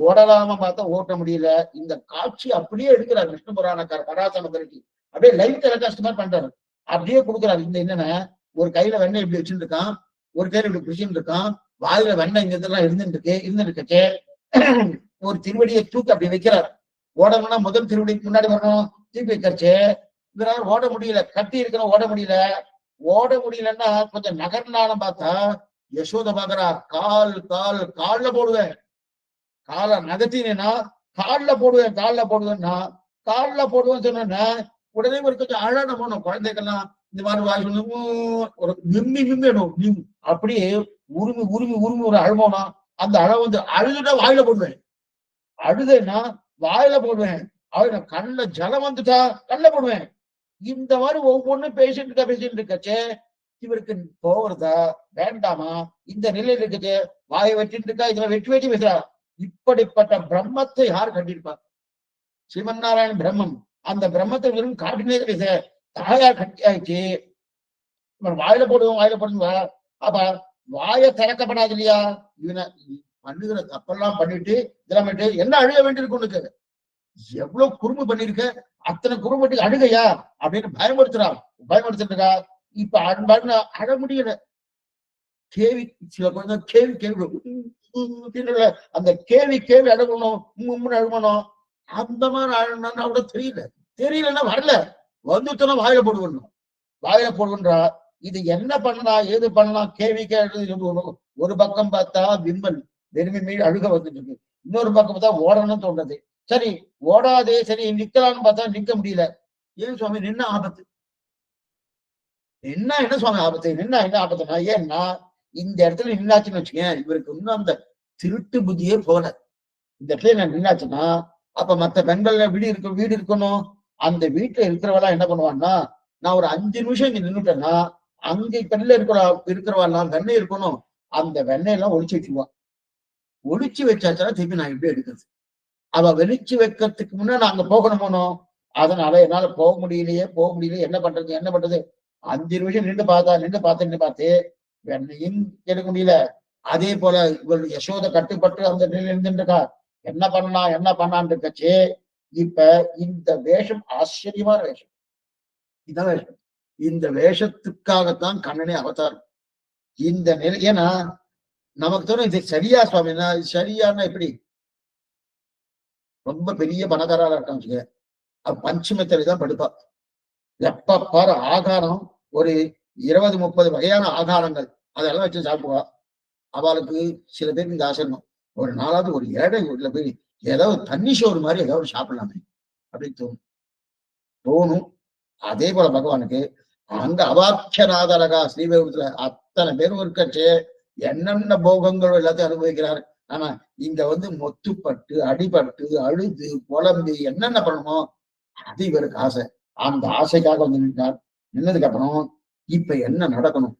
ஓடலாம பார்த்தா ஓட்ட முடியல. இந்த காட்சி அப்படியே எடுக்கிறார் விஷ்ணு புராணக்கார பராசமதற்கு. அப்படியே லைவ் டெலிகாஸ்ட் மாதிரி பண்றாரு, அப்படியே கொடுக்குறாரு. இந்த என்னன்னா ஒரு கையில வெண்ணெய் இப்படி வச்சுட்டு இருக்கான், ஒரு கையில இப்படி பிடிச்சிட்டு இருக்கான், வாயில வெண்ணெய் இங்க இதெல்லாம் இருந்துருக்கு. ஒரு திருவடியை தூக்கி அப்படி வைக்கிறார். ஓடணும்னா முதல் திருவடிக்கு முன்னாடி வரணும், தூக்கி வைக்கிறச்சு. இதனால ஓட முடியல, கட்டி இருக்கணும், ஓட முடியலன்னா கொஞ்சம் நகர்னாலும் பார்த்தா யசோத பாக்குறா. கால்ல போடுவேன், காலை நகர்த்தினா கால்ல போடுவேன்னா கால்ல போடுவேன்னு சொன்னா உடனே ஒரு கொஞ்சம் அழகான போனோம். குழந்தைகள்லாம் இந்த மாதிரி வாய் ஒரு விம்மி அப்படியே உருமி ஒரு அழுவோனா, அந்த அளவு வந்து அழுதுனா வாயில போடுவேன், அழுதுன்னா வாயில போடுவேன், அவன கண்ணுல ஜலம் வந்துட்டா கண்ணுல போடுவேன். இந்த மாதிரி ஒவ்வொன்றும் பேசிட்டு இருக்கச்சே இவருக்கு போகிறதா வேண்டாமா? இந்த நிலையில இருக்கச்சே வாயை வெட்டிட்டு இருக்கா, இதுல வெட்டி பேசுறா. இப்படிப்பட்ட பிரம்மத்தை யார் கண்டிருப்பார்? ஸ்ரீமன் நாராயண பிரம்மம். அந்த பிரம்மத்தை வெறும் காட்டினே பேச தாயார் கட்டியாச்சு. வாயில போடுவோம். அப்ப வாயை திறக்கப்படாது இல்லையா? இவனை பண்ணுகிற தப்பெல்லாம் பண்ணிட்டு இதெல்லாம் பண்ணிட்டு என்ன அழுக வேண்டியிருக்கு உனக்கு? எவ்வளவு குறும்பு பண்ணிருக்க, அத்தனை குறும்பட்டு அழுகையா அப்படின்னு பயமுறுத்துறா. இப்ப அன்பான்னு அழ முடியல. சில கொஞ்சம் அந்த கேள்வி அடங்கணும், அழுகணும். அந்த மாதிரி அழகா கூட தெரியலன்னா வரல, வந்துட்டோம்னா வாயில போடுவா. இது என்ன பண்ணலாம் ஏது பண்ணலாம் கேள்வி ஒரு பக்கம் பார்த்தா விம்மல் வெறுமை மீது அழுக வந்துட்டு இருக்கு, இன்னொரு பக்கம் பார்த்தா ஓடணும்னு தோன்றது. சரி ஓடாதே, சரி நிக்கலாம்னு பார்த்தா நிக்க முடியல. ஏன் சுவாமி நின்ன ஆபத்து? நின்னா என்ன சுவாமி ஆபத்து? நின்னா என்ன ஆபத்துனா, ஏன்னா இந்த இடத்துல நின்னாச்சுன்னு வச்சுக்கேன், இவருக்கு இன்னும் அந்த திருட்டு புத்தியே போல. இந்த இடத்துல நான் நின்னாச்சுன்னா, அப்ப மத்த பெண்கள்ல வீடு இருக்கணும். அந்த வீட்டுல இருக்கிறவெல்லாம் என்ன பண்ணுவான்னா, நான் ஒரு 5 நிமிஷம் இங்க நின்னுட்டேன்னா, அங்க பெண்ல இருக்கிறவெல்லாம் வெண்ணெய் இருக்கணும். அந்த வெண்ணெய் எல்லாம் ஒளிச்சு வச்சுக்குவான். ஒளிச்சு வச்சாச்சுன்னா திருப்பி நான் எப்படி எடுக்கிறது? அவ வெளிச்சு வைக்கிறதுக்கு முன்ன நாங்க போகணும். அதனால என்னால போக முடியலையே, என்ன பண்றது? 5 நிமிஷம் நின்று பார்த்து வெண்ணையும் எடுக்க முடியல. அதே போல இவள் யசோத கட்டுப்பட்டு அந்த நிலையில இருந்துருக்கா. என்ன பண்ணான்னு இருக்கச்சு. இப்ப இந்த வேஷம் ஆச்சரியமான வேஷம். இதான் வேஷம். இந்த வேஷத்துக்காகத்தான் கண்ணனே அவதாரம். இந்த நிலை ஏன்னா நமக்கு தோணும் இது சரியா சுவாமினா, சரியானா எப்படி? ரொம்ப பெரிய பணக்காரா இருக்கான்னு பஞ்சமத்தில தான் படுப்பா. எப்ப பாரு ஆகாரம் ஒரு 20, 30 வகையான ஆகாரங்கள் அதெல்லாம் வச்சு சாப்பிடுவா. அவளுக்கு சில பேருக்கு இந்த ஆசை ஒரு நாளாவது ஒரு ஏழை வீட்டுல போய் ஏதாவது தண்ணி சோறு மாதிரி ஏதாவது சாப்பிடலாமே அப்படின்னு தோணும். அதே போல பகவானுக்கு அங்க அவாட்சநாதரகா ஸ்ரீவைகுண்டத்துல அத்தனை பேரும் இருக்கச்சு என்னென்ன போகங்களோ எல்லாத்தையும் அனுபவிக்கிறாரு. ஆனா இங்க மொத்துப்பட்டு அடிபட்டு அழுது புலம்பி என்னென்ன பண்ணணுமோ அது இவருக்கு ஆசை. அந்த ஆசைக்காக நின்றார். நின்னதுக்கு அப்புறம் இப்ப என்ன நடக்கணும்?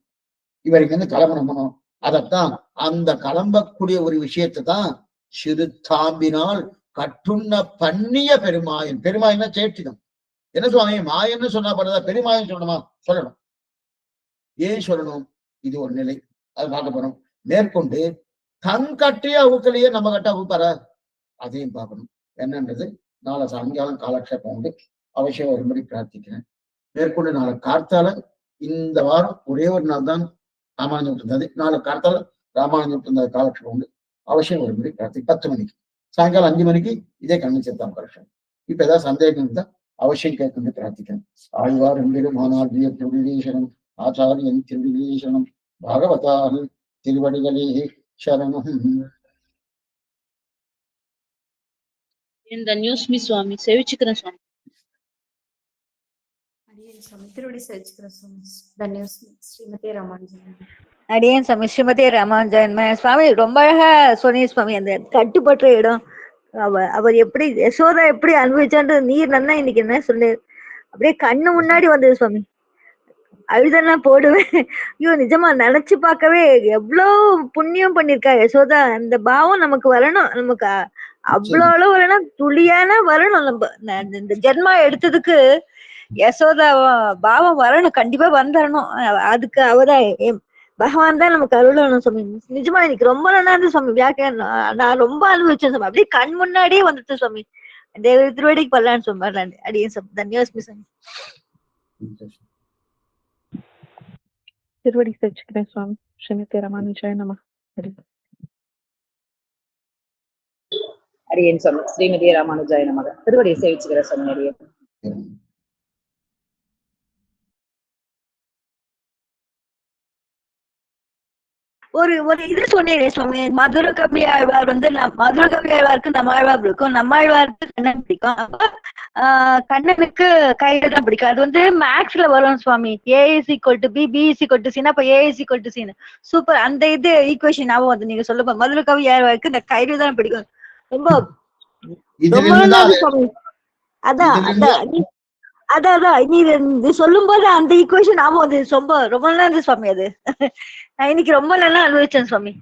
இவருக்கு கிளம்பணும். அதத்தான் அந்த கிளம்பக்கூடிய ஒரு விஷயத்தை தான் சிறுத்தாம்பினால் கற்றுண்ண பண்ணிய பெருமாயன். பெருமாயன்னா சேட்டிடம். என்ன சுவாமி மாயன்னு சொன்னா படுதா, பெருமாயன் சொல்லணுமா? சொல்லணும். ஏன் சொல்லணும்? இது ஒரு நிலை, அது பார்க்க போறோம். மேற்கொண்டு தன் கட்டிய அவுக்கலையே நம்ம கட்ட அவுப்பாரா, அதையும் பார்க்கணும். என்னன்றது நாளை சாயங்காலம் காலக்ஷேபம் உண்டு. அவசியம் வரும்படி பிரார்த்திக்கிறேன். மேற்கொண்டு நாளை கார்த்தால இந்த வாரம் ஒரே ஒரு நாள் தான் ராமானுஜம் இருந்தது. நாளை கார்த்தால ராமானுஜம் இருந்த காலக்ஷேபம் உண்டு. அவசியம் வரும்படி பிரார்த்தி. 10 மணிக்கு சாயங்காலம் 5 மணிக்கு இதே கண்ணு சேர்த்தான் காலக்ஷேபம். இப்ப ஏதாவது சந்தேகம் இருந்தா அவசியம் கேட்க பிரார்த்திக்கிறேன். ஆழ்வார் எம்பிலும் ஆனார்ஜிய திருவிழீசனம் ஆச்சாரியன் திருவிழீசனம் பாகவதால் திருவடிகளே சரணம். இந்த நியூஸ் மிஸ் சுவாமி சேவிச்சுக்கிறேன் சுவாமி. அடியேன் சுவாமி ஸ்ரீமதி ராமானுஜன் சுவாமி. ரொம்ப அழகா சொன்னீங்க சுவாமி. அந்த கட்டுப்பட்ட இடம் அவர் எப்படி யசோதா எப்படி அனுபவிச்சான்னு நீர் நன்னா இன்னைக்கு என்ன சொல்லு அப்படியே கண்ணு முன்னாடி வந்தது சுவாமி. அழுதெல்லாம் போடுவேன். ஐயோ நிஜமா நினைச்சு பார்க்கவே எவ்வளவு புண்ணியம் பண்ணிருக்கா யசோதா. அந்த பாவம் நமக்கு வரணும். நமக்கு அவ்வளவு அளவு வரணும், துளியான வரணும். நம்ம இந்த ஜென்மா எடுத்ததுக்கு யசோதா பாவம் வரணும், கண்டிப்பா வந்துடணும். அதுக்கு அவதான் பகவான் தான் நமக்கு அருளணும் சுவாமி. நிஜமா எனக்கு ரொம்ப நல்லா இருந்தது சுவாமி. வியாக்கியானம் நான் ரொம்ப அனுபவிச்சேன் சுவாமி. அப்படியே கண் முன்னாடியே வந்துட்டு சுவாமி. தேவ திருவடிக்கு பல்லான்னு சொன்னார். அடியே தன்யவாஸ்மி சுவாமி. திருவடி சேவிச்சுக்கிறேன் சுவாமி. ஸ்ரீமதி ராமானுஜாய நமः. அடியேன் சுவாமி ஸ்ரீமதி ராமானுஜாய நமः. திருவடியை சேவிச்சுக்கிறேன் சுவாமி. அடியேன் ஒரு இது சொன்னீங்க சுவாமி. மதுர கவி ஆழ்வார் மதுர கவி ஆழ்வாருக்கு நம்மாழ்வார் பிடிக்கும், நம்மாழ்வாருக்கு கண்ணன் பிடிக்கும். அப்ப கண்ணனுக்கு கையில தான் பிடிக்கும். அது மேக்ஸ்ல வரும் சுவாமி. AS equal to B, B is equal to sin A அப்ப AS equal to sin. Super. அந்த இது ஈக்குவேஷன் ஞாபகம் நீங்க சொல்லுங்க. மதுர கவி ஆழ்வாருக்கு இந்த கையில தான் பிடிக்கும். ரொம்ப ரொம்ப சுவாமி. அதான் நீ சொல்லும் போது அந்த ஈக்குவேஷன் ஞாபகம் வந்து ரொம்ப ரொம்ப நல்லா இருந்தது சுவாமி. அது நான் இன்னைக்கு ரொம்ப நல்லா அனுபவிச்சேன் சுவாமி.